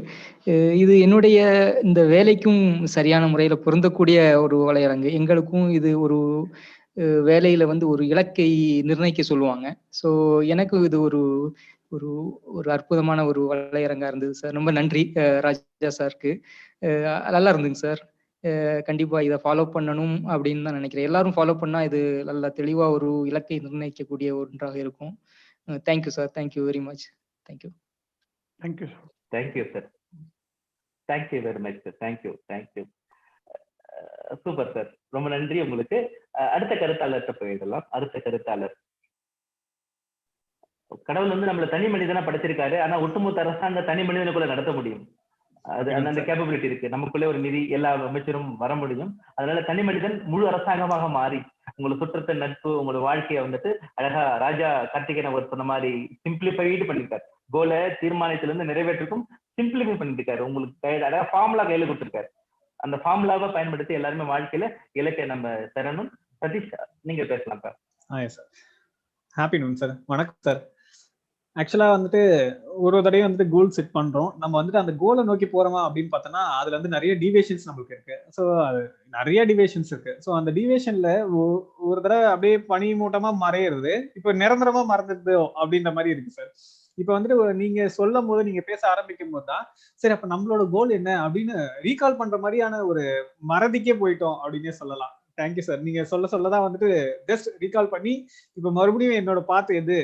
இது என்னுடைய இந்த வேலைக்கும் சரியான முறையில் பொருந்தக்கூடிய ஒரு வலையரங்கு. எங்களுக்கும் இது ஒரு வேலையில வந்து ஒரு இலக்கை நிர்ணயிக்க சொல்லுவாங்க. ஸோ எனக்கு இது ஒரு ஒரு ஒரு அற்புதமான ஒரு வலையரங்கா இருந்தது சார். ரொம்ப நன்றி ராஜா சாருக்கு. நல்லா இருந்துங்க சார். கண்டிப்பா இதை ஃபாலோ பண்ணணும் அப்படின்னு தான் நினைக்கிறேன். எல்லாரும் ஃபாலோ பண்ணா இது நல்லா தெளிவா ஒரு இலக்கை நிர்ணயிக்கக்கூடிய ஒன்றாக இருக்கும். Thank you sir. Thank you very much. Thank you. Thank you sir. Thank you sir. Thank you very much sir. Thank you. Super sir, ரொம்ப நன்றி உங்களுக்கு. அடுத்த கருத்தாளர்கிட்ட போயிடலாம். அடுத்த கருத்தாளர், கடவுள் வந்து நம்மள தனி மனிதனா படைச்சிருக்காரு. ஆனா ஒட்டுமொத்த அரசாங்க தனி மனிதனுக்குள்ள நடத்த முடியும். அது அந்த கேப்பபிலிட்டி இருக்கு. நமக்குள்ளே ஒரு நிதி எல்லா அமைச்சரும் வர முடியும். அதனால தனி மனிதன் முழு அரசாங்கமாக மாறி உங்களை சுற்றத்த நட்பு உங்களோட வாழ்க்கையை வந்துட்டு அழகா ராஜா கார்த்திகேயன் அவர் சொன்ன மாதிரி சிம்பிளிஃபைடு பண்ணிருக்காரு. கோலை தீர்மானத்துல இருந்து நிறைவேற்றுக்கும் சிம்பிளிஃபை பண்ணிருக்காரு. உங்களுக்கு அழகா ஃபார்முலா கையில கொடுத்துருக்காரு. அந்த ஃபார்முலாவை பயன்படுத்தி எல்லாருமே வாழ்க்கையில இலக்கை நம்ம தரணும். சதீஷ், நீங்க பேசலாம் sir. Sir, happy noon sir. வணக்கம் சார். ஆக்சுவலா வந்துட்டு ஒரு தடவை வந்துட்டு கோல் செட் பண்றோம். நம்ம வந்துட்டு அந்த கோலை நோக்கி போறோமா அப்படின்னு பார்த்தோம்னா அதுல வந்து நிறைய டிவியேஷன்ஸ் நம்மளுக்கு இருக்கு. ஸோ நிறைய டிவியேஷன்ஸ் இருக்கு. ஸோ அந்த டிவியேஷன்ல ஒரு தடவை அப்படியே பனி மூட்டமா மறையிறது இப்போ நிரந்தரமா மறந்துடுதோ அப்படின்ற மாதிரி இருக்கு சார். இப்போ வந்துட்டு நீங்க சொல்லும் போது, நீங்க பேச ஆரம்பிக்கும் போது தான் சரி அப்ப நம்மளோட கோல் என்ன அப்படின்னு ரீகால் பண்ற மாதிரியான ஒரு மறதிக்கே போயிட்டோம் அப்படின்னே சொல்லலாம். Thank you sir. நீங்க சொல்லதான் வந்துட்டு ஜஸ்ட் ரீகால் பண்ணி இப்ப மறுபடியும் என்னோட பாத்து எது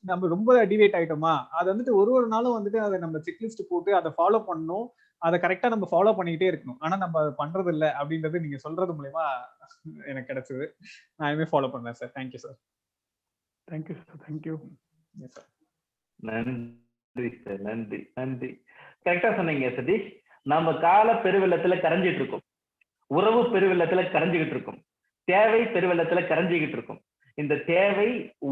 நம்ம ரொம்ப டிவேட் ஆயிட்டோமா, அது வந்துட்டு ஒரு நாளும் வந்துட்டு அதை நம்ம செக்லிஸ்ட் போட்டு அதை ஃபாலோ பண்ணணும், அதை கரெக்டா நம்ம ஃபாலோ பண்ணிக்கிட்டே இருக்கணும். ஆனா நம்ம அதை பண்றது இல்லை அப்படின்றது நீங்க சொல்றது மூலமா எனக்கு கிடைச்சது. நான் இனிமே ஃபாலோ பண்றேன் sir. Thank you sir. Thank you sir. Thank you. நன்றி சார். நன்றி. கரெக்டா சொன்னீங்க சதீஷ். நம்ம கால பெருவெள்ளத்துல கரைஞ்சிட்டு இருக்கோம், உறவு பெருவெள்ளத்துல கரைஞ்சிக்கிட்டு இருக்கும், தேவை பெருவெள்ளத்துல கரைஞ்சிக்கிட்டு இருக்கும். இந்த தேவை,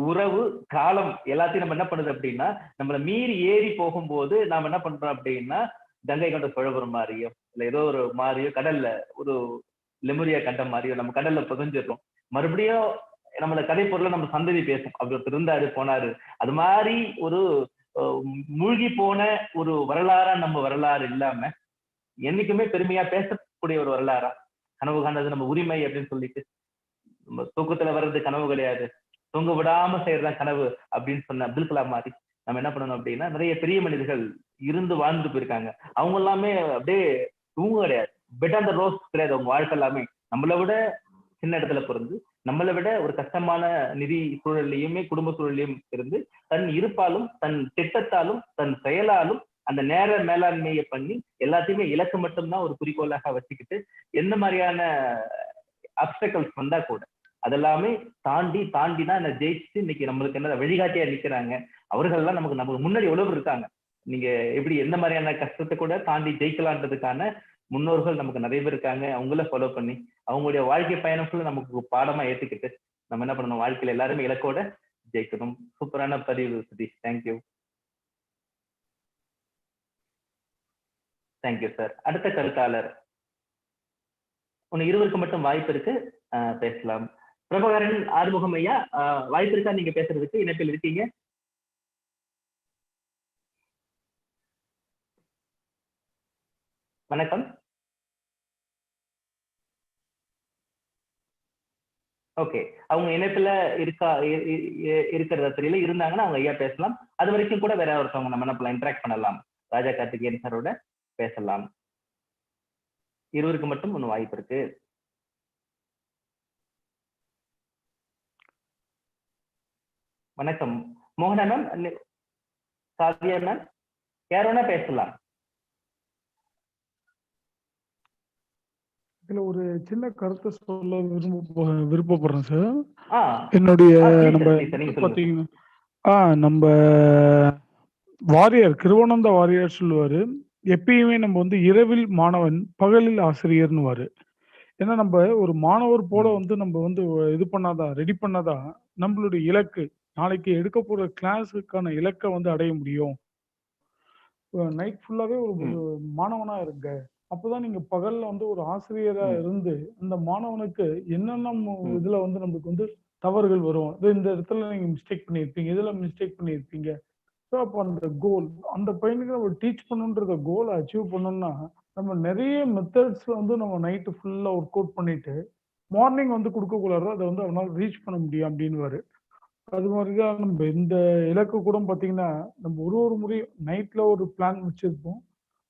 உறவு, காலம் எல்லாத்தையும் நம்ம என்ன பண்ணுது அப்படின்னா, நம்மள மீறி ஏறி போகும்போது நாம என்ன பண்றோம் அப்படின்னா, கங்கை கொண்ட சோழபுரம் மாதிரியோ இல்ல ஏதோ ஒரு மாதிரியோ கடல்ல ஒரு லெமுரியா கண்டம் மாதிரியோ நம்ம கடல்ல புதஞ்சிடறோம். மறுபடியும் நம்மள கதை பொருளை நம்ம சந்ததி பேசும். அப்படி ஒருத்தர் இருந்தாரு போனாரு. அது மாதிரி ஒரு மூழ்கி போன ஒரு வரலாறா நம்ம வரலாறு இல்லாம என்னைக்குமே பெருமையா பேசக்கூடிய ஒரு வரலாறா, கனவு காண்றது நம்ம உரிமை அப்படின்னு சொல்லிட்டு, நம்ம தூக்கத்துல வர்றது கனவு கிடையாது, தூங்க விடாம செய்யறதுதான் கனவு அப்படின்னு சொன்ன அப்துல் கலாம் மாதிரி நம்ம என்ன பண்ணணும் அப்படின்னா, நிறைய பெரிய மனிதர்கள் இருந்து வாழ்ந்துட்டு போயிருக்காங்க. அவங்க எல்லாமே அப்படியே தூங்க கிடையாது, பெட் ஆன் த ரோஸ் கிடையாது. அவங்க வாழ்க்கை எல்லாமே நம்மளை விட சின்ன இடத்துல பிறந்து, நம்மளை விட ஒரு கஷ்டமான நிதி சூழல்லையுமே குடும்ப சூழலையும் இருந்து, தன் இருப்பாலும் தன் திட்டத்தாலும் தன் செயலாலும் அந்த நேர மேலாண்மையை பண்ணி எல்லாத்தையுமே இலக்கு மட்டும்தான் ஒரு குறிக்கோளாக வச்சுக்கிட்டு, எந்த மாதிரியான அப்டக்கல்ஸ் வந்தா கூட அதெல்லாமே தாண்டி தான் ஜெயிச்சு இன்னைக்கு நம்மளுக்கு என்ன வழிகாட்டியா நிக்கிறாங்க. அவர்கள்லாம் நமக்கு முன்னாடி எவ்வளவு இருக்காங்க. நீங்க எப்படி எந்த மாதிரியான கஷ்டத்தை கூட தாண்டி ஜெயிக்கலான்றதுக்கான முன்னோர்கள் நமக்கு நிறைய பேர் இருக்காங்க. அவங்கள ஃபாலோ பண்ணி அவங்களுடைய வாழ்க்கை பயணத்துல நமக்கு பாடமா ஏத்துக்கிட்டு நம்ம என்ன பண்ணணும், வாழ்க்கையில எல்லாருமே இலக்கோட ஜெயிக்கணும். சூப்பரான பதிவு சதீஷ். Thank you sir. அடுத்த கருத்தாளர் இருவருக்கு மட்டும் வாய்ப்பு இருக்கு, பேசலாம். பிரபாகரன் ஆறுமுகம் ஐயா, வாய்ப்பு இருக்கா நீங்க பேசுறதுக்கு? இணைப்பில் இருக்கீங்க. வணக்கம். ஓகே, அவங்க இணைப்புல இருக்கிறத தெரியல, இருந்தாங்கன்னா அவங்க ஐயா பேசலாம். அது வரைக்கும் கூட வேற ஒருத்தவங்க நம்ம என்ன இன்டராக்ட் பண்ணலாம். ராஜா கார்த்திகேயன் சாரோட பேசலாம். இருவருக்கு மட்டும் ஒண்ணு வாய்ப்பு இருக்கு. வணக்கம் மோகனா மேம், சாதியா மேம், யாரோனா பேசலாம். இதுல ஒரு சின்ன கருத்தை சொல்ல விருப்பப்படுறேன் சார். என்னுடைய நம்ம வாரியர் கிருவானந்த வாரியர் சொல்லுவாரு, எப்பயுமே நம்ம வந்து இரவில் மாணவன் பகலில் ஆசிரியர்னுவாரு. ஏன்னா நம்ம ஒரு மாணவர் போல வந்து நம்ம வந்து இது பண்ணாதான், ரெடி பண்ணாதான் நம்மளுடைய இலக்கு, நாளைக்கு எடுக்க போற கிளாஸுக்கான இலக்கை வந்து அடைய முடியும். நைட் ஃபுல்லாவே ஒரு மாணவனா இருங்க, அப்பதான் நீங்க பகல்ல வந்து ஒரு ஆசிரியரா இருந்து அந்த மாணவனுக்கு என்னென்ன இதுல வந்து நம்மளுக்கு வந்து தவறுகள் வரும், இந்த இடத்துல நீங்க மிஸ்டேக் பண்ணியிருப்பீங்க, இதுல மிஸ்டேக் பண்ணியிருப்பீங்க. ஸோ அப்போ அந்த கோல், அந்த பையனுக்கு நம்ம டீச் பண்ணுன்ற கோலை அச்சீவ் பண்ணோம்னா நம்ம நிறைய மெத்தட்ஸ்ல வந்து நம்ம நைட்டு ஃபுல்லா ஒர்க் அவுட் பண்ணிட்டு மார்னிங் வந்து கொடுக்கக்கூடாது, அதை வந்து அவனால் ரீச் பண்ண முடியும் அப்படின்னுவாரு. அது மாதிரிதான் நம்ம இந்த இலக்கு கூட பார்த்தீங்கன்னா, நம்ம ஒரு முறையும் நைட்ல ஒரு பிளான் வச்சிருப்போம்,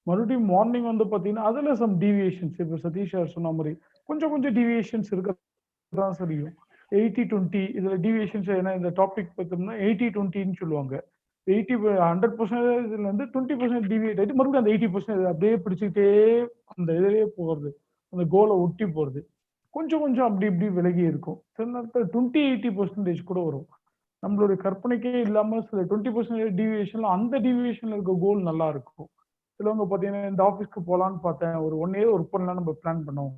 மறுபடியும் மார்னிங் வந்து பார்த்தீங்கன்னா அதுல சம் டீவியேஷன்ஸ், இப்போ சதீஷ் சார் சொன்ன மாதிரி கொஞ்சம் டீவியேஷன்ஸ் இருக்கதான் சரியும். 80-20 இதுல டீவியேஷன்ஸ், ஏன்னா இந்த டாபிக் பார்த்தோம்னா 80-20ன்னு சொல்லுவாங்க. 100% இதுல இருந்து 20% டிவியேட் ஆயிட்டு மறுபடியும் அந்த 80% அப்படியே பிடிச்சிக்கிட்டே அந்த இதுலயே போறது, அந்த கோலை ஒட்டி போறது. கொஞ்சம் அப்படி இப்படி விலகி இருக்கும். சில நேரத்தில் 20-80% கூட வரும். நம்மளுடைய கற்பனைக்கே இல்லாம சில 20% டீவியேஷன்ல அந்த டீவியேஷன்ல இருக்க கோல் நல்லா இருக்கும். சிலவங்க பார்த்தீங்கன்னா, இந்த ஆஃபீஸ்க்கு போகலான்னு பார்த்தேன், ஒரு 1 இயர் ஒர்க் பண்ணலாம் நம்ம பிளான் பண்ணோம்.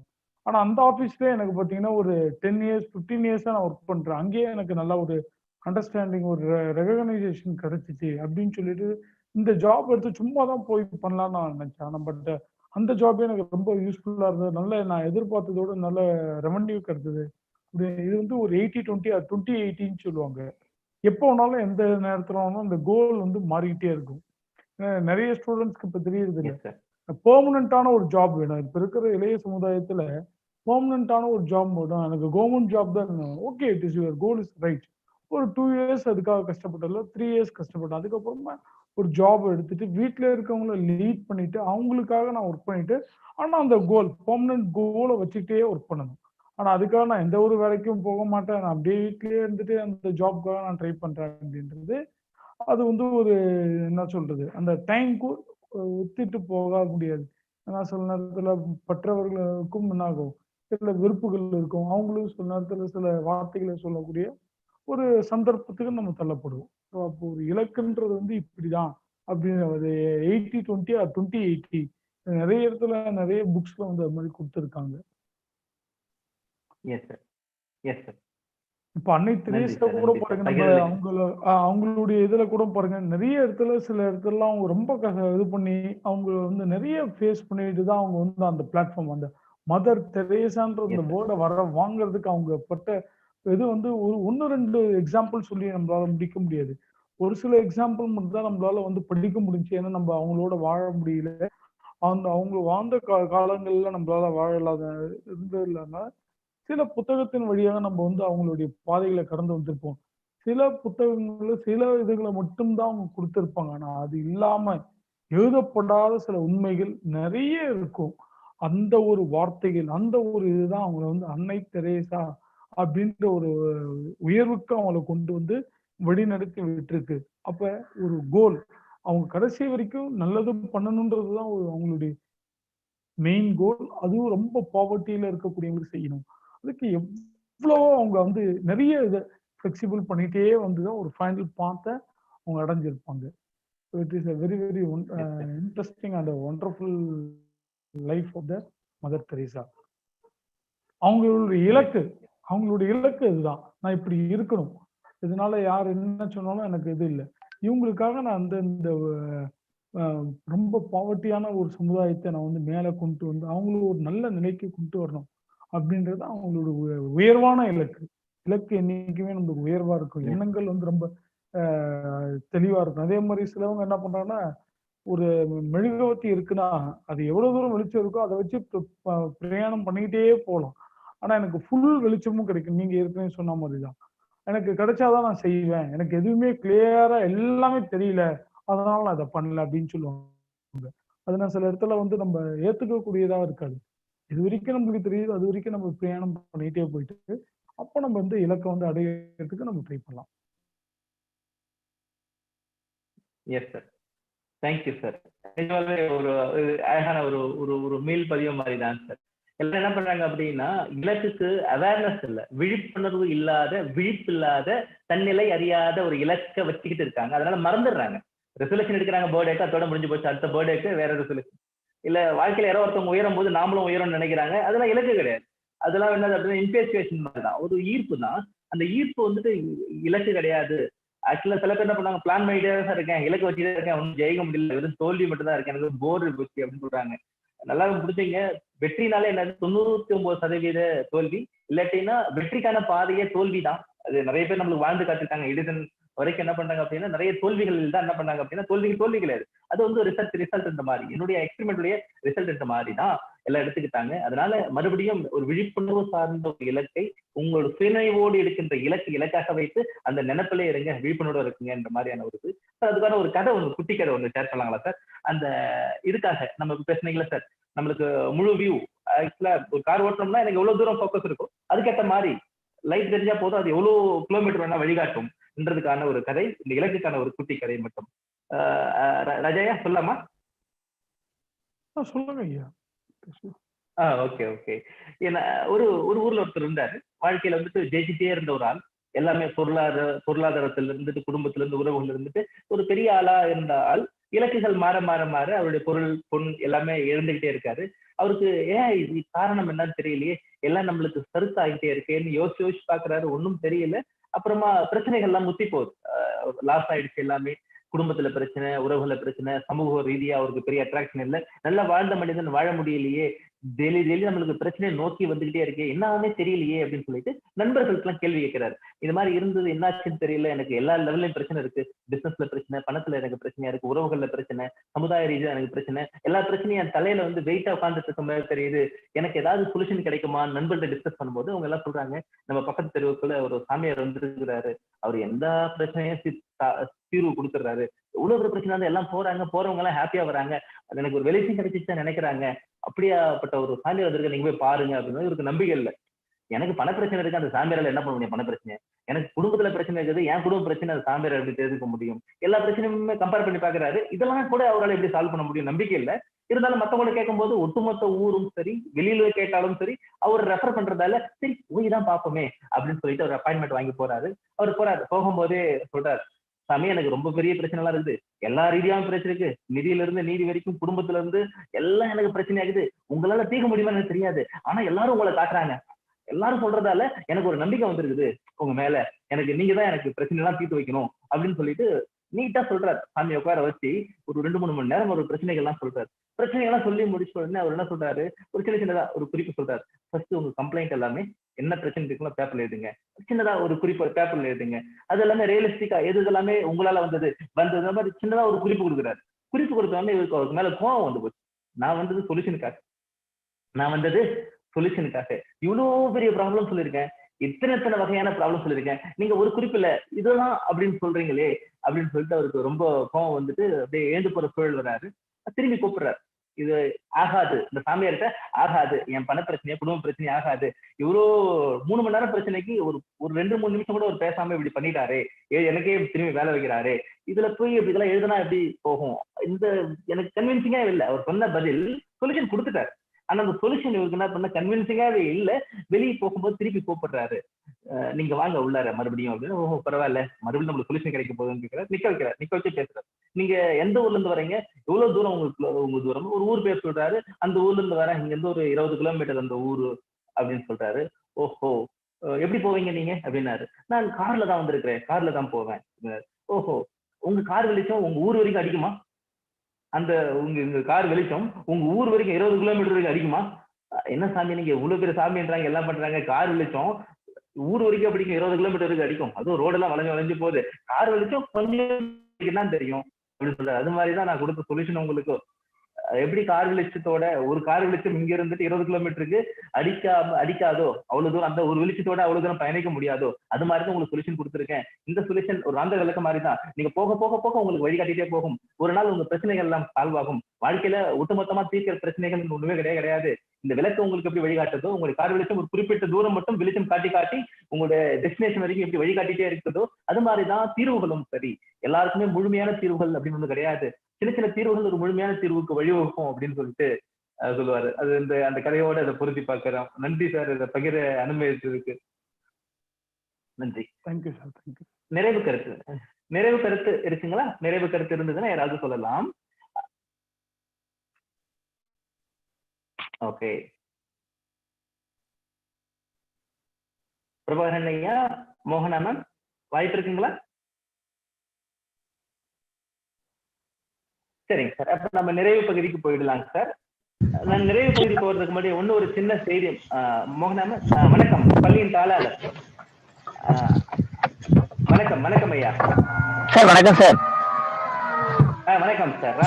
ஆனா அந்த ஆஃபீஸ்ல எனக்கு பார்த்தீங்கன்னா ஒரு 10 இயர்ஸ் 15 இயர்ஸா நான் ஒர்க் பண்றேன், அங்கேயே எனக்கு நல்லா ஒரு அண்டர்ஸ்டாண்டிங், ஒரு ரெகக்னைசேஷன் கிடைச்சிச்சு அப்படின்னு சொல்லிட்டு இந்த ஜாப் எடுத்து சும்மா தான் போய் பண்ணலாம்னு நான் நினைச்சேன். பட் அந்த ஜாப் எனக்கு ரொம்ப யூஸ்ஃபுல்லா இருந்தது, நல்ல நான் எதிர்பார்த்ததோட நல்ல ரெவன்யூ கிடைச்சது. இது வந்து ஒரு 80-20 20-80ன்னு சொல்லுவாங்க. எப்போ வேணாலும் எந்த நேரத்துல வேணாலும் இந்த கோல் வந்து மாறிக்கிட்டே இருக்கும். நிறைய ஸ்டூடெண்ட்ஸ்க்கு இப்ப தெரியுது இல்லை, பெர்மனண்டான ஒரு ஜாப் வேணும். இப்ப இருக்கிற இளைய சமுதாயத்துல பெர்மனண்டான ஒரு ஜாப் வேணும், எனக்கு கவர்மெண்ட் ஜாப் தான். Okay, it is your goal is right. ஒரு 2 இயர்ஸ் அதுக்காக கஷ்டப்பட்டல, 3 இயர்ஸ் கஷ்டப்பட்டேன். அதுக்கப்புறமா ஒரு ஜாப் எடுத்துட்டு வீட்டுல இருக்கவங்கள லீட் பண்ணிட்டு அவங்களுக்காக நான் ஒர்க் பண்ணிட்டு, ஆனா அந்த கோல் பெர்மனன்ட் கோலை வச்சுக்கிட்டே ஒர்க் பண்ணணும். ஆனா அதுக்காக நான் எந்த ஒரு வேலைக்கும் போக மாட்டேன், நான் அப்படியே வீட்லயே இருந்துட்டு அந்த ஜாப்க்காக நான் ட்ரை பண்றேன் அப்படின்றது, அது வந்து ஒரு என்ன சொல்றது, அந்த டைம்க்கு ஒத்திட்டு போக முடியாது. ஏன்னா சில நேரத்துல பற்றவர்களுக்கும் என்னாகும், சில விருப்புகள் இருக்கும், அவங்களும் சில நேரத்துல சில வார்த்தைகளை சொல்லக்கூடிய ஒரு சந்தர்ப்பத்துக்கு நம்ம தள்ளப்படுவோம். அப்போ ஒரு இலக்குன்றது வந்து இப்படிதான் அப்படின்னு ஒரு 80-20 20-80 நிறைய இடத்துல நிறைய புக்ஸ்ல வந்து அது மாதிரி கொடுத்துருக்காங்க. இப்ப அன்னை தெரேசா கூட பாருங்க, நம்ம அவங்களுடைய இதுல கூட பாருங்க, நிறைய இடத்துல சில இடத்துலலாம் அவங்க ரொம்ப இது பண்ணி அவங்க வந்து நிறைய ஃபேஸ் பண்ணிட்டு தான் அவங்க வந்து அந்த பிளாட்ஃபார்ம், அந்த மதர் தெரேசான்ற இந்த வேர்டை வாங்குறதுக்கு அவங்க பட்ட இது வந்து ஒரு 1-2 எக்ஸாம்பிள் சொல்லி நம்மளால முடிக்க முடியாது. ஒரு சில எக்ஸாம்பிள் மட்டும் தான் நம்மளால வந்து படிக்க முடிஞ்சு. ஏன்னா நம்ம அவங்களோட வாழ முடியல. அவங்க வாழ்ந்த காலங்கள்ல நம்மளால வாழலாத இருந்தது இல்லாம சில புத்தகத்தின் வழியாக நம்ம வந்து அவங்களுடைய பாதைகளை கடந்து வந்திருப்போம். சில புத்தகங்கள்ல சில இதுகளை மட்டும்தான் அவங்க கொடுத்திருப்பாங்க. ஆனா அது இல்லாம எழுதப்படாத சில உண்மைகள் நிறைய இருக்கும். அந்த ஒரு வார்த்தைகள், அந்த ஒரு இதுதான் அவங்களை வந்து அன்னை தெரேசா அப்படின்ற ஒரு உயர்வுக்கு அவங்களை கொண்டு வந்து வழிநடத்தி விட்டுருக்கு. அப்ப ஒரு கோல், அவங்க கடைசி வரைக்கும் நல்லது பண்ணணுன்றதுதான் அவங்களுடைய மெயின் கோல். அதுவும் ரொம்ப பாவர்ட்டியில இருக்கக்கூடியவங்களுக்கு செய்யணும். அதுக்கு எவ்வளவோ அவங்க வந்து நிறைய இதை ஃபிளெக்சிபிள் பண்ணிட்டே வந்துதான் ஒரு ஃபைனல் பார்த்த அவங்க அடைஞ்சிருப்பாங்க. It is a very very interesting and a wonderful life of the Mother Teresa. அவங்களுடைய இலக்கு இதுதான். நான் இப்படி இருக்கணும், இதனால யார் என்ன சொன்னாலும் எனக்கு இது இல்லை. இவங்களுக்காக நான் இந்த ரொம்ப பாவர்ட்டியான ஒரு சமுதாயத்தை நான் வந்து மேல கொண்டு வந்து அவங்களும் ஒரு நல்ல நிலைக்கு கொண்டு வரணும் அப்படின்றது அவங்களோட உயர்வான இலக்கு என்னைக்குமே நமக்கு உயர்வா இருக்கும். எண்ணங்கள் வந்து ரொம்ப தெளிவா இருக்கும். அதே மாதிரி சிலவங்க என்ன பண்றாங்கன்னா, ஒரு மெழுகுவர்த்தி இருக்குன்னா அது எவ்வளவு தூரம் வெளிச்சம் இருக்கோ அதை வச்சு பிரயாணம் பண்ணிக்கிட்டே போகலாம். ஆனா எனக்கு ஃபுல் வெளிச்சமும் கிடைக்கும். நீங்க ஏற்கனவே சொன்ன மாதிரிதான், எனக்கு கிடைச்சாதான் நான் செய்வேன், எனக்கு எதுவுமே கிளியரா எல்லாமே தெரியல அதனால நான் அதை பண்ணல அப்படின்னு சொல்லுவாங்க. அது நான் சில இடத்துல வந்து நம்ம ஏத்துக்க கூடியதா இருக்காது. இது வரைக்கும் நம்மளுக்கு தெரியுது, அது வரைக்கும் நம்ம பிரயாணம் பண்ணிட்டே போயிட்டு அப்ப நம்ம வந்து இலக்கை வந்து அடையிறதுக்கு நம்ம ட்ரை பண்ணலாம். Yes sir, thank you sir. நிஜமாவே ஒரு அழகான ஒரு ஒரு ஒரு மீள் பதிவு மாதிரி தான் சார். எல்லாம் என்ன பண்றாங்க அப்படின்னா, இலக்குக்கு அவேர்னஸ் இல்லை, விழிப்புணர்வு இல்லாத, விழிப்பு இல்லாத, தன்னிலை அறியாத ஒரு இலக்கை வச்சுக்கிட்டு இருக்காங்க. அதனால மறந்துடுறாங்க. ரெசல்யூஷன் எடுக்கிறாங்க, பர்த்டேக்கு அதோட முடிஞ்சு போச்சு, அடுத்த பர்த்டேக்கு வேற ரெசல்யூஷன். இல்ல வாழ்க்கையில யாரோ ஒருத்தவங்க உயரும் போது நாமளும் உயரம்னு நினைக்கிறாங்க. அதெல்லாம் இலக்கு கிடையாது. அதெல்லாம் என்னது அப்படின்னா இன்ஃபேச்சுவேஷன் மாதிரி தான், ஒரு ஈர்ப்பு தான். அந்த ஈர்ப்பு வந்துட்டு இலக்கு கிடையாது. ஆக்சுவலா சில பேர் என்ன பண்ணாங்க, பிளான் பண்ணிட்டே தான் இருக்கேன், இலக்கு வச்சுட்டே இருக்கேன், ஒன்றும் ஜெயிக்க முடியல, வெறும் தோல்வி மட்டும் தான் இருக்கேன், எனக்கு போர் போச்சு அப்படின்னு சொல்றாங்க. நல்லா பிடிச்சிங்க. வெற்றினாலே என்னது, 99% தோல்வி. இல்லாட்டினா வெற்றிக்கான பாதையே தோல்விதான். அது நிறைய பேர் நம்மளுக்கு வாழ்ந்து காட்டிருக்காங்க. எடிசன் வரைக்கும் என்ன பண்றாங்க அப்படின்னா, நிறைய தோல்விகள் தான் என்ன பண்ணாங்க அப்படின்னா, தோல்வி கிடையாது, அது வந்து ரிசல்ட் இந்த மாதிரி, என்னுடைய எக்ஸ்பெரிமெண்ட்டுடைய ரிசல்ட் இந்த மாதிரி தான் எல்லாம் எடுத்துக்கிட்டாங்க. அதனால மறுபடியும் ஒரு விழிப்புணர்வு சார்ந்த ஒரு இலக்கை உங்களோட சுயநினைவோடு எடுக்கின்ற இலக்காக வைத்து அந்த நினைப்பிலே இருங்க, விழிப்புணர்வு இருக்குங்கன்ற மாதிரியான ஒரு இது. அதுக்கான ஒரு கதை, ஒரு குட்டி கதை ஒன்று ஷேர் பண்ணலாங்களா சார்? அந்த இதுக்காக நம்ம பேசுனீங்களா சார், நம்மளுக்கு முழு வியூ, ஆக்சுவலா ஒரு கார் ஓட்டணும்னா எனக்கு எவ்வளவு தூரம் ஃபோக்கஸ் இருக்கும், அதுக்கேற்ற மாதிரி லைட் தெரிஞ்சா போதும், அது எவ்வளவு கிலோமீட்டர் வேணா வழிகாட்டும் என்றதுக்கான ஒரு கதை, இந்த இலக்குக்கான ஒரு குட்டி கதை மட்டும். ரஜயா சொல்லாமா? சொல்லுங்க ஐயா. Okay okay. ஏன்னா ஒரு ஊர்ல ஒருத்தர் இருந்தாரு, வாழ்க்கையில வந்துட்டு ஜெயிச்சுட்டே இருந்த ஒரு ஆள். எல்லாமே பொருளாதாரத்துல இருந்துட்டு, குடும்பத்துல இருந்து, உறவுகள் இருந்துட்டு ஒரு பெரிய ஆளா இருந்த ஆள். இலக்குகள் மாற மாற மாற அவருடைய பொன் எல்லாமே இழந்துகிட்டே இருக்காரு. அவருக்கு ஏன் இது காரணம் என்னன்னு தெரியலையே, எல்லாம் நம்மளுக்கு சருத்து ஆகிட்டே இருக்கேன்னு யோசிச்சு பாக்குறாரு, ஒன்றும் தெரியல. அப்புறமா பிரச்சனைகள் எல்லாம் முத்தி போகுது, லாஸ் ஆயிடுச்சு எல்லாமே. குடும்பத்துல பிரச்சனை, உறவுல பிரச்சனை, சமூக ரீதியா அவருக்கு பெரிய அட்ராக்ஷன் இல்லை, நல்லா வாழ்ந்த மனிதன் வாழ முடியலையே, டெய்லி நம்மளுக்கு பிரச்சனையை நோக்கி வந்துகிட்டே இருக்கே, என்னன்னே தெரியலையே அப்படின்னு சொல்லிட்டு நண்பர்களுக்கு எல்லாம் கேள்வி கேட்கிறாரு. இது மாதிரி இருந்தது, என்னாச்சுன்னு தெரியல, எனக்கு எல்லா லெவல்லையும் பிரச்சனை இருக்கு, பிசினஸ்ல பிரச்சனை, பணத்துல எனக்கு பிரச்சனையா இருக்கு, உறவுகள்ல பிரச்சனை, சமுதாய ரீதியா எனக்கு பிரச்சனை, எல்லா பிரச்சனையும் என் தலையில வந்து வெயிட்டா உட்காந்துட்டு இருக்க மாதிரி தெரியுது, எனக்கு ஏதாவது சொல்யூஷன் கிடைக்குமா? நண்பர்கிட்ட டிஸ்கஸ் பண்ணும்போது அவங்க எல்லாம் சொல்றாங்க, நம்ம பக்கத்து தெருவுக்குள்ள ஒரு சாமியார் வந்துருக்கிறாரு, அவர் எந்த பிரச்சனையும் தீர்வு கொடுத்துறாரு, எவ்வளவு பிரச்சனை எல்லாம் போறவங்க எல்லாம் ஹாப்பியா வராங்க, எனக்கு ஒரு வெளிச்சம் கிடைச்சிச்சு நினைக்கிறாங்க, அப்படியாப்பட்ட ஒரு சாமியார் வந்திருக்க, நீங்க போய் பாருங்க அப்படின்னு. இவருக்கு நம்பிக்கை இல்லை. எனக்கு பண பிரச்சனை இருக்கு, அந்த சாமியாரால என்ன பண்ண முடியும்? பண பிரச்சனை, எனக்கு குடும்பத்துல பிரச்சனை இருக்குது, என் குடும்ப பிரச்சனை அந்த சாமியார் எப்படி தெரிஞ்சுக்க முடியும்? எல்லா பிரச்சனையுமே கம்பேர் பண்ணி பாக்குறாரு, இதெல்லாம் கூட அவரால் எப்படி சால்வ் பண்ண முடியும்? நம்பிக்கை இல்லை. இருந்தாலும் மத்தவங்களை கேட்கும் போது ஒட்டுமொத்த ஊரும் சரி, வெளியில கேட்டாலும் சரி, அவர் ரெஃபர் பண்றதால சரி போய் தான் பார்ப்போமே அப்படின்னு சொல்லிட்டு ஒரு அப்பாயின்மெண்ட் வாங்கி போறாரு. அவர் போகும்போதே சொல்றாரு, சாமி எனக்கு ரொம்ப பெரிய பிரச்சனை எல்லாம் இருக்குது, எல்லா ரீதியாவும் பிரச்சனை இருக்கு, நிதியில இருந்து நீதி வரைக்கும், குடும்பத்துல இருந்து எல்லாம் எனக்கு பிரச்சனை ஆகுது, உங்களால தீர்க்க முடியுமா எனக்கு தெரியாது, ஆனா எல்லாரும் உங்களை காட்டுறாங்க, எல்லாரும் சொல்றதால எனக்கு ஒரு நம்பிக்கை வந்துருக்குது உங்க மேல, எனக்கு நீங்க தான் எனக்கு பிரச்சனை எல்லாம் தீர்த்து வைக்கணும் அப்படின்னு சொல்லிட்டு நீட்டா சொல்றாரு. சாமி உட்கார வச்சு ஒரு 2-3 மணி நேரம் ஒரு பிரச்சனைகள்லாம் சொல்றாரு. பிரச்சனைகள்லாம் சொல்லி முடிச்ச உடனே அவர் என்ன சொல்றாரு, ஒரு சின்னதா ஒரு குறிப்பு சொல்றாரு. ஃபர்ஸ்ட் உங்க கம்ப்ளைண்ட் எல்லாமே என்ன பிரச்சனை இருக்குன்னு பேப்பர்ல எழுதுங்க. சின்னதா ஒரு குறிப்பு பேப்பர்ல எழுதுங்க. அது எல்லாமே ரியலிஸ்டிக்கா எது எல்லாமே உங்களால வந்தது மாதிரி சின்னதா ஒரு குறிப்பு கொடுக்குறாரு. குறிப்பு கொடுத்தோடனே இவருக்கு அவருக்கு மேல கோவம் வந்து போச்சு. நான் வந்தது சொல்யூஷனுக்காக இவ்வளவு பெரிய ப்ராப்ளம் சொல்லியிருக்கேன், எத்தனை வகையான ப்ராப்ளம் சொல்லியிருக்கேன், நீங்க ஒரு குறிப்பில்ல இதெல்லாம் அப்படின்னு சொல்றீங்களே அப்படின்னு சொல்லிட்டு அவருக்கு ரொம்ப கோவம் வந்துட்டு அப்படியே எழுந்து போற சூழல் வராரு. திரும்பி கூப்பிடுறாரு. இது ஆகாது, இந்த சாமியார்கிட்ட ஆகாது, என் பண பிரச்சனையா குடும்ப பிரச்சனை ஆகாது, இவ்வளோ 3 மணி நேரம் பிரச்சனைக்கு ஒரு 2-3 நிமிஷம் கூட ஒரு பேசாம இப்படி பண்ணிட்டாரு, எனக்கே திரும்பி வேலை வைக்கிறாரு, இதுல போய் இப்படி இதெல்லாம் எழுதுனா எப்படி போகும், இந்த எனக்கு கன்வின்சிங்கா இல்லை. அவர் சொன்ன பதில் சொல்யூஷன் கொடுத்துட்டாரு. ஆனா அந்த சொல்யூஷன் இவருக்கு என்ன பண்ண கன்வின்சிங்காவே இல்ல. வெளியே போகும்போது திருப்பி கூப்பிடுறாரு, நீங்க வாங்க உள்ளார மறுபடியும் அப்படின்னு. ஓஹோ பரவாயில்ல, மறுபடியும் நம்மளுக்கு சொல்யூஷன் கிடைக்க போகுதுன்னு கேட்கிறாரு. நிக்க வச்சு பேசுறாரு. நீங்க எந்த ஊர்ல இருந்து வரீங்க, எவ்வளவு தூரம் உங்க தூரம், ஒரு ஊர் பேர் சொல்றாரு. அந்த ஊர்ல இருந்து வரேன், இங்க இருந்து ஒரு 20 கிலோமீட்டர் அந்த ஊரு அப்படின்னு சொல்றாரு. ஓஹோ எப்படி போவீங்க நீங்க அப்படின்னாரு. நான் கார்ல தான் வந்திருக்கிறேன், கார்ல தான் போவேன். ஓஹோ உங்க கார் வெளிச்சம் உங்க ஊர் வரைக்கும் அடிக்குமா, அந்த உங்க கார் வெளிச்சம் உங்க ஊர் வரைக்கும் 20 கிலோமீட்டர் வரைக்கும் அடிக்குமா, என்ன சாமி நீங்க இவ்வளவு பேர் சாமின்றாங்க எல்லாம் பண்றாங்க, கார் வெளிச்சம் ஊர் வரைக்கும் அப்படிங்க 20 கிலோமீட்டர் வரைக்கும் அடிக்கும், அதுவும் ரோடெல்லாம் வளைஞ்சு போகுது, கார் வெளிச்சம் கொஞ்சம் தான் தெரியும் அப்படின்னு சொல்றாரு. அது மாதிரிதான் நான் கொடுத்த சொல்யூஷன் உங்களுக்கு. எப்படி கார் வெளிச்சத்தோட ஒரு கார் வெளிச்சம் இங்க இருந்துட்டு 20 கிலோமீட்டருக்கு அடிக்காதோ அவ்வளவு தூரம், அந்த ஒரு வெளிச்சத்தோட அவ்வளவு தூரம் பயணிக்க முடியாதோ, அது மாதிரி தான் உங்களுக்கு சொல்யூஷன் கொடுத்துருக்கேன். இந்த சொல்யூஷன் ஒரு அந்த விளக்க மாதிரி தான். நீங்க போக போக போக உங்களுக்கு வழிகாட்டிட்டே போகும். ஒரு நாள் உங்க பிரச்சனைகள் எல்லாம் சால்வ் ஆகும். வாழ்க்கையில ஒட்டுமொத்தமா தீர்க்கிற பிரச்சனைகள் ஒண்ணுமே கிடையாது. இந்த விளக்கு உங்களுக்கு எப்படி வழிகாட்டுதோ, உங்களுடைய கார் வெளிச்சம் ஒரு குறிப்பிட்ட தூரம் மட்டும் வெளிச்சம் காட்டி உங்களுடைய டெஸ்டினேஷன் வரைக்கும் எப்படி வழிகாட்டிட்டே இருக்குதோ, அது மாதிரிதான் தீர்வுகளும் சரி. எல்லாருக்குமே முழுமையான தீர்வுகள் அப்படின்னு ஒண்ணு கிடையாது. சின்ன தீர்வுகள் ஒரு முழுமையான தீர்வுக்கு வழிவகுக்கும் அப்படின்னு சொல்லிட்டு சொல்லுவாரு. அது அந்த கதையோட அதை பொருத்தி பார்க்கிறோம். நன்றி சார், இதை பகிர அனுமதித்ததுக்கு நன்றி. Thank you sir. தேங்க்யூ. நிறைவு கருத்து இருக்குங்களா? நிறைவு கருத்து இருந்ததுன்னா யாராவது சொல்லலாம். ஓகே, பிரபாகரன் ஐயா, மோகனா மேம், வாய்ப்பு இருக்குங்களா? சரிங்க சார், அப்ப நம்ம நிறைவு பகுதிக்கு போயிடலாங்க சார். நான் நிறைவு பகுதி போறதுக்கு முன்னாடி ஒண்ணு ஒரு சின்ன செய்தி. மோகனா மேம் வணக்கம், பள்ளியின் தாளாளர். வணக்கம் ஐயா. சார் வணக்கம் சார். வணக்கம் சார்.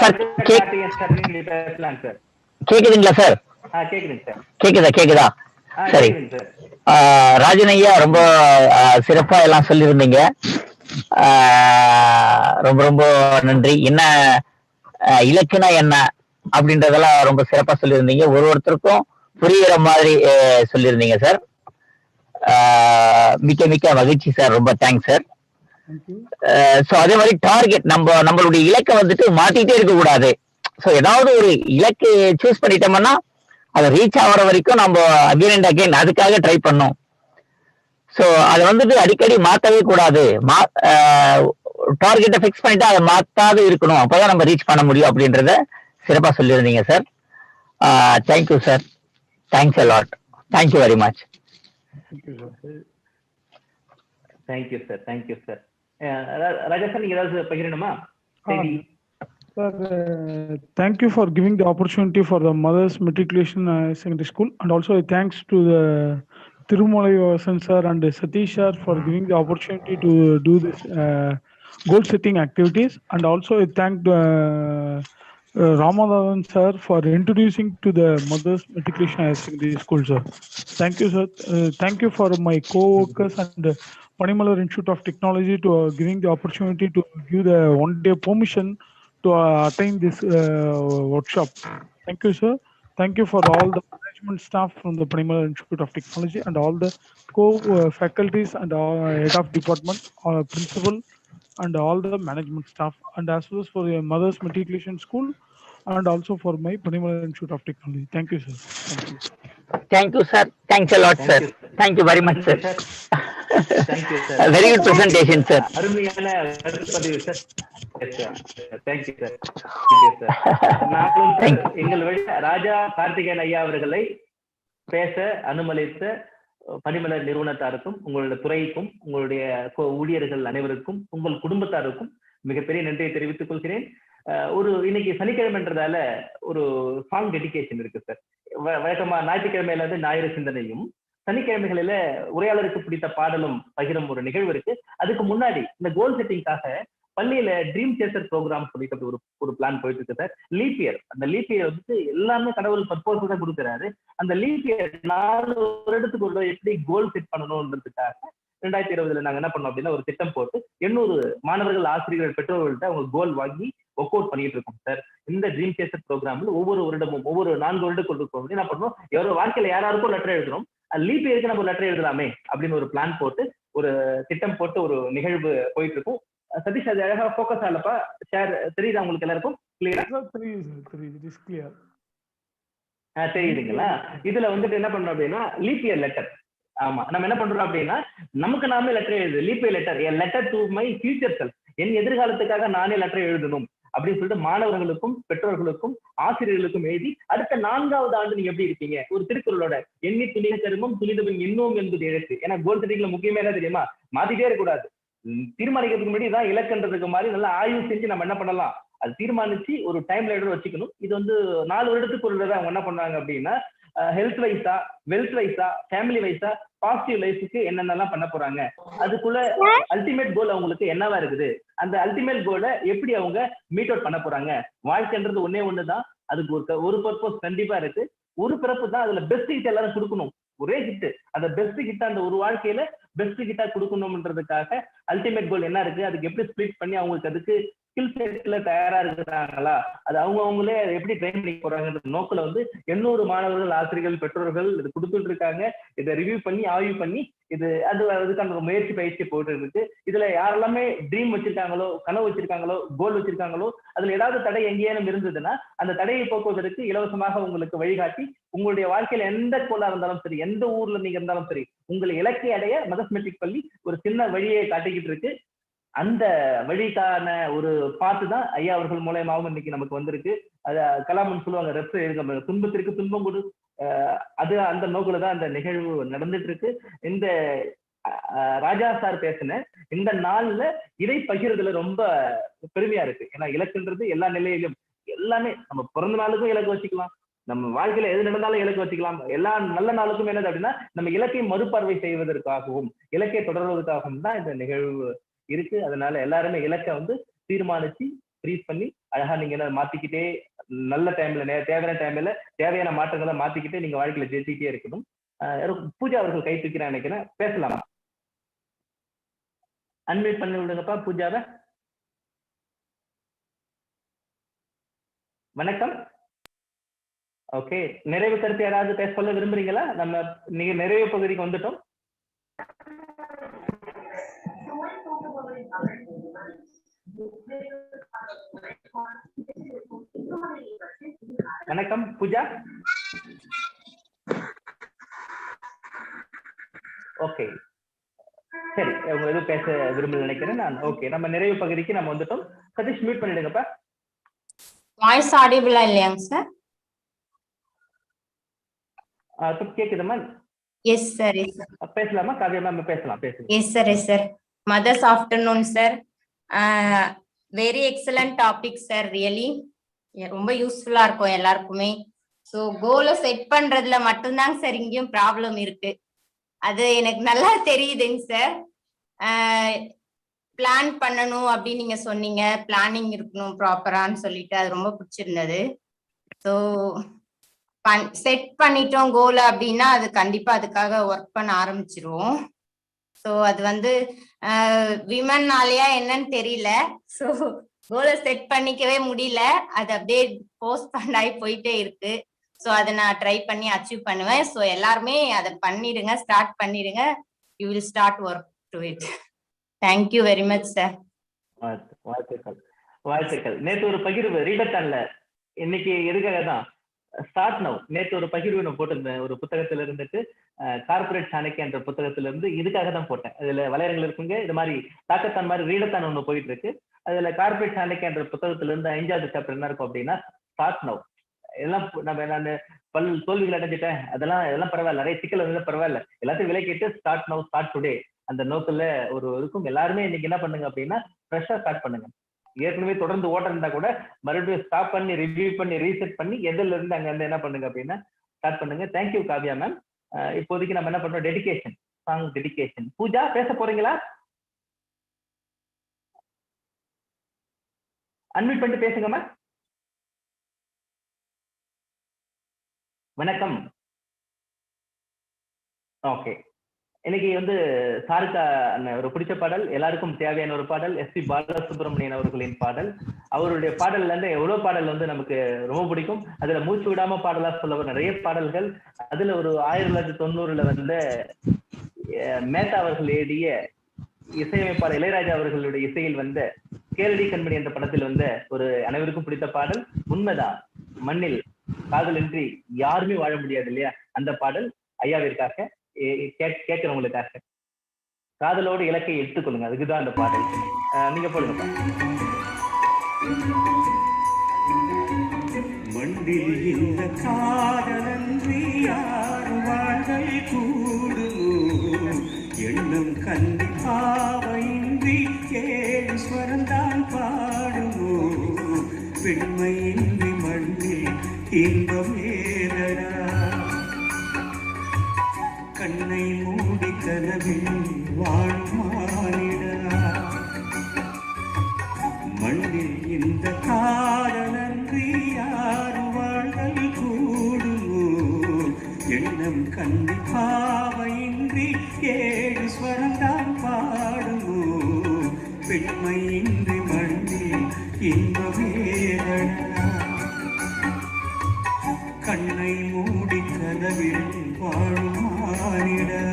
பேசலாம் சார். கேக்குதுங்களா சார்? கேக்குதுங்க சார். கேக்குதா? சரி. ராஜன் ஐயா ரொம்ப சிறப்பா எல்லாம் சொல்லியிருந்தீங்க. ரொம்ப ரொம்ப நன்றி. என்ன இலக்குனா என்ன அப்படின்றதெல்லாம் ரொம்ப சிறப்பா சொல்லியிருந்தீங்க. ஒருத்தருக்கும் புரிகிற மாதிரி சொல்லியிருந்தீங்க சார். மிக்க மகிழ்ச்சி சார். ரொம்ப தேங்க்ஸ் சார். சோ அதே மாதிரி டார்கெட் நம்மளுடைய இலக்கை வந்துட்டு மாத்திட்டே இருக்க கூடாது. சோ ஏதாவது ஒரு இலக்கு சூஸ் பண்ணிட்டோம்னா அதை ரீச் ஆகிற வரைக்கும் நம்ம அகைன் அண்ட் அகைன் அதுக்காக ட்ரை பண்ணோம். சோ அதை வந்துட்டு அடிக்கடி மாத்தவே கூடாது. டார்கெட்டை ஃபிக்ஸ் பண்ணிட்டு அதை மாத்தாது இருக்கணும், அப்பதான் நம்ம ரீச் பண்ண முடியும் அப்படின்றத சிறப்பா சொல்லியிருந்தீங்க sir. Thank you sir. Thanks a lot. Thank you very much. Thank you sir. Raja sir, நீங்க ஏதாவது பகிரணுமா? Sir, thank you for giving the opportunity for the Mothers Matriculation Secondary School, and also thanks to the Thirumalai Vasan sir and Satish sir for giving the opportunity to do this goal setting activities, and also I thank Ramadhan sir for introducing to the Mothers Matriculation Secondary School, sir. Thank you, sir. Thank you for my co-workers and Panimalar Institute of Technology to giving the opportunity to give the one-day permission to attain this workshop. Thank you, sir. Thank you for all the management staff from the Panimalar Institute of Technology and all the co-faculties and head of department, principal, and all the management staff, and as well as for the Mothers Matriculation School, and also for my Panimalar Institute of Technology. Thank you, sir. Thank you, sir. Thanks a lot, sir. Thank you very much, sir. Thank you, sir. A very good presentation, sir. அருமையான பதிவு sir. Thank you, sir. நாங்களும் எங்கள் வழி ராஜா கார்த்திகேயன் ஐயா அவர்களை பேச அனுமதித்த பனிமலர் நிறுவனத்தாருக்கும், உங்களுடைய துறைக்கும், உங்களுடைய ஊழியர்கள் அனைவருக்கும், உங்கள் குடும்பத்தாருக்கும் மிகப்பெரிய நன்றியை தெரிவித்துக் கொள்கிறேன். ஒரு இன்னைக்கு சனிக்கிழமைன்றதால ஒரு சாங் டெடிகேஷன் இருக்கு சார். வழக்கமா ஞாயிற்றுக்கிழமையில இருந்து ஞாயிறு சிந்தனையும், சனிக்கிழமைகளில உரையாளருக்கு பிடித்த பாடலும் பகிரும் ஒரு நிகழ்வு இருக்கு. அதுக்கு முன்னாடி இந்த கோல் செட்டிங்காக பள்ளியில ட்ரீம் சேசர் ப்ரோக்ராம் சொல்லிட்டு ஒரு பிளான் போயிட்டு இருக்கு சார். லீப் இயர், அந்த லீப் இயர் வந்து எல்லாமே கடவுள் பர்பஸ் தான் கொடுக்குறாரு. அந்த லீப் இயர் 4 வருடத்துக்கு ஒரு எப்படி கோல் செட் பண்ணணும்ன்றதுக்காக 2020 நாங்க என்ன பண்ணோம் அப்படின்னா ஒரு திட்டம் போட்டு 800 மாணவர்கள், ஆசிரியர்கள், பெற்றோர்கள்ட்ட அவங்க கோல் வாங்கி ஒர்க் அவுட் பண்ணிட்டு இருக்கோம் சார். இந்த ட்ரீம் சேசர் ப்ரோக்ராம்ல ஒவ்வொரு வருடமும் ஒவ்வொரு 4 வருடத்துக்கு என்ன பண்ணணும், எவ்வளவு வாழ்க்கையில யாராருக்கும் லெட்டர் எழுதுறோம், லீப் இயருக்கு நம்ம லெட்டர் எழுதலாமே அப்படின்னு ஒரு பிளான் போட்டு ஒரு திட்டம் போட்டு ஒரு நிகழ்வு போயிட்டு இருக்கும். சதீஷ், அது அழகா ஃபோக்கஸ் ஆகலப்பா. ஷேர் தெரியுதா உங்களுக்கு எல்லாருக்கும்? தெரியுதுங்களா? இதுல வந்துட்டு என்ன பண்றோம் அப்படின்னா லீப் இயர் லெட்டர். ஆமா, நம்ம என்ன பண்றோம் அப்படின்னா நமக்கு நாமே லெட்டர் எழுது. Leap year letter, a letter to my future self, என் எதிர்காலத்துக்காக நானே லெட்டர் எழுதணும் அப்படின்னு சொல்லிட்டு மாணவர்களுக்கும், பெற்றோர்களுக்கும், ஆசிரியர்களுக்கும் எழுதி அடுத்த 4வது ஆண்டு நீங்க எப்படி இருக்கீங்க, ஒரு திருக்குறளோட எண்ணி துணிக கருமம் துணிதவன் இன்னும் என்பது இழக்கு. ஏன்னா கோல் செட்டிங்ல முக்கியமா என்ன தெரியுமா, மாத்திட்டே இருக்கக்கூடாது. தீர்மானிக்கிறதுக்கு முன்னாடி தான் இலக்குன்றதுக்கு மாதிரி நல்லா ஆய்வு செஞ்சு நம்ம என்ன பண்ணலாம், அது தீர்மானிச்சு ஒரு டைம் லைனர் வச்சுக்கணும். இது வந்து 4 வருடத்துக்கு ஒரு தடவை அவங்க என்ன பண்ணாங்க அப்படின்னா ஹெல்த் வைஸா, வெல்த் வைஸா, ஃபேமிலி வைஸா, பாசிட்டிவ் லைஃபுக்கு என்னென்னலாம் பண்ண போறாங்க, அதுக்குள்ள அல்டிமேட் கோல் அவங்களுக்கு என்னவா இருக்குது, அந்த அல்டிமேட் கோலை எப்படி அவங்க மீட் அவுட் பண்ண போறாங்க. வாழ்க்கைன்றது ஒன்னே ஒண்ணுதான், அதுக்கு ஒரு பர்பஸ் கண்டிப்பா இருக்கு. ஒரு பிறப்பு தான், அதுல பெஸ்ட் கிட்ட எல்லாரும் கொடுக்கணும். ஒரே கிட்டு, அந்த பெஸ்ட் கிட்ட அந்த ஒரு வாழ்க்கையில பெஸ்ட் கிட்டா கொடுக்கணும்ன்றதுக்காக அல்டிமேட் கோல் என்ன இருக்கு, அதுக்கு எப்படி ஸ்பிளிட் பண்ணி அவங்களுக்கு அதுக்கு ஸ்கில் செட்ல தயாரா இருக்கிறாங்களா, அது அவங்களே எப்படி ட்ரெயின் பண்ணி போறாங்கன்ற நோக்கில வந்து 800 மாணவர்கள், ஆசிரியர்கள், பெற்றோர்கள் இது கொடுத்துட்டு இருக்காங்க. இதை ரிவ்யூ பண்ணி ஆய்வு பண்ணி அதுக்கான முயற்சி பயிற்சி போட்டு இருக்கு. இதுல யாரெல்லாமே ட்ரீம் வச்சிருக்காங்களோ, கனவு வச்சிருக்காங்களோ, கோல் வச்சிருக்காங்களோ, அதுல ஏதாவது தடை எங்கேயும் இருந்ததுன்னா அந்த தடையை போக்குவதற்கு இலவசமாக உங்களுக்கு வழிகாட்டி, உங்களுடைய வாழ்க்கையில எந்த கோலா இருந்தாலும் சரி, எந்த ஊர்ல நீங்க இருந்தாலும் சரி, உங்களை இலக்கை அடைய மதஸ்மெட்டிக் பள்ளி ஒரு சின்ன வழியை காட்டிக்கிட்டு இருக்கு. அந்த வழிக்கான ஒரு பாட்டு தான் ஐயா அவர்கள் மூலயமாவும் இன்னைக்கு நமக்கு வந்திருக்கு. அது கலாமன் சொல்லுவாங்க, ரெஃப்ர துன்பத்திற்கு துன்பம் கொடு. அது அந்த நோக்குல தான் அந்த நிகழ்வு நடந்துட்டு இருக்கு. இந்த ராஜா சார் பேசின இந்த நாள்ல இதை பகிர்றதுல ரொம்ப பெருமையா இருக்கு. ஏன்னா இலக்குன்றது எல்லா நிலையிலும், எல்லாமே நம்ம பிறந்த நாளுக்கும் இலக்கு வச்சுக்கலாம், நம்ம வாழ்க்கையில எது நடந்தாலும் இலக்கு வச்சுக்கலாம். எல்லா நல்ல நாளுக்கும் என்னது அப்படின்னா நம்ம இலக்கை மறுபார்வை செய்வதற்காகவும் இலக்கை தொடர்வதற்காகவும் தான் இந்த நிகழ்வு இருக்கு. அதனால எல்லாருமே இலக்கை வந்து தீர்மானிச்சு ஃப்ரீஸ் பண்ணி அழகா நீங்க மாத்திக்கிட்டே, நல்ல டைம்ல தேவையான டைம்ல தேவையான மாற்றங்களை மாத்திக்கிட்டே நீங்க வாழ்க்கையில ஜெயிச்சுக்கிட்டே இருக்கணும். பூஜா அவர்கள் கை தூக்கிறேன் நினைக்கிறேன், பேசலாமா? அன்மியூட் பண்ணி விடுங்கப்பா பூஜாவை. வணக்கம். ஓகே, நிறைவு கருத்து யாராவது பேச சொல்ல விரும்புறீங்களா? நம்ம நீங்க நிறைவு பகுதிக்கு வந்துட்டோம். வணக்கம் பூஜா. ஓகே சரி, அவங்க எதுவும் பேச விரும்பல நினைக்கிறேன் நான். ஓகே, நம்ம நிறைவு பகுதிக்கு நம்ம வந்துட்டோம். சதீஷ் மியூட் பண்ணிடுங்கப்பா. வாய்ஸ் ஆடிபிளா இல்லையாங்க சார்? கேக்குதுமா? Yes sir. பேசலாமா காவியா மேம்? பேசலாம். Yes sir. Yes sir. மதர்ஸ் afternoon sir. Very excellent topic sir. Really ரொம்ப யூஸ்ஃபுல்லா இருக்கும் எல்லாருக்குமே. ஸோ கோலை செட் பண்றதுல மட்டும்தாங்க சார் இங்கேயும் ப்ராப்ளம் இருக்கு. அது எனக்கு நல்லா தெரியுதுங்க சார். பிளான் பண்ணணும் அப்படின்னு நீங்க சொன்னீங்க, பிளானிங் இருக்கணும் ப்ராப்பரான்னு சொல்லிட்டு, அது ரொம்ப பிடிச்சிருந்தது. ஸோ செட் பண்ணிட்டோம் கோல் அப்படின்னா அது கண்டிப்பா அதுக்காக ஒர்க் பண்ண ஆரம்பிச்சிருவோம். ஸோ அது வந்து விமன்னாலயா என்னன்னு தெரியல, ஸோ கோலை செட் பண்ணிக்கவே முடியல, அது அப்படியே போஸ்ட்போன் ஆகி போயிட்டே இருக்கு. ஸோ அதை நான் ட்ரை பண்ணி அச்சீவ் பண்ணுவேன். ஸோ எல்லாருமே அதை பண்ணிடுங்க, ஸ்டார்ட் பண்ணிடுங்க. You will start work to it. Thank you very much sir. வாழ்த்துக்கள், வாழ்த்துக்கள். நேற்று ஒரு பகிர்வு ரீடத்தான்ல, இன்னைக்கு எதுக்காக தான் ஸ்டார்ட் நவ். நேற்று ஒரு பகிர்வு நான் போட்டிருந்தேன் ஒரு புத்தகத்துல இருந்துட்டு, கார்பரேட் சாணக்கிய என்ற புத்தகத்துல இருந்து. இதுக்காக தான் போட்டேன். அதுல வலையரங்கள் இருக்குங்க, இது மாதிரி தாக்கத்தான் மாதிரி ரீடத்தான் ஒண்ணு போயிட்டு இருக்கு. அதுல கார்பரேட் சாணக்கிய என்ற புத்தகத்துல இருந்து 5வது சாப்டர் என்ன இருக்கும் அப்படின்னா ஸ்டார்ட் நவ். எல்லாம் நான் தோல்விகள் அடைஞ்சிட்டேன், அதெல்லாம் பரவாயில்ல, நிறைய சிக்கல் வந்து பரவாயில்ல, எல்லாத்தையும் விலை கேட்டு ஸ்டார்ட் நவ், ஸ்டார்ட் டுடே அந்த நோக்கில் ஒரு இருக்கும். எல்லாருமே இன்னைக்கு என்ன பண்ணுங்க அப்படின்னா ஃப்ரெஷ்ஷா ஸ்டார்ட் பண்ணுங்க. ஏற்கனவே தொடர்ந்து ஓட்ட இருந்தா கூட மறுபடியும் ஸ்டாப் பண்ணி ரிவ்யூ பண்ணி ரீசெட் பண்ணி எதுல இருந்து அங்க இருந்து என்ன பண்ணுங்க அப்படின்னா ஸ்டார்ட் பண்ணுங்க. Thank you Kavya ma'am. இப்போதைக்கு நம்ம என்ன பண்றோம், டெடிகேஷன், சாங் டெடிகேஷன். பூஜா பேச போறீங்களா? அன்மியூட் பண்ணிட்டு பேசுங்க மேம். வணக்கம். ஓகே, இன்னைக்கு வந்து சாருக்கா ஒரு பிடிச்ச பாடல், எல்லாருக்கும் தேவையான ஒரு பாடல், எஸ்பி பாலசுப்ரமணியன் அவர்களின் பாடல். அவருடைய பாடல்ல இருந்து எவ்வளவு பாடல் வந்து நமக்கு ரொம்ப பிடிக்கும். அதுல மூச்சு விடாம பாடலா சொல்ல நிறைய பாடல்கள். அதுல ஒரு 1990 வந்து மேத்தா அவர்கள் எழுதிய இசையமைப்பாளர் இளையராஜா அவர்களுடைய இசையில் வந்து கேரடி கண்மணி என்ற படத்தில் வந்து ஒரு அனைவருக்கும் பிடித்த பாடல் உண்மைதான், மண்ணில் காதலின்றி யாருமே வாழ முடியாது இல்லையா, அந்த பாடல் ஐயாவிற்காக கேட்கிறவங்களுக்காக. காதலோடு இலக்கை எடுத்துக்கொள்ளுங்க, அதுக்குதான் அந்த பாடல். நீங்க போடுங்க. மண்ணில் இந்த காதலன்றி யார் வாழ்தல் கூடுமோ, எண்ணம் கண்டி பாவையின்றி கேஸ்வரந்தான் பாடுமோ, பெண்மையின்றி மண்ணில் இன்பம் ஏதடா, கண்ணை மூடி கனவில் வாழ்மானிடா, மண்ணில் இந்த காதலன்றி யார் வாழ்தல் கூடுமோ, எண்ணம் கண்டி பாவையின்றி ஏழு ஸ்வரந்தான் பாடுமோ, பெண்மையின்றி மண்ணில் இன்பமேதடா, கண்ணை மூடி கனவில் வாழுமானிடா.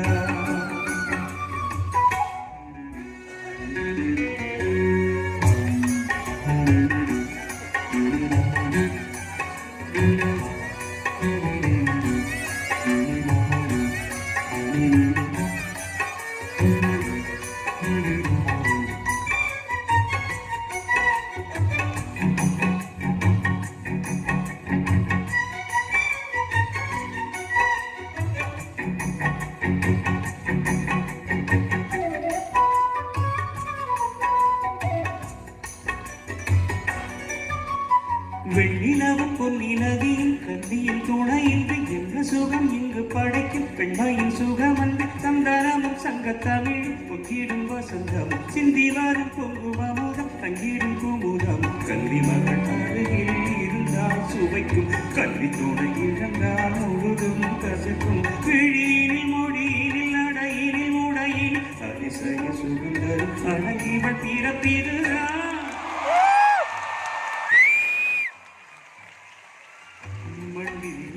வெண்ணிலவும் பொன்னிலவின் கண்ணியில் துணையின்றி என்ற சுகம் இங்கு படைக்கும், பெண்மையின் சுகம் அன்று சந்தனமும் சங்கத்தமிழ் பொங்கிடும் வசந்தம், சிந்தி வரும் பொங்குவமுதம் தங்கிடும் குமுதம், கல்வி மகள் அருகில் இருந்தால் சுவைக்கும், கல்வி துணை இழந்தால் முழுதும் கசக்கும், விழியினில் மொழியினில் நடையினில் உடையில் அதிசய சுகந்தரும் அழகிவள் பிறப்பிருந்தா.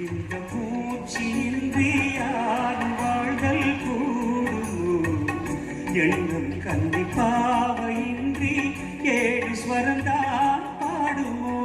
இந்த மூச்சின்றி யார் வாழ்தல் கூடுமோ, எண்ணம் கண்டி பாவையின்றி ஏழு ஸ்வரந்தான் பாடுமோ.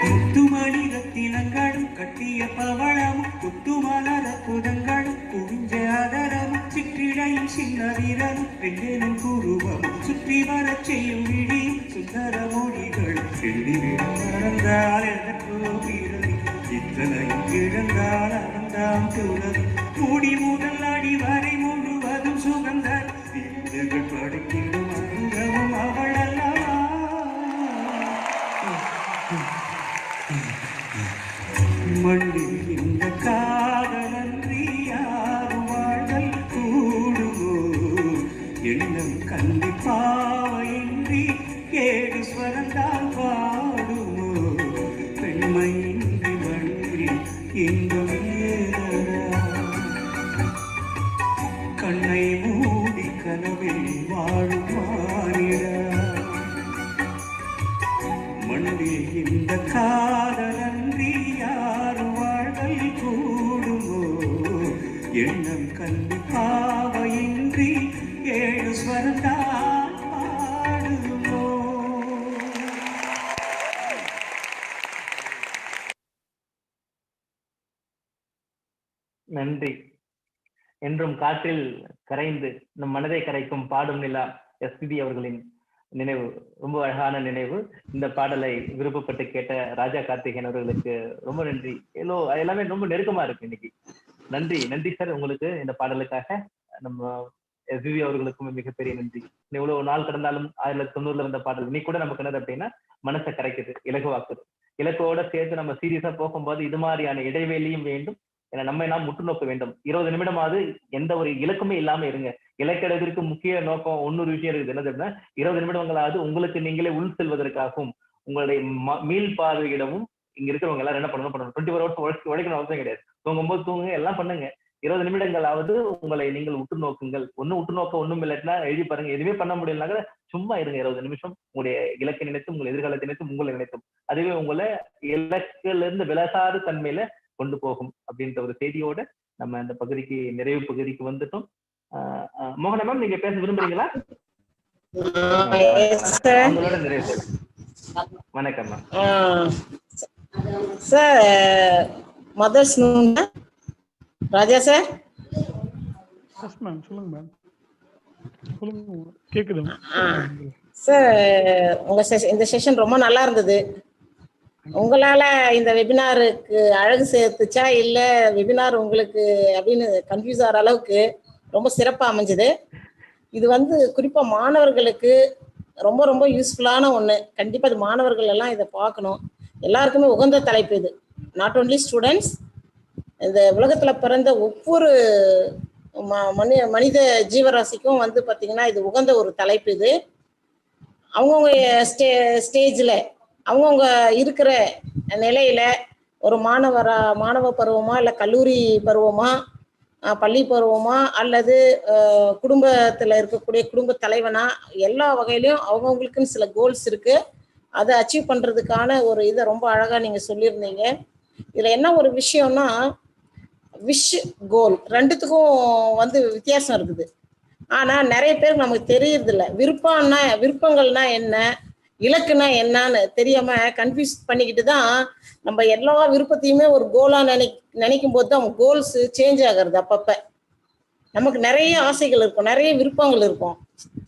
முத்துமணி ரத்தினங்களும் கட்டிய பவளமும் குத்துமலர புதங்களும் குவிஞ்ச அதரமும் சிற்றிடையும் சின்ன வீரனும் பெண்களும் குருவமும் சுற்றி வரச் செய்யும் விழியும் சுந்தர மொழிகள் மறந்தால் எதற்கோ வீரதி இத்தனையும் இழந்தால் அவன்தான் துறவி மூடி முதல் அடி வரை முழுவதும் சுகந்தர் வீரர்கள் படைக்கிடும் அங்கமும் அவள் அல்லவா. மண்ணில் இந்த காதலன்றி யார் வாழ்தல் கூடுமோ, எண்ணம் கண்டி பாவையின்றி ஏழு ஸ்வரந்தான் பாடுமோ, பெண்மையின்றி மண்ணில் இன்பம் ஏதடா, கண்ணை மூடி கனவில் வாழுமானிடா, மண்ணில் இந்த காதலன்றி யார் வாழ்தல் கூடுமோ, எண்ணம் கண்டி பாவையின்றி ஏழு ஸ்வரந்தான் நன்றி. என்றும் காற்றில் கரைந்து நம் மனதை கரைக்கும் பாடும் நிலா எஸ்பிபி அவர்களின் நினைவு ரொம்ப அழகான நினைவு. இந்த பாடலை விருப்பப்பட்டு கேட்ட ராஜா கார்த்திகேயன் அவர்களுக்கு ரொம்ப நன்றி. எல்லாமே ரொம்ப நெருக்கமா இருக்கு இன்னைக்கு. நன்றி நன்றி சார் உங்களுக்கு இந்த பாடலுக்காக. நம்ம எஸ்பிபி அவர்களுக்கும் மிகப்பெரிய நன்றி. இவ்வளவு நாள் கடந்தாலும் 1990 வந்த பாடல் இன்னைக்கு கூட நமக்கு என்னது அப்படின்னா மனசை கரைக்குது, இலகுவாக்குது. இலக்கோட சேர்த்து நம்ம சீரியஸா போகும்போது இது மாதிரியான இடைவெளியும் வேண்டும். ஏன்னா நம்ம நாம் முற்று நோக்க வேண்டும். 20 நிமிடமாவது எந்த ஒரு இலக்குமே இல்லாம இருங்க. இலக்கெடுவதற்கு முக்கிய நோக்கம் இன்னொரு விஷயம் இருக்குது. என்னது அப்படின்னா 20 நிமிடங்களாவது உங்களுக்கு நீங்களே உள் செல்வதற்காகவும் உங்களுடைய மீள் பார்வையிடவும் இங்க இருக்கிறவங்க எல்லாரும் என்ன பண்ணணும் 24 ஹவர்ஸ் உழைக்கணும் அவசியம் கிடையாது. தூங்கும்போது தூங்குங்க, எல்லாம் பண்ணுங்க. 20 நிமிடங்களாவது உங்களை நீங்கள் உற்று நோக்குங்கள். உற்று நோக்க ஒண்ணும் இல்லாட்டினா எழுதி பாருங்க. எதுவுமே பண்ண முடியலனாக்க சும்மா இருங்க 20 நிமிஷம். உங்களுடைய இலக்கை நினைத்தும் உங்கள் எதிர்காலத்தை நினைத்தும் உங்களை நினைத்தும் அதுவே உங்களை இலக்கில இருந்து விலசாத தன்மையில கொண்டு போகும் அப்படின்ற ஒரு செய்தியோட நம்ம அந்த பகுதிக்கு நிறைவு பகுதிக்கு வந்துட்டோம். மோகனா மேம், நீங்க பேச விரும்புறீங்களா? உங்களோட நிறைவு. வணக்கம் மேம். சார் மதர்ஸ் ராஜா சார். சொல்லுங்க மேம். கேக்குது சார், உங்க இந்த செஷன் ரொம்ப நல்லா இருந்தது. உங்களால இந்த வெபினாருக்கு அழகு சேர்த்துச்சா இல்ல வெபினார் உங்களுக்கு அப்படின்னு கன்ஃபியூஸ் ஆகிற அளவுக்கு ரொம்ப சிறப்பா அமைஞ்சது. இது குறிப்பா மாணவர்களுக்கு ரொம்ப ரொம்ப யூஸ்ஃபுல்லான ஒண்ணு. கண்டிப்பா இது மாணவர்கள் எல்லாம் இதை பார்க்கணும். எல்லாருக்குமே உகந்த தலைப்பு இது. நாட் ஓன்லி ஸ்டூடெண்ட்ஸ், இந்த உலகத்துல பிறந்த ஒவ்வொரு மனித ஜீவராசிக்கும் பாத்தீங்கன்னா இது உகந்த ஒரு தலைப்பு. இது அவங்கவுங்க ஸ்டேஜ்ல அவங்கவுங்க இருக்கிற நிலையில ஒரு மாணவ பருவமா இல்ல கல்லூரி பருவமா பள்ளி பருவமா அல்லது குடும்பத்துல இருக்கக்கூடிய குடும்ப தலைவனா எல்லா வகையிலையும் அவங்கவுங்களுக்குன்னு சில கோல்ஸ் இருக்கு. அதை அச்சீவ் பண்றதுக்கான ஒரு இதை ரொம்ப அழகா நீங்க சொல்லியிருந்தீங்க. இதுல என்ன ஒரு விஷயம்னா, விஷ் கோல் ரெண்டுத்துக்கும் வித்தியாசம் இருக்குது. ஆனா நிறைய பேருக்கு நமக்கு தெரியறது இல்லை. விருப்பங்கள்னா என்ன, இலக்குனா என்னன்னு தெரியாம கன்ஃபியூஸ் பண்ணிக்கிட்டு தான் நம்ம எல்லா விருப்பத்தையுமே ஒரு கோலா நினைக்கும் போது தான் கோல்ஸ் சேஞ்ச் ஆகிறது. அப்பப்ப நமக்கு நிறைய ஆசைகள் இருக்கும், நிறைய விருப்பங்கள் இருக்கும்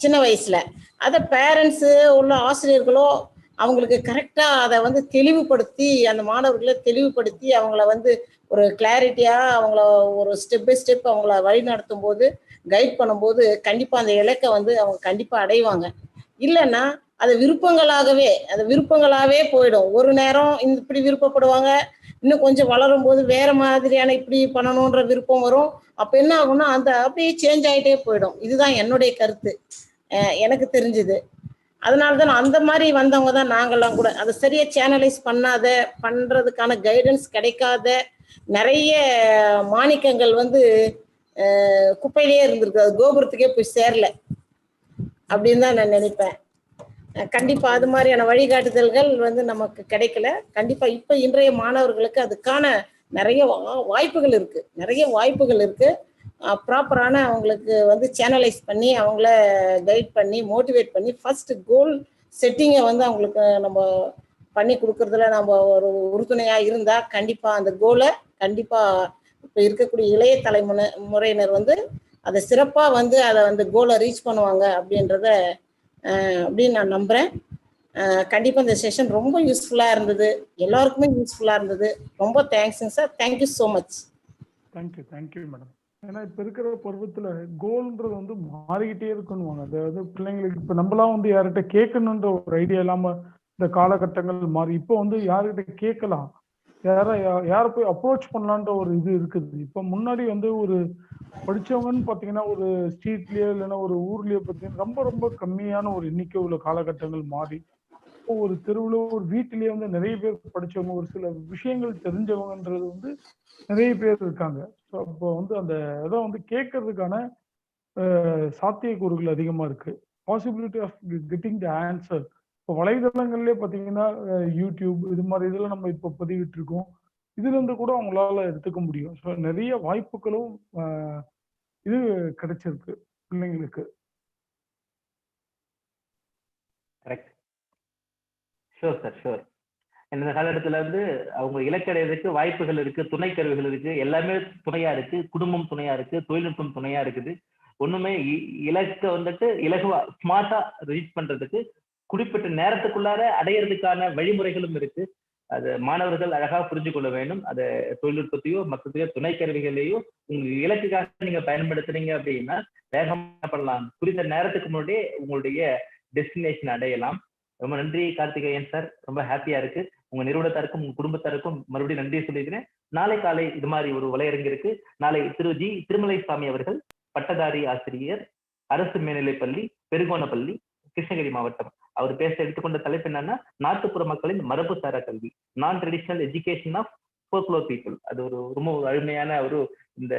சின்ன வயசுல. அதை பேரண்ட்ஸு உள்ள ஆசிரியர்களோ அவங்களுக்கு கரெக்டா அதை தெளிவுபடுத்தி அந்த மாணவர்களை தெளிவுபடுத்தி அவங்கள ஒரு கிளாரிட்டியா அவங்கள ஒரு ஸ்டெப் பை ஸ்டெப் அவங்கள வழி நடத்தும் போது கைட் பண்ணும்போது கண்டிப்பா அந்த இலக்கை அவங்க கண்டிப்பா அடைவாங்க. இல்லைன்னா அது விருப்பங்களாவே போயிடும். ஒரு நேரம் இப்படி விருப்பப்படுவாங்க, இன்னும் கொஞ்சம் வளரும் போது வேற மாதிரியான இப்படி பண்ணணும்ன்ற விருப்பம் வரும். அப்ப என்ன ஆகும்னா அப்படியே சேஞ்ச் ஆகிட்டே போயிடும். இதுதான் என்னுடைய கருத்து, எனக்கு தெரிஞ்சது. அதனாலதான் அந்த மாதிரி வந்தவங்க தான் நாங்கெல்லாம் கூட. அதை சரியா சேனலைஸ் பண்றதுக்கான கைடன்ஸ் கிடைக்காத நிறைய மாணிக்கங்கள் குப்பையிலேயே இருந்திருக்கு. அது கோபுரத்துக்கே போய் சேரல அப்படின்னு தான் நான் நினைப்பேன். கண்டிப்பா அது மாதிரியான வழிகாட்டுதல்கள் நமக்கு கிடைக்கல. கண்டிப்பா இப்ப இன்றைய மாணவர்களுக்கு அதுக்கான நிறைய வாய்ப்புகள் இருக்கு. ப்ராப்பரான அவங்களுக்கு சேனலைஸ் பண்ணி அவங்கள கைட் பண்ணி மோட்டிவேட் பண்ணி ஃபர்ஸ்ட் கோல் செட்டிங்கை அவங்களுக்கு நம்ம பண்ணி கொடுக்கறதுல நம்ம ஒரு உறுதுணையா இருந்தா கண்டிப்பா அந்த கோலை கண்டிப்பா இப்ப இருக்கக்கூடிய இளைய தலைமுறையினர் அதை சிறப்பா அதை கோலை ரீச் பண்ணுவாங்க அப்படின்றத அப்படின்னு நான் நம்புறேன். கண்டிப்பா இந்த செஷன் ரொம்ப யூஸ்ஃபுல்லா இருந்தது, எல்லாருக்குமே யூஸ்ஃபுல்லா இருந்தது. ரொம்ப தேங்க்ஸுங்க sir. Thank you so much. Thank you madam. ஏன்னா இப்ப இருக்கிற பருவத்துல கோல்ன்றது மாறிக்கிட்டே இருக்குன்னு. அதாவது பிள்ளைங்களுக்கு இப்ப நம்மளாம் யார்கிட்ட கேட்கணுன்ற ஒரு ஐடியா இல்லாம இந்த காலகட்டங்கள் மாறி இப்போ யார்கிட்ட கேட்கலாம், யாரை போய் அப்ரோச் பண்ணலான்ற ஒரு இது இருக்குது. இப்ப முன்னாடி ஒரு படிச்சவங்கன்னு பாத்தீங்கன்னா ஒரு ஸ்ட்ரீட்லயோ இல்லைன்னா ஒரு ஊர்லயோ பாத்தீங்கன்னா ரொம்ப ரொம்ப கம்மியான ஒரு எண்ணிக்கை உள்ள காலகட்டங்கள் மாறி இப்போ ஒரு தெருவுல ஒரு வீட்டிலேயே நிறைய பேர் படிச்சவங்க, ஒரு சில விஷயங்கள் தெரிஞ்சவங்கன்றது நிறைய பேர் இருக்காங்க. ஸோ அப்போ அந்த இதை கேட்கறதுக்கான சாத்தியக்கூறுகள் அதிகமா இருக்கு. Possibility of getting the answer இப்போ வலைதளங்கள்லேயே பார்த்தீங்கன்னா யூடியூப் இது மாதிரி இதெல்லாம் நம்ம இப்போ பதிவிட்டு இருக்கோம். இதுல இருந்து கூட அவங்களால எடுத்துக்க முடியும். ஸோ நிறைய வாய்ப்புகளும் இது கிடைச்சிருக்கு பிள்ளைங்களுக்கு. கரெக்ட். Sure sir, sure. இந்த காலகட்டத்துல வந்து அவங்க இலக்கடைறதுக்கு வாய்ப்புகள் இருக்கு, துணை கருவிகள் இருக்கு, எல்லாமே துணையா இருக்கு, குடும்பம் துணையா இருக்கு, தொழில்நுட்பம் துணையா இருக்குது. ஒண்ணுமே இலக்க வந்துட்டு இலகுவா ஸ்மார்ட்டா ரீச் பண்றதுக்கு குறிப்பிட்ட நேரத்துக்குள்ளார அடையிறதுக்கான வழிமுறைகளும் இருக்கு. அது மாணவர்கள் அழகா புரிஞ்சு கொள்ள வேண்டும். அதை தொழில்நுட்பத்தையோ மற்றதையோ துணை கருவிகளையோ உங்க இலக்குக்காக நீங்க பயன்படுத்துறீங்க அப்படின்னா வேகமா பண்ணலாம். குறித்த நேரத்துக்கு முன்னாடியே உங்களுடைய டெஸ்டினேஷன் அடையலாம். ரொம்ப நன்றி கார்த்திகேயன் சார், ரொம்ப ஹாப்பியா இருக்கு. உங்க நிறுவனத்தாருக்கும் உங்க குடும்பத்தாருக்கும் மறுபடியும் நன்றியை சொல்லிக்கிறேன். நாளை காலை இது மாதிரி ஒரு வலையரங்கு இருக்கு. நாளை திரு ஜி திருமலைசாமி அவர்கள், பட்டதாரி ஆசிரியர், அரசு மேல்நிலைப்பள்ளி, பெருகோணப்பள்ளி, கிருஷ்ணகிரி மாவட்டம். அவர் பேச எடுத்துக்கொண்ட தலைப்பு என்னன்னா, நாட்டுப்புற மக்களின் மரபுசாரா கல்வி, non traditional education of folklore people. அது ஒரு ரொம்ப அருமையான ஒரு இந்த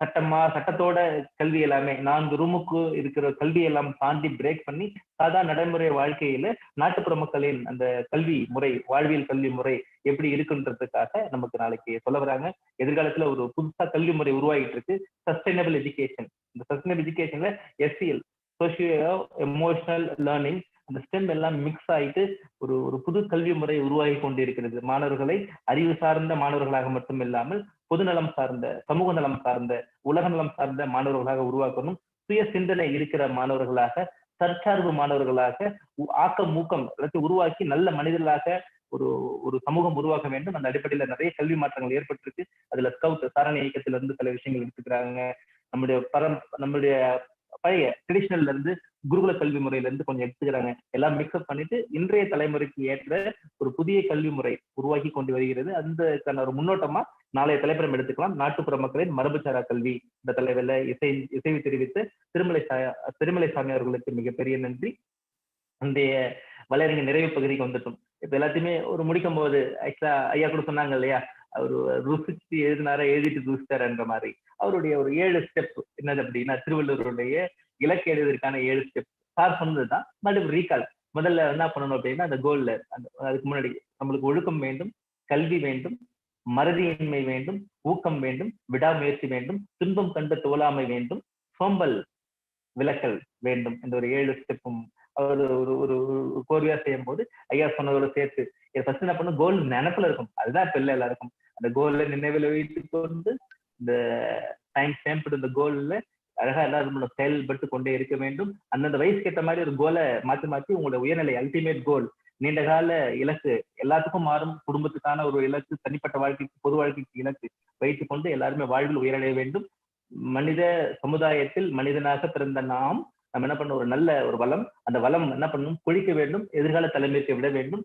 சட்டத்தோட கல்வி எல்லாமே 4 ரூமுக்கு இருக்கிற கல்வி எல்லாம் தாண்டி பிரேக் பண்ணி சாதா நடைமுறை வாழ்க்கையில நாட்டுப்புற மக்களின் அந்த கல்வி முறை, வாழ்வியல் கல்வி முறை எப்படி இருக்குன்றதுக்காக நமக்கு நாளைக்கு சொல்ல வராங்க. எதிர்காலத்துல ஒரு புதுசா கல்வி முறை உருவாகிட்டு இருக்கு, சஸ்டைனபிள் எஜுகேஷன். இந்த சஸ்டைனபிள் எஜுகேஷன்ல SEL, சோசியோ எமோஷனல் லேர்னிங், அந்த ஸ்டெம் எல்லாம் மிக்ஸ் ஆயிட்டு ஒரு புது கல்வி முறை உருவாகி கொண்டிருக்கிறது. மாணவர்களை அறிவு சார்ந்த மாணவர்களாக மட்டும் இல்லாமல் பொதுநலம் சார்ந்த, சமூக நலம் சார்ந்த, உலக நலம் சார்ந்த மாணவர்களாக உருவாக்கணும். சுய சிந்தனை இருக்கிற மாணவர்களாக, தற்சார்பு மாணவர்களாக, ஆக்கம் ஊக்கம் எல்லாத்தையும் உருவாக்கி நல்ல மனிதர்களாக ஒரு சமூகம் உருவாக்க வேண்டும். அந்த அடிப்படையில நிறைய கல்வி மாற்றங்கள் ஏற்பட்டிருக்கு. அதுல ஸ்கவுட் சாரண இயக்கத்திலிருந்து சில விஷயங்கள் எடுத்துக்கிறாங்க. நம்முடைய பழைய ட்ரெடிஷனல்ல இருந்து குருகுல கல்வி முறையில இருந்து கொஞ்சம் எடுத்துக்கிறாங்க. எல்லாம் மிக்ஸ்அப் பண்ணிட்டு இன்றைய தலைமுறைக்கு ஏற்ற ஒரு புதிய கல்வி முறை உருவாக்கி கொண்டு வருகிறது. அந்த ஒரு முன்னோட்டமா நாளைய தலைப்புறம் எடுத்துக்கலாம். நாட்டுப்புற மக்களின் மரபுசாரா கல்வி இந்த தலைவரில் இசைவு தெரிவித்து திருமலைசாமி அவர்களுக்கு மிகப்பெரிய நன்றி. அந்த வலையரங்க நிறைவு பகுதிக்கு வந்துட்டோம். இப்ப எல்லாத்தையுமே ஒரு முடிக்கும் போது ஆக்சுவலா ஐயா கூட சொன்னாங்க இல்லையா, அவரு ருசிச்சு எழுதிட்டு ருசிச்சாருன்ற மாதிரி அவருடைய ஒரு 7 ஸ்டெப் என்னது அப்படின்னா, திருவள்ளுவருடைய இலக்கு எழுதுவதற்கான 7 ஸ்டெப் சார் சொன்னதுதான். மறுபடியும் ரீகால். முதல்ல என்ன பண்ணணும் அப்படின்னா, அந்த கோல்ல அதுக்கு முன்னாடி நம்மளுக்கு ஒழுக்கம் வேண்டும், கல்வி வேண்டும், மறதியின்மை வேண்டும், ஊக்கம் வேண்டும், விடாமுயற்சி வேண்டும், துன்பம் கண்டு தோலாமை வேண்டும், சோம்பல் விலக்கல் வேண்டும். இந்த ஒரு 7 ஸ்டெப்பும் அவர் ஒரு கோர்வையா செய்யும் போது ஐயா சொன்னதோட சேர்த்து ஃபர்ஸ்ட் என்ன பண்ணும், கோல் நினைப்புல இருக்கும். அதுதான் இப்ப இல்ல எல்லாருக்கும். அந்த கோல்ல நினைவில் வைத்துக் கொண்டு இந்த டைம் ஸ்டாம்ப் இந்த கோல்ல அழகா எல்லாரும் செயல்பட்டு கொண்டே இருக்க வேண்டும். அந்தந்த வயசுக்கு ஏற்ற மாதிரி ஒரு கோலை மாற்றி உங்களோட உயர்நிலை அல்டிமேட் கோல், நீண்ட கால இலக்கு எல்லாத்துக்கும் மாறும். குடும்பத்துக்கான ஒரு இலக்கு, தனிப்பட்ட வாழ்க்கைக்கு, பொது வாழ்க்கைக்கு இலக்கு வைத்துக் கொண்டு எல்லாருமே வாழ்வில் உயரடைய வேண்டும். மனித சமுதாயத்தில் மனிதனாக பிறந்த நாம் நம்ம என்ன பண்ணணும், ஒரு நல்ல ஒரு வளம், அந்த வளம் என்ன பண்ணணும், கொழிக்க வேண்டும், எதிர்கால தலைமுறைக்கு விட வேண்டும்.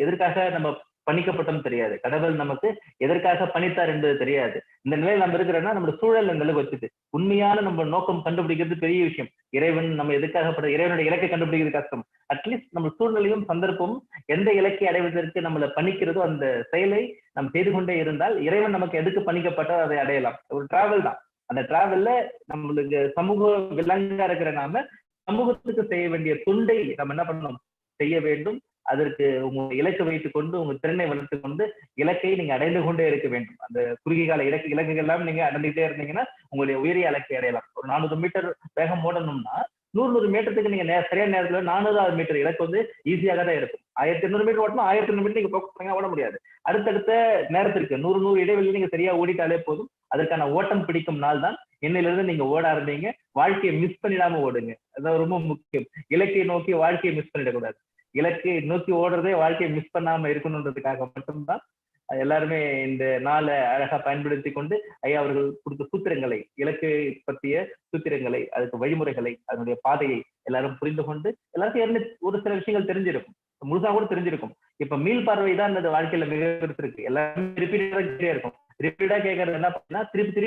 எதற்காக நம்ம பணிக்கப்பட்டோம் தெரியாது, கடவுள் நமக்கு எதற்காக பணித்தார் என்பது தெரியாது. இந்த நிலையில் நம்ம இருக்கிறோம்னா நம்ம சூழல் இந்த அளவுக்கு வச்சுது. உண்மையான நம்ம நோக்கம் கண்டுபிடிக்கிறது பெரிய விஷயம். இறைவன் நம்ம எதுக்காக இறைவனுடைய இலக்கை கண்டுபிடிக்கிறது கஷ்டம். அட்லீஸ்ட் நம்ம சூழ்நிலையும் சந்தர்ப்பமும் எந்த இலக்கை அடைவதற்கு நம்மளை பணிக்கிறதோ அந்த செயலை நம்ம செய்து கொண்டே இருந்தால் இறைவன் நமக்கு எதுக்கு பணிக்கப்பட்டோ அதை அடையலாம். ஒரு டிராவல் தான். அந்த டிராவல்ல நம்மளுக்கு சமூக விலங்கா இருக்கிற நாம சமூகத்துக்கு செய்ய வேண்டிய தொண்டை நம்ம என்ன பண்ணணும், செய்ய வேண்டும். அதற்கு உங்க இலக்கை வைத்துக் கொண்டு உங்க திறனை வளர்த்துக் கொண்டு இலக்கை நீங்க அடைந்து கொண்டே இருக்க வேண்டும். அந்த குறுகிய கால இலக்குகள் எல்லாம் நீங்க அடைந்துகிட்டே இருந்தீங்கன்னா உங்களுடைய உயரிய இலக்கை அடையலாம். ஒரு 400 மீட்டர் வேகம் ஓடணும்னா 100 மீட்டருக்கு நீங்க சரியான நேரத்துல 400 மீட்டர் இலக்கு வந்து ஈஸியாக தான் இருக்கும். 1200 மீட்டர் ஓட்டணும், 1200 மீட்டர் நீங்க போக்கஸ் பண்ணி ஓட முடியாது. அடுத்தடுத்த நேரத்திற்கு 100 இடைவெளி நீங்க சரியா ஓடிட்டாலே போதும். அதற்கான ஓட்டம் பிடிக்கும் நாள் தான் இன்னையிலிருந்து நீங்க ஓட ஆரம்பிங்க. வாழ்க்கையை மிஸ் பண்ணிடாம ஓடுங்க. அதான் ரொம்ப முக்கியம். இலக்கையை நோக்கி வாழ்க்கையை மிஸ் பண்ணிடக்கூடாது. இலக்கை நோக்கி ஓடுறதே வாழ்க்கையை மிஸ் பண்ணாம இருக்கணுன்றதுக்காக மட்டும்தான் எல்லாருமே இந்த நாளை அழகா பயன்படுத்தி கொண்டு ஐயா அவர்கள் கொடுத்த சூத்திரங்களை, இலக்கை பற்றிய சூத்திரங்களை, அதுக்கு வழிமுறைகளை, அதனுடைய பாதையை எல்லாரும் புரிந்து கொண்டு எல்லாருக்கும் ஒரு சில விஷயங்கள் தெரிஞ்சிருக்கும், முழுசா கூட தெரிஞ்சிருக்கும். இப்ப மீள் பார்வை தான் அந்த வாழ்க்கையில மிக பெருசிருக்கு. எல்லாரும் ரிப்பீட்டடா இருக்கும். ரிப்பீட்டா கேட்கறது என்ன பண்ணா, திருப்பி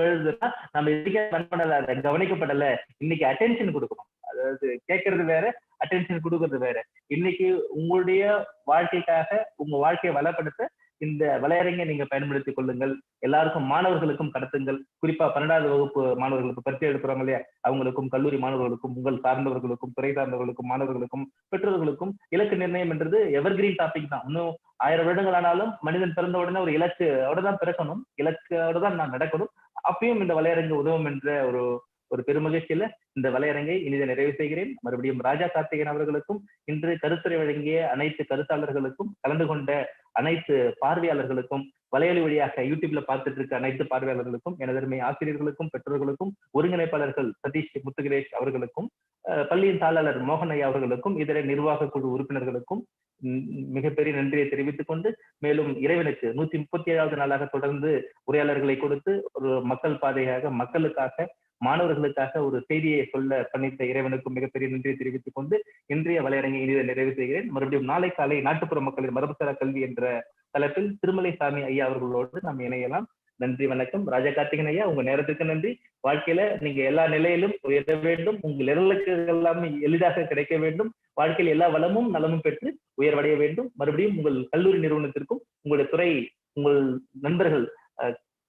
எழுதுனா நம்ம பண்ணல, அதை கவனிக்கப்படல. இன்னைக்கு அட்டென்ஷன் கொடுக்கணும். அதாவது கேட்கறது வேற, அட்டென்ஷன் கொடுக்கறது வேற. இன்னைக்கு உங்களுடைய வாழ்க்கைக்காக உங்க வாழ்க்கையை வளப்படுத்த இந்த வலையரங்கை நீங்க பயன்படுத்திக் கொள்ளுங்கள். எல்லாருக்கும், மாணவர்களுக்கும் கடத்துங்கள். குறிப்பா 12வது வகுப்பு மாணவர்களுக்கு பரிச்சை எடுக்கிறோம் இல்லையா, அவங்களுக்கும், கல்லூரி மாணவர்களுக்கும், உங்கள் சார்ந்தவர்களுக்கும், துறை சார்ந்தவர்களுக்கும், மாணவர்களுக்கும், பெற்றோர்களுக்கும் இலக்கு நிர்ணயம் என்றது எவர்கிரீன் டாபிக் தான். இன்னும் 1000 வருடங்கள் ஆனாலும் மனிதன் பிறந்த உடனே ஒரு இலக்கோட தான் பிறக்கணும், இலக்கோட தான் நான் நடக்கணும். அப்பயும் இந்த வலையரங்கு உதவும் என்ற ஒரு ஒரு பெருமகிழ்ச்சியில இந்த வலையரங்கை இனிதை நிறைவு செய்கிறேன். மறுபடியும் ராஜா கார்த்திகேயன் அவர்களுக்கும் இன்று கருத்துரை வழங்கிய அனைத்து கருத்தாளர்களுக்கும் கலந்து கொண்ட அனைத்து பார்வையாளர்களுக்கும் வலையொலி வழியாக யூடியூப்ல பார்த்துட்டு இருக்க அனைத்து பார்வையாளர்களுக்கும் எனதருமை ஆசிரியர்களுக்கும் பெற்றோர்களுக்கும் ஒருங்கிணைப்பாளர்கள் சதீஷ் முத்துகிரேஷ் அவர்களுக்கும் பள்ளியின் தாளாளர் மோகன் ஐயா அவர்களுக்கும் இதர நிர்வாக குழு உறுப்பினர்களுக்கும் மிகப்பெரிய நன்றியை தெரிவித்துக் கொண்டு மேலும் இறைவனுக்கு 137வது நாளாக தொடர்ந்து உரையாளர்களை கொடுத்து ஒரு மக்கள் பாதையாக மக்களுக்காக மாணவர்களுக்காக ஒரு செய்தியை சொல்ல பணித்த இறைவனுக்கும் மிகப்பெரிய நன்றியை தெரிவித்துக் கொண்டு இன்றைய வலையரங்கை இனிதை நிறைவு செய்கிறேன். மறுபடியும் நாளை காலை நாட்டுப்புற மக்களின் மரபுசாரா கல்வி என்ற தலைப்பில் திருமலை சாமி ஐயா அவர்களோடு நாம் இணையலாம். நன்றி, வணக்கம். ராஜா கார்த்திகேயன் ஐயா, உங்க நேரத்துக்கு நன்றி. வாழ்க்கையில நீங்க எல்லா நிலையிலும் உயர வேண்டும், உங்கள் நிரலுக்கு எல்லாமே எளிதாக கிடைக்க வேண்டும், வாழ்க்கையில் எல்லா வளமும் நலமும் பெற்று உயர்வடைய வேண்டும். மறுபடியும் உங்கள் கல்லூரி நிறுவனத்திற்கும் உங்களுடைய துறை உங்கள் நண்பர்கள்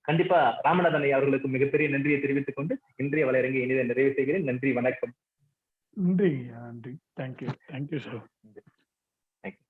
கண்டிப்பா ராமநாதன் ஐயா அவர்களுக்கு மிகப்பெரிய நன்றியை தெரிவித்துக் கொண்டு இன்றைய வலையரங்கை இனிதை நிறைவு செய்கிறேன். நன்றி, வணக்கம். நன்றி. Thank you sir.